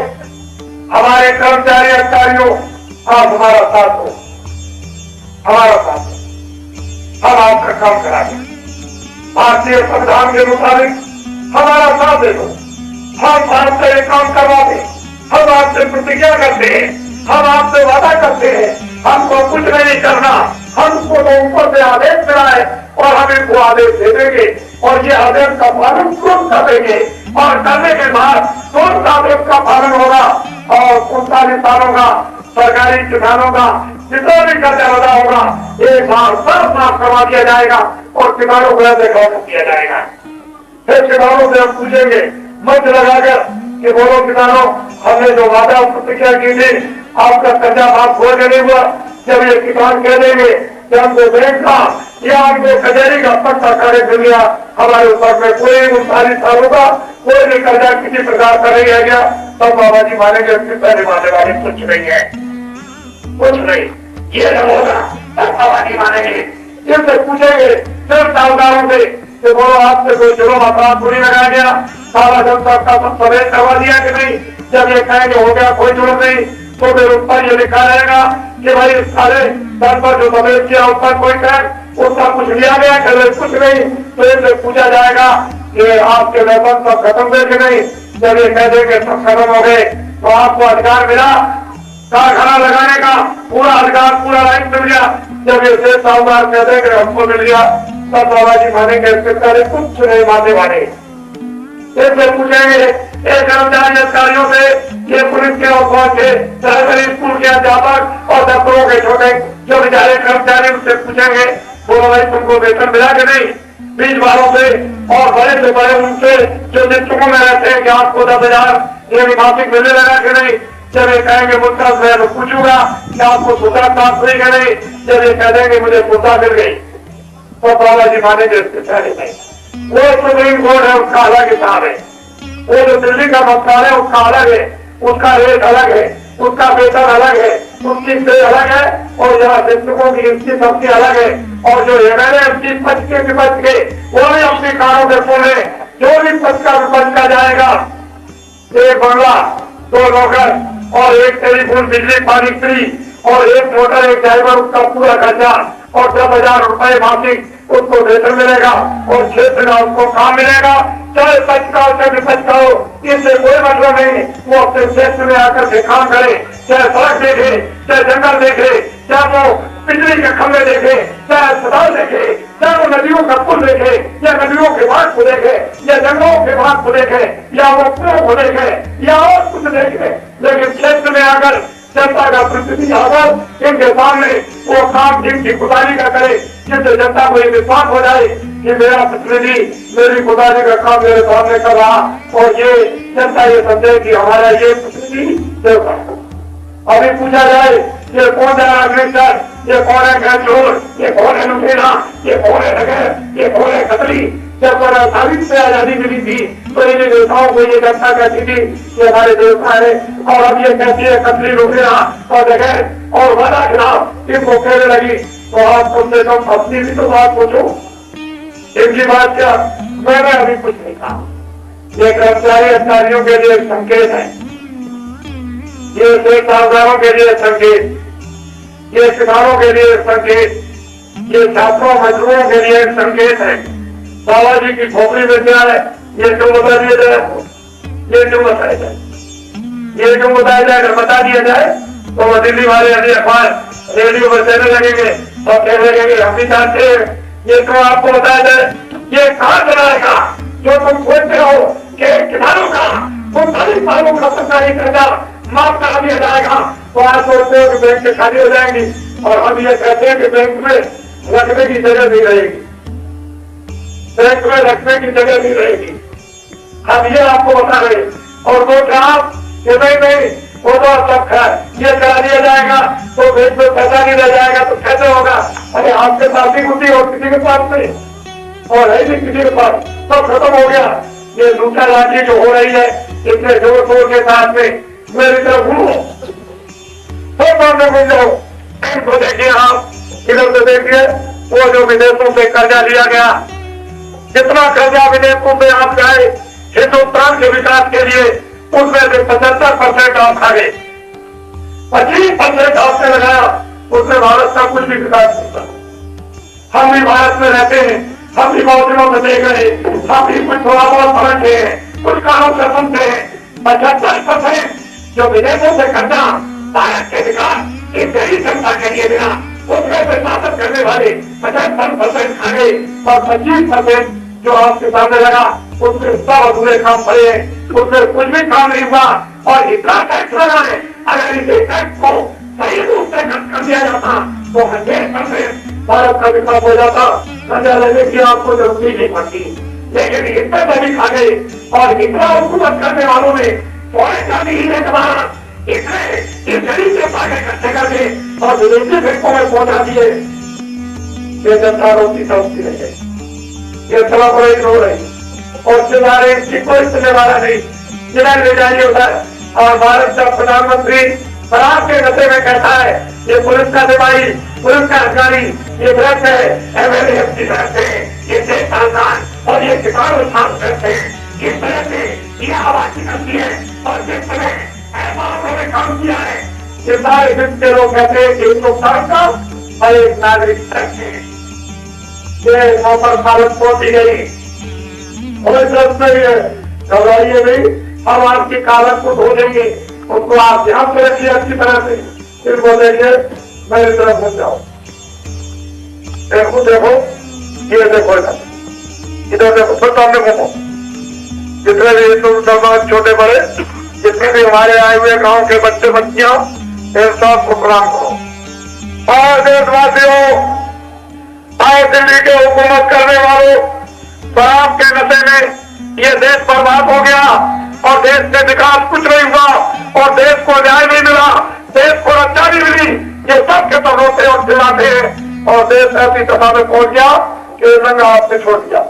A: हमारे कर्मचारी अधिकारियों, आप हमारा साथ हो, हमारा साथ हो, हम आपका काम कराएंगे। भारतीय संविधान के मुताबिक हमारा साथ दे दो, हम आपसे एक काम करवा दें। हम आपसे प्रतिज्ञा करते हैं, हम आपसे वादा करते हैं, हमको कुछ नहीं करना, हमको तो ऊपर से आदेश मिला है और हम इनको आदेश दे देंगे और ये आदेश का पालन तुरंत करेंगे और करने के बाद तुरंत आदेश का पालन होगा और 39 सालों का सरकारी किसानों का जितना भी कर्जा लगा होगा एक बार सब माफ करवा दिया जाएगा और किसानों को देखा दिया जाएगा। फिर किसानों से हम पूछेंगे मंच लगाकर कि बोलो किसानों, हमने जो वादा प्रतिज्ञा की थी आपका कर्जा माफ हो नहीं हुआ। जब ये किसान कह देंगे कि हमको बैंक का या हमको कचहरी का पक्का कार्य मिल गया, हमारे ऊपर में कोई 39 सालों का कोई भी कर्जा किसी प्रकार का नहीं है गया, तब बाबा जी मानेंगे पहले माने वाले कुछ नहीं है, कुछ नहीं, ये नहीं होगा, तब बाबा जी मानेंगे। जिनसे पूछेंगे सिर्फ साहूकारों से कि बोलो आपसे कोई जुर्म अपराध पूरी लगाया गया, सारा जनता का सब प्रवेश करवा दिया कि नहीं? जब ये कहेंगे हो गया कोई जुर्म नहीं, तो फिर उस पर ये लिखा रहेगा कि भाई सारे दर पर जो प्रवेश किया उस पर कोई टैक्स उसका कुछ लिया गया, कुछ नहीं। तो इनसे पूछा जाएगा कि आपके वेतन सब खत्म हुए कि नहीं? जब ये कह देंगे सब खत्म हो गए तो आपको अधिकार मिला कारखाना लगाने का, पूरा अधिकार, पूरा राइट मिल गया। जब ये शेष साहूकार कह देंगे हमको मिल गया, तब बाबा जी मानेंगे कुछ नहीं मानने वाले। इससे पूछेंगे एक कर्मचारी अधिकारियों से, ये पुलिस के और फौज के, प्राइमरी स्कूल के अध्यापक और दफ्तरों के छोटे जो बेचारे कर्मचारी, उनसे पूछेंगे बोलो भाई तुमको वेतन मिला कि नहीं? बीच वालों से और बड़े से बड़े उनसे जो डिस्ट्रिक्टों में रहते हैं कि आपको 10,000 ये मासिक मिलने लगा कि नहीं? जब ये कहेंगे मुद्दा मैं तो पूछूंगा कि आपको सुधा प्राप्त हुई कि नहीं? जब ये कह देंगे मुझे सुधा मिल गई, तो बाबा जी मानेंगे इसके पहले नहीं। वो सुप्रीम कोर्ट है, उसका अलग हिसाब है। वो जो दिल्ली का मंत्रालय है उसका अलग है, उसका रेट अलग है, उसका वेतन अलग है, उसकी पे अलग है और यहाँ शिक्षकों की इसकी सबकी अलग है। और जो एमएलए उसकी पद के विपक्ष के वो भी अपनी कारों के पूरे जो भी पद का विपक्ष का जाएगा, एक बंगला, 2 नौकर और एक टेलीफोन, बिजली पानी फ्री और एक मोटर, एक ड्राइवर, उसका पूरा खर्चा और 10,000 रुपए मासिक उसको वेतन मिलेगा और क्षेत्र का उसको काम मिलेगा। चाहे पक्ष का हो चाहे विपक्ष का हो, इससे कोई मतलब नहीं। वो अपने क्षेत्र में आकर के काम करे, चाहे सड़क देखे, चाहे जंगल देखे, चाहे वो बिजली के खंभे देखे, चाहे अस्पताल देखे, चाहे वो नदियों का पुल देखे या नदियों के भाग को देखे या जंगलों के भाग को देखे या वो पुलों को देखे या और कुछ देखे, लेकिन क्षेत्र में आकर जनता का प्रतिनिधि आकर इनके सामने वो काम जिनकी खुदारी का करे, जिससे जनता को ये विश्वास हो जाए कि मेरा प्रतिनिधि मेरी खुदारी का काम मेरे सामने कर रहा, और ये जनता ये समझे कि हमारा ये प्रतिनिधि देवता। अभी पूछा जाए ये कौन है अग्रेसर, ये कौन है गैरचोर, ये कौन है लुटेरा, ये कौन है नगर, ये कौन है खतरी। जब साबित से आजादी मिली थी तो इन देवताओं को ये जनता कहती थी कि हमारे देवता है, और अब ये कहती है खतरी, लुटेरा और नगर और वादा खिलाफ इनको कहने लगी। तो आप कम से कम अपनी भी तो बात पूछो, इनकी बात क्या, मैंने अभी कुछ नहीं कहा। ये कर्मचारी अधिकारियों के लिए संकेत है, ये पेशेवरों के लिए संकेत, ये किसानों के लिए संकेत, ये छात्रों मजदूरों के लिए संकेत है। बाबा जी की खोपड़ी में क्या है ये क्यों बता दिया जाए, ये क्यों बताया जाए, ये क्यों बताया जाए। अगर बता दिया जाए तो दिल्ली वाले अभी अखबार रेडियो पर चलने लगेंगे और कहने लगेंगे हम भी जानते हैं, ये क्यों आपको बताया जाए। ये कहाँ चलाएगा जो तुम सोचते हो कि किसानों का 45 सालों का सरकारी कर्जा माफ करा दिया जाएगा, तो आप सोचते हो कि बैंक खाली हो जाएंगी, और हम ये कहते हैं कि बैंक में रखने की जगह नहीं रहेगी, बैंक में रखने की जगह नहीं रहेगी। हम ये आपको बता रहे, और वो कहा कि नहीं वो तो सब ये करा दिया जाएगा तो बैंक में पैसा नहीं रह जाएगा, तो कैसे होगा। अरे आपके साथ ही कुछ और किसी के पास नहीं, और है भी किसी के पास, सब खत्म हो गया। ये लूटा लाठी जो हो रही है इतने जोर शोर के साथ में, मेरी तरफ घूमो तो सामने घूम जाओ, तो देखिए आप इधर से देखिए वो जो विदेशों से कर्जा लिया गया, जितना कर्जा विदेशों से आप गए हिंदुस्तान के विकास के लिए, उसमें से 75% आप खा गए, 25% आपने लगाया, उसमें भारत का कुछ भी विकास नहीं हुआ। हम भी भारत में रहते हैं, हम भी मौसमों में देख रहे हैं, हम भी कुछ थोड़ा बहुत समझते हैं, कुछ कानों से सुनते हैं। 75% जो विदेशों से कर्जा भारत के विकास एक गरीब जनता के लिए देना, उसमें से शासन करने वाले 75% खा गए, और 25% जो आपके सामने लगा उसमें सब अधूरे काम पड़े हैं, उसमें कुछ भी काम नहीं हुआ। और इतना टैक्स लगा है, अगर इसे टैक्स को सही रूप से खर्च कर दिया जाता तो 100% भारत का विकास हो जाता, कर्जा लेने की आपको जरूरत नहीं पड़ती। लेकिन इतने बड़ी खा गए, और इतना हुकूमत करने वालों ने थोड़े का नहीं है जमाना, इतने गरीब से पागे इकट्ठे करके और विदेशी बैंकों में पहुंचा दिए। ये जनता रोटी समझती रही है, ये सलाह रो रही, और सिवारे इसकी कोई सुनने वाला नहीं, जिन्हें ले जाइए उधर। और भारत का प्रधानमंत्री शराब के नशे में कहता है ये पुलिस का सिपाही, पुलिस का अधिकारी, ये भ्रष्ट है, MLA की तरफ से ये देश और ये किसान उत्थान करते हैं। किस तरह से ये आवाज़ करती है, और जिस तरह उन्होंने काम किया है, ये सारे विश्व के लोग कहते हैं कि हिंदुस्तान का हर एक नागरिक है। ये नौकर भारत पहुंची गई, और घबराइए नहीं, हम आपकी कागज को धो देंगे, उसको आप ध्यान से रखिए अच्छी तरह से, फिर बोलेंगे मेरी तरफ हो जाओ। देखो देखो ये देखो इधर देखो, फिर सामने घूमो, जितने भी हिंदू मुसलमान छोटे बड़े, जितने भी हमारे आए हुए गांव के बच्चे बच्चियां, इन सबको प्रणाम करो। और देशवासियों, आए दिल्ली के हुकूमत करने वालों, शराब के नशे में ये देश बर्बाद हो गया, और देश के विकास कुछ नहीं हुआ, और देश को न्याय नहीं मिला, देश को रक्षा नहीं मिली। ये सब के सब रोते और चिल्लाते हैं, और देश ऐसी सभा में पहुंच गया कि रंगा आपने छोड़ दिया।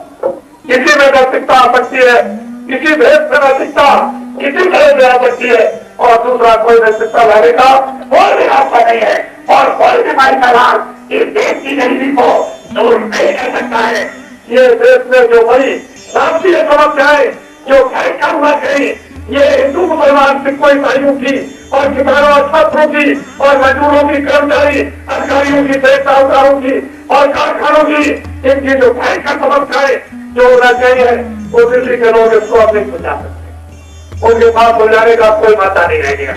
A: किसी में नैतिकता आ सकती है, किसी देश में नैतिकता किसी तरह से आ सकती है, और दूसरा कोई नैतिकता लाने का कोई भी रास्ता नहीं है, और कोई भी भाई का इस देश की गरीबी को दूर नहीं कर सकता है। ये देश में जो बड़ी राष्ट्रीय समस्याएं जो फैलकर हुआ कहीं, ये हिंदू मुसलमान सिखों ईसाइयों की, और किसानों छात्रों की, और मजदूरों की, कर्मचारी अधिकारियों की, साहूकारों की, और कारखानों की, इनकी जो फैलकर समस्याएं जो होना चाहिए वो दिल्ली के लोग इसको अब नहीं सुझा सकते। उनके पास सुलझाने का कोई मौका नहीं रहेगा,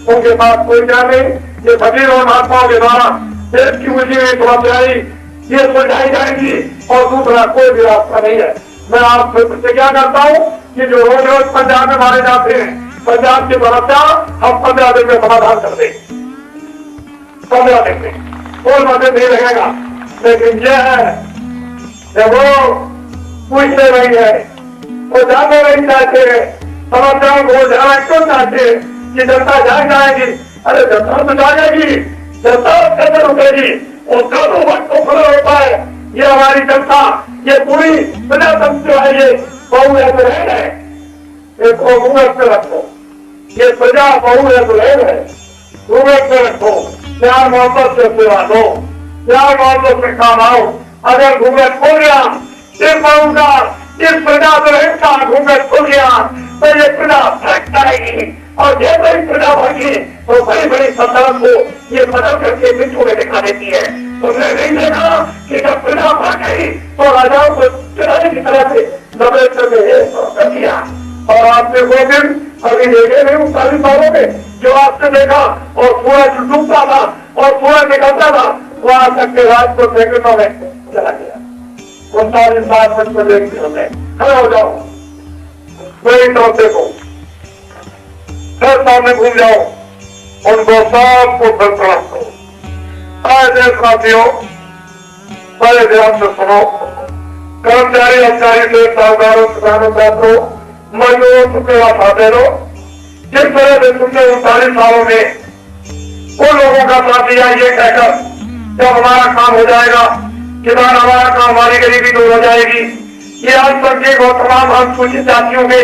A: उनके पास कोई जाने, ये फकीर और महात्माओं के द्वारा देश की उलझी हुई समस्याएं ये सुलझाई जाएंगी, और दूसरा कोई भी रास्ता नहीं है। मैं आपसे प्रतिज्ञा करता हूँ कि जो रोज रोज पंजाब में मारे जाते हैं, पंजाब की समस्या हम 15 दिन में समाधान कर दें, 15 दिन में कोई मदद नहीं लगेगा। लेकिन यह है जब वो पूछते नहीं है, वो जानना नहीं चाहते, समस्याओं को जाना क्यों चाहते कि जनता जाग जाएगी। अरे जनता तो जागेगी, जनता कदर उठेगी, उसका तो वक्त तो खड़ा होता है। ये हमारी जनता, ये पूरी प्रजातंत्र है, ये बहुमत है, इसको घूमत में रखो, ये प्रजा बहुमत है, घूमत में रखो, प्यार मोहब्बत से सेवा दो, प्यार मोहब्बत में काम आओ। अगर घूमत खो गया, इस बहु का, इस प्रजा का घूमत खो गया तो ये प्रजा भटक जाएगी, और जैसे ही प्रजा भटकी तो बड़ी बड़ी सल्तनत को ये बदल करके मिट्टू में दिखा देती है। तुमने नहीं देखा कि जब प्रजा भटक गई तो राजाओं को चुनाव की तरह से नबेद कर दिया। और आपने वो दिन अभी देखे नहीं उन 40 सालों में जो आपने देखा, और पूरा डूबता था और पूरा निकलता था, वहां तक के राज को सेकंडों में चला गया। 39 साल में देखते होते खड़े हो जाओ, वही तरफ देखो, फिर सामने घूम जाओ, उनको सबको फिर तरफ दो। आए देशवासियों, बड़े ध्यान से सुनो, कर्मचारी अधिकारी से साहूकारों किसानों छात्रों मजदूरों सेवा खाते रहो। जिस तरह से तुमने 39 सालों में उन लोगों का साथ दिया ये कहकर जब हमारा काम हो जाएगा, किसान हमारा काम, हमारी गरीबी दूर हो जाएगी, ये अल्पसंख्यक और तमाम अनुसूचित जातियों के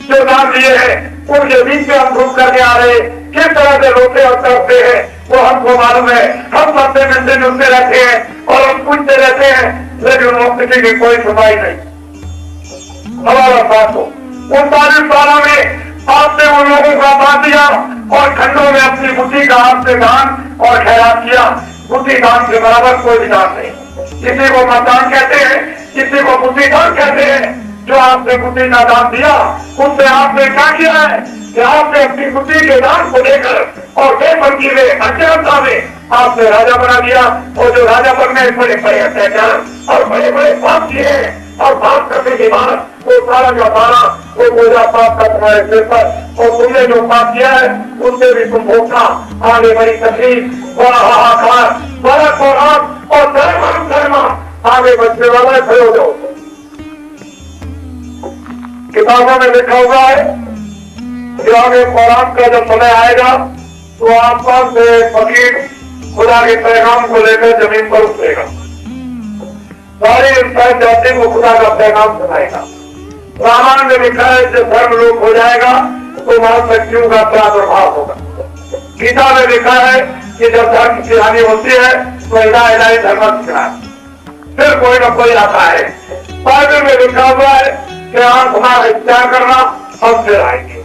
A: जो नाम दिए हैं उनके बीच में हम घूम करके आ रहे, किस तरह से रोते और करते हैं वो हमको मालूम है। हम सबसे मिलते जुलते रहते हैं और हम पूछते रहते हैं, लेकिन उन किसी की कोई सुनवाई नहीं। हमारा साथ हो 39 सालों में आपने उन लोगों का साथ दिया और खंडों में अपनी बुद्धि का आपसे दान और खैरात किया। बुद्धि दान के बराबर कोई भी दान नहीं। किसी को मतदान कहते हैं, किसी को बुद्धि दान कहते हैं। जो आपने बुद्धि का दान दिया उससे आपने क्या किया है कि आपने अपनी बुद्धि के दान को लेकर और बेफर्जी में, अज्ञानता में आपने राजा बना दिया, और जो राजा बनने बड़े बड़े अत्याचार और बड़े बड़े पाप किए और पाप करने के बाद वो सारा का सारा वो बोझा पाप का तुम्हारे सिर पर, और तुमने जो पाप किया है उससे भी तुम भोगना। आगे बड़ी तकलीफ, बड़ा हाहाकार, बड़ा कोराम और धर्मा आगे बचने वाला है। खड़े हो जाओ। किताबों में लिखा हुआ है कि आगे कोराम का जब समय आएगा तो आसमान से फकीर खुदा के पैगाम को लेकर जमीन पर उतरेगा, सारी इंसान जाति को खुदा का पैगाम सुनाएगा। रामायण में लिखा है जब धर्म लोप हो जाएगा तो महाशक्तियों का प्रादुर्भाव होगा। गीता में लिखा है कि जब धर्म की हानि होती है तो इलाही धर्म सिखाए, फिर कोई न कोई आता है। बाइबल में लिखा हुआ है कि आप हमारा इख्तियार करना, हम फिर आएंगे।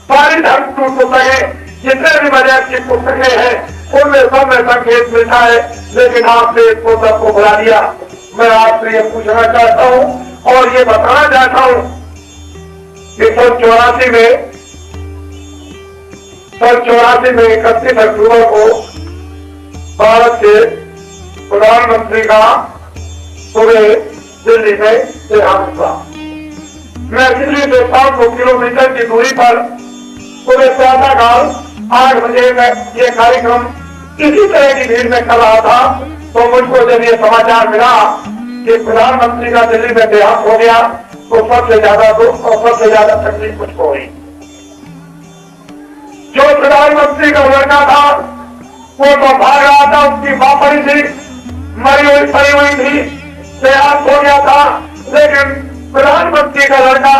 A: सारी धर्म की पुस्तकें, जितने भी मजहब की पुस्तकें हैं उनमें सब में संकेत मिलता है, लेकिन आपने इसको सबको बुला दिया। मैं आपसे ये पूछना चाहता हूँ और ये बताना चाहता हूँ कि सन 84 में 31 अक्टूबर को भारत के प्रधानमंत्री का सुबह दिल्ली में देहांत हुआ। मैं दिल्ली से 500 किलोमीटर की दूरी पर सुबह प्रातःकाल 8 बजे में ये कार्यक्रम इसी तरह की भीड़ में कर रहा था, तो मुझको जब ये समाचार मिला कि प्रधानमंत्री का दिल्ली में देहांत हो गया तो सबसे ज्यादा दुख और सबसे ज्यादा तकलीफ मुझको हुई। जो प्रधानमंत्री का लड़का था वो तो भाग रहा था, उसकी मां पड़ी थी, पड़ी हुई थी, देहांत हो गया था, लेकिन प्रधानमंत्री का लड़का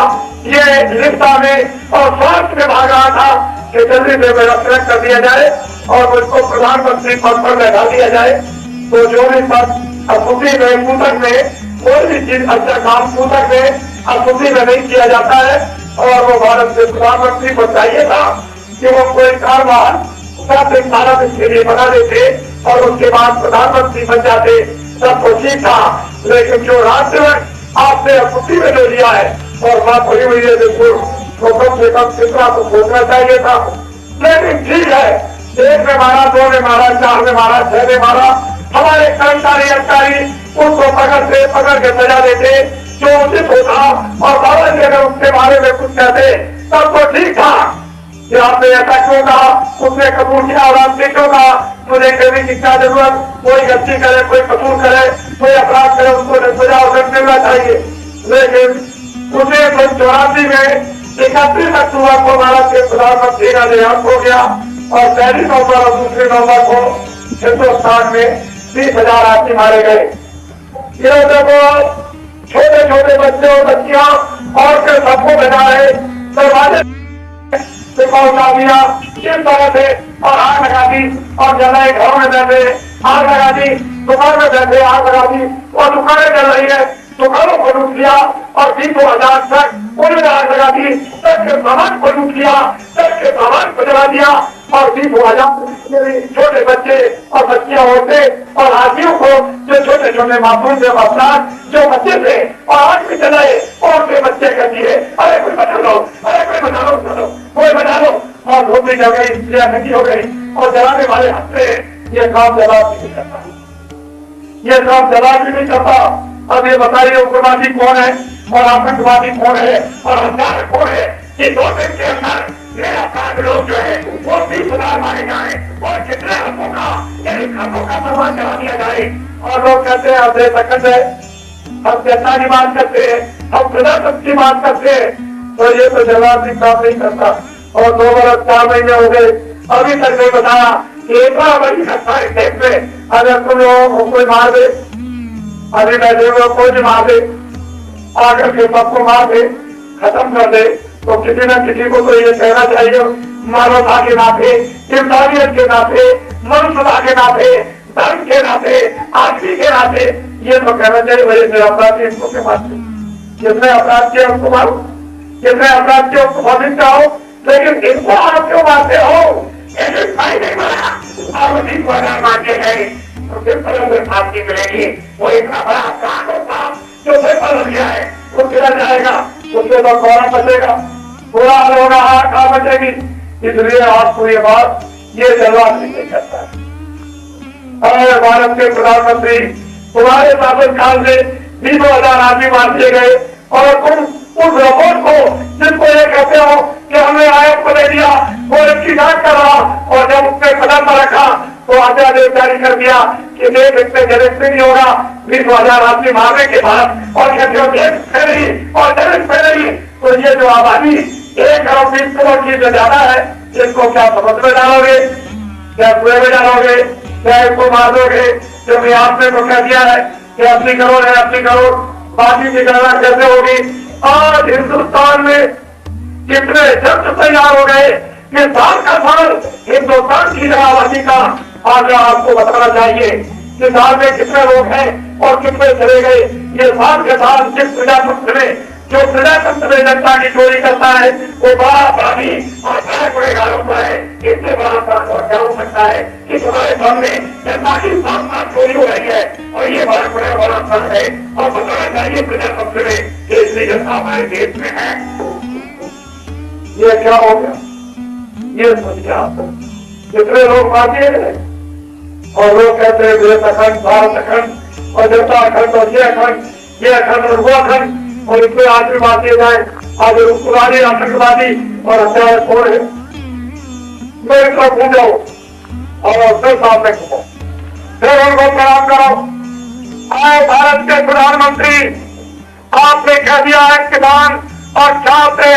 A: ये रिश्ता में और स्वास्थ्य में भाग रहा था कि जल्दी से मेरा सेलेक्ट कर दिया जाए और मुझको प्रधानमंत्री पद पर बैठा दिया जाए। तो जो भी पद असूची में, सूतक में, कोई भी चीज अच्छा काम सूतक में, असूची में नहीं किया जाता है, और वो भारत के प्रधानमंत्री को चाहिए था कि वो कोई कारभार 7 दिन के लिए बना देते और उसके बाद प्रधानमंत्री बन जाते, सब तो ठीक था। लेकिन जो राज्य आपने असूची में जो लिया है और बात हुई हुई है, तो कम से कम कितना तो सोचना चाहिए था। लेकिन ठीक है, 1 ने मारा, 2 ने मारा, 4 ने मारा, 6 ने मारा, हमारे कर्मचारी अधिकारी उसको पकड़ के सजा देते जो उचित होता, और बाबा जी अगर उसके बारे में कुछ कहते तब तो ठीक था। कि आपने ऐसा क्यों कहा, उसने कबूल किया और आपने क्यों कहा मुझे कहने की क्या जरूरत, कोई गलती करे, कोई कसूर करे, कोई अपराध करे, उसको सजा मिलना चाहिए। लेकिन 1984 में 31 अक्टूबर को भारत के प्रधानमंत्री का देहांत हो गया और पहली नवंबर और दूसरी नवंबर को हिंदुस्तान में 20,000 आदमी मारे गए। ये देखो छोटे छोटे बच्चे और बच्चियां और फिर सबको बजाए दरवाजे पहुंचा दिया किस तरह से और आग लगा दी और जलाए, घरों में बैठे आग लगा दी, दुकान में बैठे आग लगा दी और दुकानें जल रही है, दुकानों को लूट लिया और 20,000 तक उन्होंने आग लगा दी, तक के सामान को लूट लिया, तक के सामान को जला दिया और 20,000 छोटे बच्चे और बच्चियां औरतें और आदमियों को जो छोटे छोटे मासूम थे अफराद जो बच्चे थे और आग भी जलाए और के बच्चे कर दिए, अरे कोई बचा लो, अरे कोई बचा लो, कोई बचा लो और धोपी जल गई, नदी हो गई और जलाने वाले हंसते ये काम जवाब भी नहीं करता, ये काम जवाब भी नहीं करता। अब ये बताइए उग्रवादी कौन है और आतंकवादी कौन है और हथियार कौन है, ये 2 दिन के अंदर मेरा 5 लोग जो है वो 20,000 मारे जाए और कितने हमों का सामान चला दिया जाए। और लोग कहते हैं हम देशभक्त है, हम जनता की बात करते हैं, हम प्रजातंत्र की बात करते हैं, तो ये तो जवाब भी काम नहीं करता। और 2 बरस 4 महीने हो गए अभी तक नहीं बताया कि एक बार बड़ी सकता है देश में अगर तुम लोगों को कोई मार दे, अभी बैठे हुए कोई भी मार दे, आकर के सबको मार दे, खत्म कर दे, तो किसी न किसी को तो ये कहना चाहिए मानवता के नाते, इंसानियत के नाते, मनुष्यता के नाते, धर्म के नाते, आदमी के नाते ये तो कहना चाहिए भाई मेरे अपराध किए इनको क्यों मारते, जिसने अपराध किया उनको मारो, जिसने अपराध किया उसको फांसी चाहो, लेकिन इनको आप क्यों मारते हो? नहीं मारा और उसी को अगर मारते गए तो किस तरह से फांसी मिलेगी? वो इतना बड़ा अपराध होता जो पेपर लग गया है वो गिरा जाएगा, उससे तो कौन बचेगा, पूरा होगा कहाँ बचेगी। इसलिए आपको ये बात ये जवाब नहीं करता है। अरे भारत के प्रधानमंत्री तुम्हारे शासनकाल में 20,000 आदमी मार दिए गए और तुम उस रिपोर्ट को जिसको ये कहते हो कि हमने आयोग को दे दिया वो इसकी जांच कर रहा और जब उसने कदम पर रखा तो आदेश जारी कर दिया कि देश इतने जरित नहीं होगा 20,000 आदमी मारने के बाद और कहते हो देश फैली और जरित फैली, तो ये जो आबादी 1 अरब 20 करोड़ की जो ज्यादा है इसको क्या समझ में डालोगे, क्या कुएं में डालोगे, क्या इसको मार दोगे? जब आपने तो कह दिया है कि 80 करोड़ है, 80 करोड़ बाकी की गणना कैसे होगी? आज हिंदुस्तान में कितने जब्त तैयार हो गए कि साल का साल हिंदुस्तान की आबादी का आज आपको बताना चाहिए कि साल में कितने लोग हैं और कितने चले गए। ये साल के साल जिस प्रजातंत्र में जो प्रजातंत्र में जनता की चोरी करता है वो बड़ा अपराधी और बड़ा गुनेगार होता है। इससे बड़ा अपराध और क्या हो सकता है कि तुम्हारे सामने जनता की साथ चोरी हो रही है और ये बड़ा बड़ा अपराध है और बताना चाहिए प्रजातंत्र में कि इसलिए जनता हमारे देश में है। ये क्या हो गया? ये सोचिए आप कितने लोग मार दिए गए और लोग कहते हैं देश अखंड, भारत अखंड और जनता अखंड और ये अखंड और वो अखंड और इसमें आज भी बात किए जाए आज रुकवादी आतंकवादी और हत्यारे कौन है? मेरे को पूछो और फिर सामने घूमो, फिर उनको प्रणाम करो। आए भारत के प्रधानमंत्री, आपने कह दिया है किसान और छात्र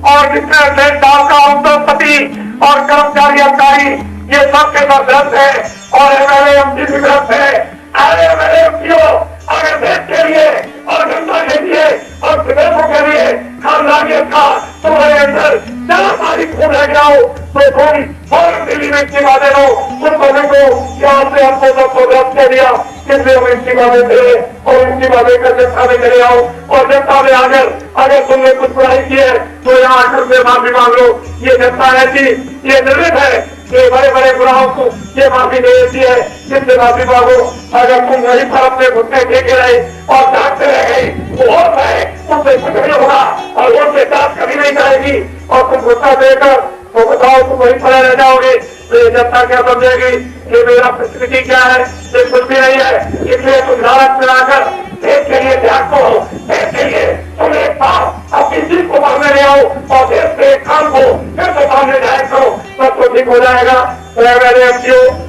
A: और जितने थे का उद्योगपति और कर्मचारी अधिकारी ये सबके सब ग्रस्त है और एमएलए एमपी भी ग्रस्त है। अरे एमएलए एमपीओ अगर देश के लिए और जनता के लिए और विदेशों के लिए खानदानियत का तुम्हारे अंदर जरा सारी खून रह गया हो तो तुम फौरन दिल्ली में इस्तीफा दे दो। तुमको देखो कि आपने हमको सबको ग्रस्त कर दिया, इसलिए हम इस्तीफा देते हैं और इस्तीफा देकर जनता में चले आओ और जनता में आकर अगर तुमने कुछ बुराई की है तो यहाँ आकर से माफी मांग लो। ये जनता ऐसी ये निर्मित है कि बड़े बड़े गुनाहों को ये माफी दे देती है, जिससे माफी मांगो। अगर तुम वही पर अपने घुटने टेके रहे और डांटते रह गए वो होता है तुमसे कुछ नहीं होगा और उनसे जांच कभी नहीं करेगी और तुम घुटना देकर तो बताओ तुम वही पर रह जाओगे तो ये जनता क्या समझेगी कि मेरा परिस्थिति क्या है? ये कुछ भी नहीं है। इसलिए तुम भारत में आकर देश के लिए त्याग को देश के लिए तुम एक बार अपनी जीत को मारने ले आओ और देश के काम को फिर तो सामने जाए तो सब तो ठीक हो जाएगा।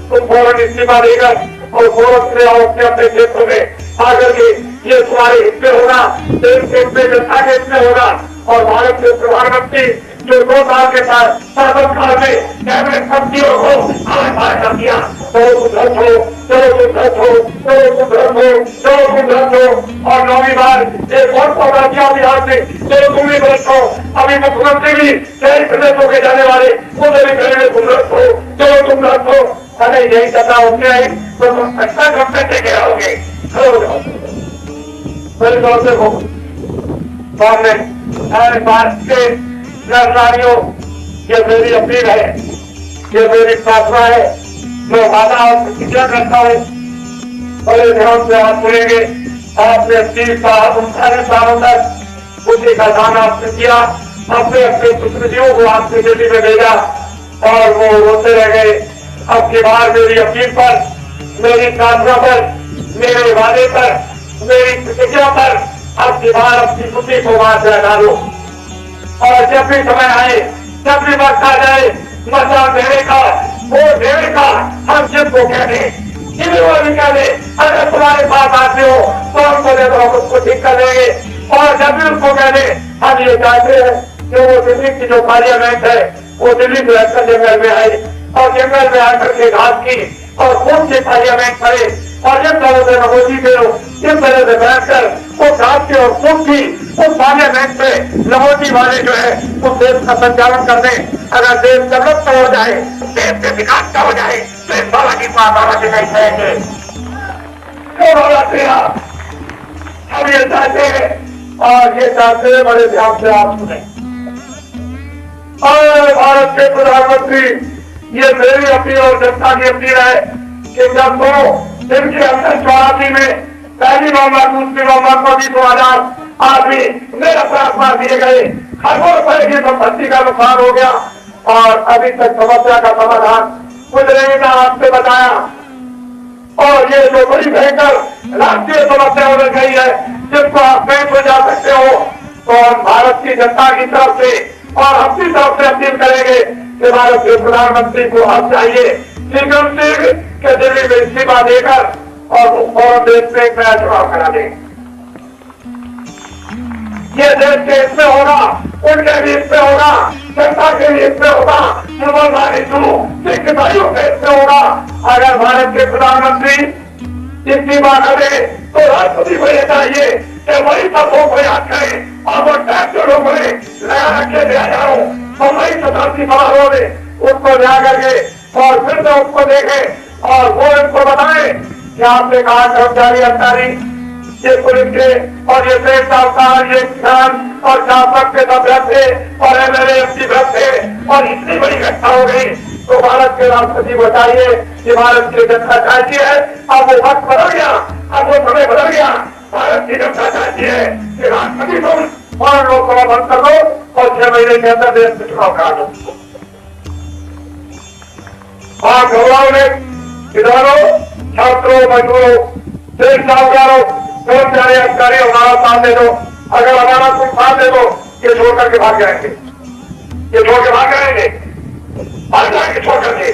A: तुम फौरन इस्तीफा देकर और फौरन से आओ अपने क्षेत्र में आकर के ये तुम्हारे हित में होगा, देश के हित में, जनता के हित में होगा। और भारत के प्रधानमंत्री जो 2 साल के साथ शासन काल में कैबिनेट मंत्रियों को आभार कर दिया, चलो तुम ध्वस्त हो, चलो तुम ध्वस्त हो, चलो तुम ध्वस्त हो, चलो तुम ध्वस्त हो। और 9वीं बार एक और पौधा किया बिहार में, चलो तुम भी ध्वस्त हो। अभी मुख्यमंत्री भी कई प्रदेश होके जाने वाले, उन्हें भी कहेंगे तुम ध्वस्त हो, चलो तुम ध्वस्त हो। अरे यही सत्ता होती है तो तुम अच्छा गवर्नमेंट लेके आओगे। मेरे तौर से सामने हर भारत के नारियों, ये मेरी अपील है, ये मेरी प्रार्थना है। मैं वादा और प्रतिज्ञा करता हूँ, बड़े ध्यान से आप सुनेंगे। आपने 30 साल 39 सालों तक उसी का दान आपने किया, अपने अपने प्रतिनिधियों को आपने दिल्ली में भेजा और वो रोते रह गए। अब की बार मेरी अपील पर, मेरी प्रार्थना पर, मेरे वादे पर, मेरी प्रतिज्ञा पर अब की बार अपनी बुद्धि को वहां से हटा दो। और जब भी समय आए, जब भी वक्त आ जाए मतदान देने का, वोट देने का, हम जिनको कह दें, भी कह दे, अगर तुम्हारे पास आते हो तो हमको दे दो, हम उसको ठीक कर देंगे। और जब भी उसको कह दे, हम ये चाहते हैं कि वो दिल्ली की जो पार्लियामेंट है वो दिल्ली में रहकर जंगल में आए और जंगल में आकर के घास की और खून की पार्लियामेंट करे। और जिस तरह से मोदी के लोग इस तरह से बैठकर वो घास की और खून की उस पार्लियामेंट में लमोटी वाले जो है उस देश का संचालन कर दें। अगर देश डेवलप हो जाए, देश के विकास का हो जाए तो इस बाबा की बाबा के नहीं कहेंगे। क्यों बाबा आप हम ये चाहते हैं और ये चाहते हैं, बड़े ध्यान से आप सुने। और भारत के प्रधानमंत्री, ये मेरी अपील और जनता की अपील है कि जब तो दिन के अंदर 84 में 1 नवंबर, 2 नवंबर को भी 2000 आदमी मेरा प्रार्थना दिए गए, खरबों रुपए की संपत्ति का नुकसान हो गया और अभी तक समस्या का समाधान कुछ नहीं था, आपसे बताया। और ये जो बड़ी भयंकर राष्ट्रीय समस्या उलझ गई है जिसको आप नहीं सुलझा सकते हो, तो हम भारत की जनता की तरफ से और अपनी तरफ से अपील करेंगे कि भारत के प्रधानमंत्री को हम चाहिए शीघ्र के दिल्ली में इस्तीफा देकर और फौरन देश में एक नया चुनाव करा दें। ये देश के हित में होगा, उनके भी हित में होगा, जनता के भी हित में होगा, मुसलमान हिंदू सिख भाइयों के हित में होगा। अगर भारत के प्रधानमंत्री इस्तीफा करे तो राष्ट्रपति को ये चाहिए कि वही सबों को याद करें और वो टैक्स जो लोगों ने लगा रखे थे हजारों, तो वही शताब्दी समारोह में उसको जा करके और फिर से उसको देखे और वो इनको बताए कि आपने कहा कर्मचारी अधिकारी, ये पुलिस के और ये देश साहब, ये किसान और शासक के सभ्य थे और MLA MP थे और इतनी बड़ी घटना हो गई। तो भारत के राष्ट्रपति बताइए कि भारत की जनता चाहती है, अब वो वक्त बदल गया, अब वो समय बदल गया। भारत की जनता चाहती है कि राष्ट्रपति तुम और लोकसभा बंद कर दो और 6 महीने के अंदर देश में चुनाव करा दो। और घबराओ ने किसानों, छात्रों, मजदूरों, देश साहूकारों, कर्मचारी अधिकारी हमारा साथ दे दो। अगर हमारा तुम साथ दे दो, ये छोड़ करके भाग जाएंगे, ये छोड़ के भाग जाएंगे, भाग जाएंगे छोड़ करके।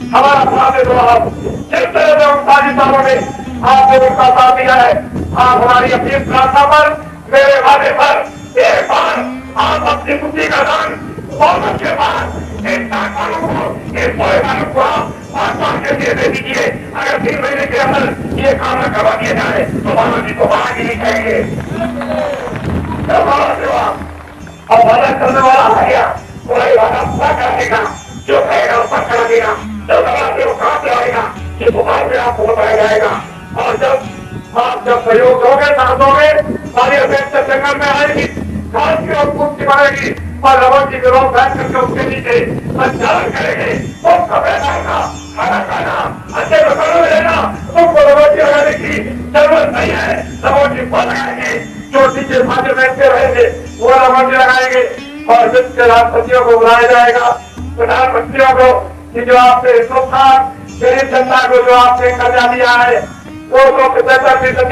A: हमारा साथ दे दो आप। जिस तरह से 39 सालों में आपने उनका साथ दिया है, आप हमारी अपनी प्रार्थना पर, मेरे वादे पर एक बार आप अपनी बुद्धि का दान बहुमत के बाद एक को आप के लिए दे दीजिए। अगर 3 महीने के अंदर ये काम न करवा दिया जाए तो बाबा जी को बाहर ही नहीं कहेंगे। अब वादा करने वाला आ गया, वही वादा पूरा कर देगा, जो कहेगा उसका करा देगा, जो दबा से वो काम से आएगा, ये बुखार में आपको बताया जाएगा। और जब सहयोग दोगे, साथ दोगे, सारी अपेक्षा जंगल में आएगी, घास की और कुछ की बढ़ेगी और रबर की गिरोह बैठ करके उसके नीचे संचालन करेंगे। तो कपड़े खाना, खाना खाना, अच्छे मकानों में रहना, तुमको रबोटी लगाने की जरूरत नहीं है। रबोटी फल लगाएंगे, जो नीचे फाटे बैठते रहेंगे वो रबोटी लगाएंगे। और जिसके राष्ट्रपतियों को बुलाया जाएगा, प्रधानमंत्रियों को, कि जो आपने हिंदुस्तान गरीब जनता को जो आपने कर्जा दिया है, 275%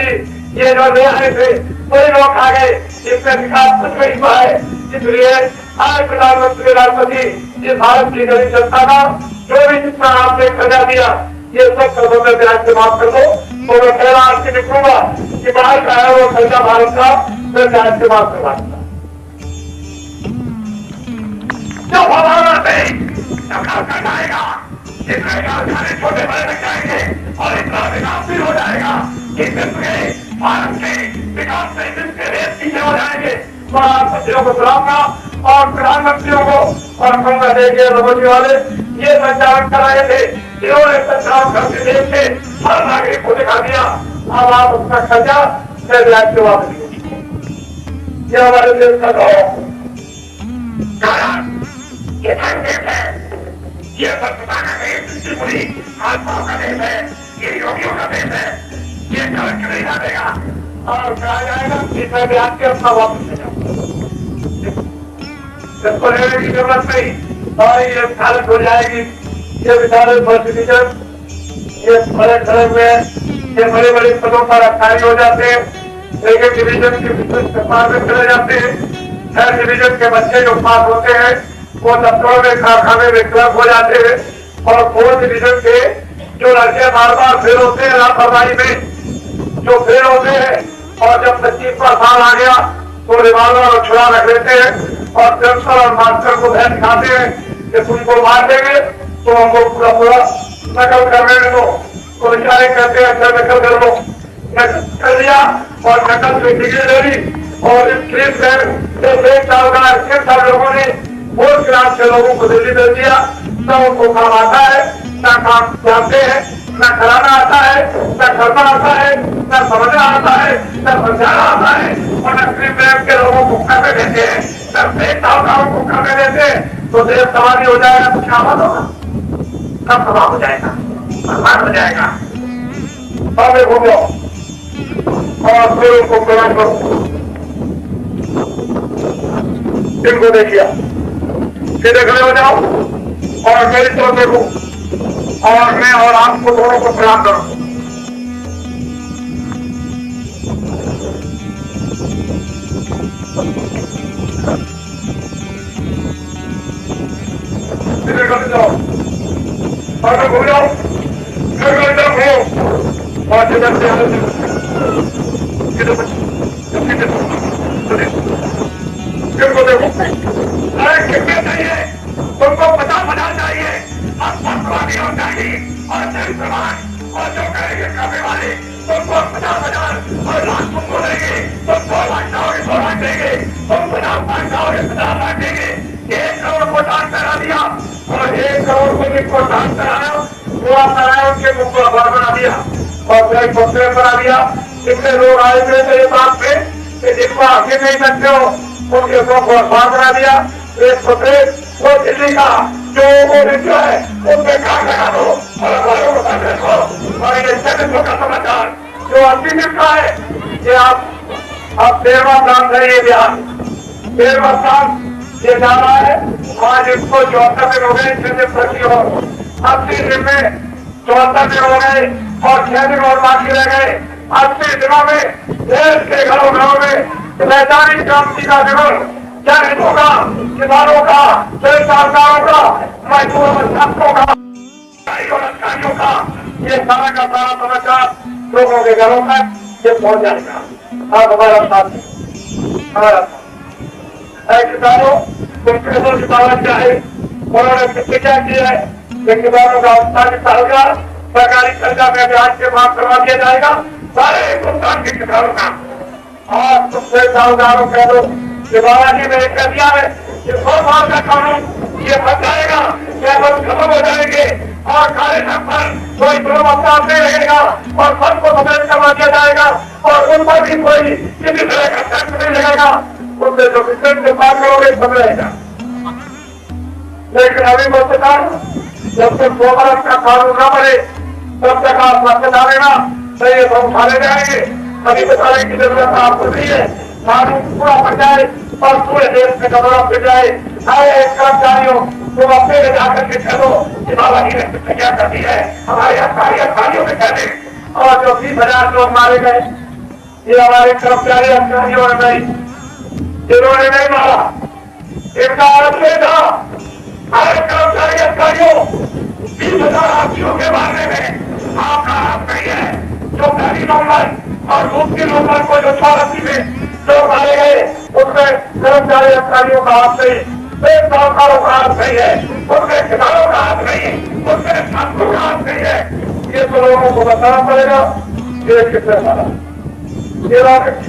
A: ये जो ले आए थे वही लोग खा गए, इसमें विकास कुछ नहीं हुआ है। इसलिए आज प्रधानमंत्री राष्ट्रपति इस भारत की गरीब जनता का जो भी जितना आपने कर्जा दिया ये सब कर्जों में ब्याज से माफ कर दो। तो मैं पहला आपसे निकलूंगा कि बाहर का है वो कर्जा भारत का मैं ब्याज से माफ करवा दूंगा। जो हमारा नहीं जाएगा छोटे बड़े लग जाएंगे और इतना विकास भी हो जाएगा कि भारत के विकास में जिसके रेत पीछे हो जाएंगे। तो आप मंत्रियों को बुलाऊंगा और प्रधानमंत्रियों को और कहूंगा देखिए रमोजी वाले ये संचालन कर रहे थे, इन्होंने संचालन करके देश के हर नागरिक को दिखा दिया। अब आप उसका खर्चा मैं ब्याज से वापस लीजिए। ये हमारे देश का ये सत्यता का देश, त्रिपुरी आत्माओं का देश है, ये योगियों का देश है। ये गलत नहीं जाएगा और कहा जाएगा इसमें ब्याज के अपना वापस ले जाओ, इसको लेने की जरूरत नहीं और ये विचारक हो जाएगी। ये विचारक सिटीजन ये बड़े घर में ये बड़े बड़े पदों पर अधिकारी हो जाते हैं, लेकिन डिवीजन के व्यापार में चले जाते हैं। हर डिवीजन के बच्चे जो पास होते हैं वो दफ्तरों में कारखाने में क्लब हो जाते हैं और 4 डिवीजन के जो लड़के बार बार फेल होते हैं लापरवाही में जो फेल होते हैं और जब 25वां साल आ गया तो रिवाल्वर और छुरा रख लेते हैं और प्रिंसिपल और मास्टर को भय दिखाते हैं कि तुमको मार देंगे तो हमको पूरा पूरा नकल करने दो। तो बेचारे कहते हैं अच्छा नकल कर लो, नकल कर लिया और नकल से डिग्री ले ली और इस केस में 1 साल का सब लोगों ने 4 क्लास के लोगों को दिल्ली दे दिया। न उनको काम आता है, न काम जानते हैं, न कराना आता है, न करना आता है, न समझना आता है, न समझाना आता है और न गरीब के लोगों को करने देते हैं, न बेताओं को करने देते हैं। तो देश तबाही हो जाएगा तो क्या बात होगा, कब तबाह हो जाएगा, बर्बाद हो जाएगा। और घूमो और फिर उनको प्रणाम करो, इनको देखिए सीधे खड़े हो जाओ और मेरी तरफ देखो और मैं और आपको दोनों को प्रणाम करूं। सीधे खड़े जाओ और घूम जाओ, फिर और जिधर से इनको देखो कितने चाहिए तुमको 50,000 चाहिए और 5,000 चाहिए और और जो करेंगे करने वाले तुमको 50,000 और लाख तुम बोलेंगे तुम 2 लाख जाओगे 2 लाख देंगे, तुम 50 लाख जाओगे 50 लाख देंगे। 1 करोड़ को दान करा दिया और 1 करोड़ को जिनको दान कराया पूरा कराया उनके मुख को आभार बना दिया और फिर पत्थर बना दिया। कितने लोग आए हुए थे ये बात पे कि जिनको आगे नहीं सकते हो उनके मुख को आभार बना दिया। एक पत्थर वो दिल्ली का जो वो विद्या है उनमें काम लगा दो और हमारे को देखो और ये चरित्र का समाचार जो अंतिम का है ये आप 13वां काम करिए बिहार 13वां काम ये जा रहा है। आज इसको 74 दिन हो गए प्रति हो 80 दिन में 74 दिन हो गए और 6 दिन और बाकी रह गए। 80 दिनों में देश के घरों घरों में वैधानिक क्रांति का विरोध जैनिकों का, किसानों का, सरकारों का, मजदूरों छात्रों का, अधिकारियों का ये सारा का सारा समाचार लोगों के घरों तक ये पहुंच जाएगा। आप हमारा साथ हमारा किसानों तुम किसानों की बात क्या है उन्होंने प्रतिज्ञा की है कि किसानों का 48 साल का सरकारी कर्जा में ब्याज के माफ करवा दिया जाएगा सारे हिंदुस्तान के किसानों का। और तुमसे साहूकारों कह दो कि बालाजी में कह दिया है कि 100 साल का कानून ये बच जाएगा, ये बस खत्म हो जाएंगे और काले धन पर कोई जुर्म अपराध नहीं रहेगा और सबको सफेद करवा दिया जाएगा और उन पर भी कोई किसी तरह का टैक्स नहीं लगेगा। उनसे जो बिजनेस से बात करोगे सब रहेगा। लेकिन अभी मैं बता जब तक 2 बरस का कानून न बने तब तक आप मत डालेगा तो ये सब उठाने जाएंगे। अभी बताने की जरूरत आपको नहीं है। कानून पूरा बन जाए और पूरे देश में कमरा फिर जाए। सारे कर्मचारियों तुम अपने ले जाकर के चलो कि बाबा जी ने प्रतिज्ञा कर दी है हमारे अधिकारियों में कहने। और जो 20,000 लोग मारे गए ये हमारे कर्मचारी अधिकारियों ने नहीं, जिन्होंने नहीं मारा इनका आशय था हमारे कर्मचारी अधिकारियों 20,000 हाथियों के बारे में आपका हाथ नहीं है। जो पहली नवंबर और दूसरी नवंबर को जो 480 में लोग मारे गए उसमें कर्मचारी अधिकारियों का हाथ नहीं, बेरोजगारों का हाथ नहीं है, उनमें किसानों का हाथ नहीं है, उनमें छात्रों का हाथ नहीं है। ये तो लोगों को बताना पड़ेगा ये कितने सारा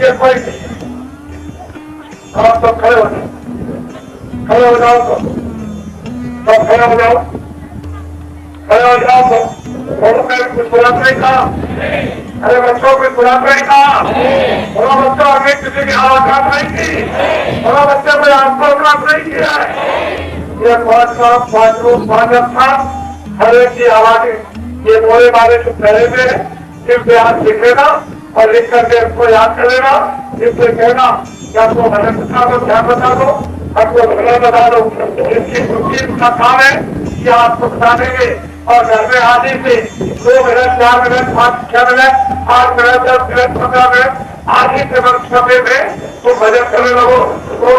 A: ये कोई नहीं है। आप सब खड़े हो जाओ, खड़े हो जाओ, सब खड़े हो जाओ, खड़े हो जाओ। तो कुछ बुरा नहीं था, अरे बच्चों कुछ बुरा नहीं था, बड़ा बच्चा आगे किसी की आवाज नहीं की, बड़ा बच्चे को आत्मविश्वास नहीं किया है। ये 5 रूप 5 था, हर एक की आवाज ये बोले वाले जो पहले में सिर्फ याद लिखेगा और लिख करके उसको याद कर लेना, इससे कहना कि आपको भजन बता दो, ध्यान बता दो, आपको भजन बता दो। इसकी का काम है कि आपको बता देंगे और घर में आने से 2 minute 4 minute 5 6 minute 8 minute 10 minute 15 minute आगे से समय में तो भजन करने लगो। तो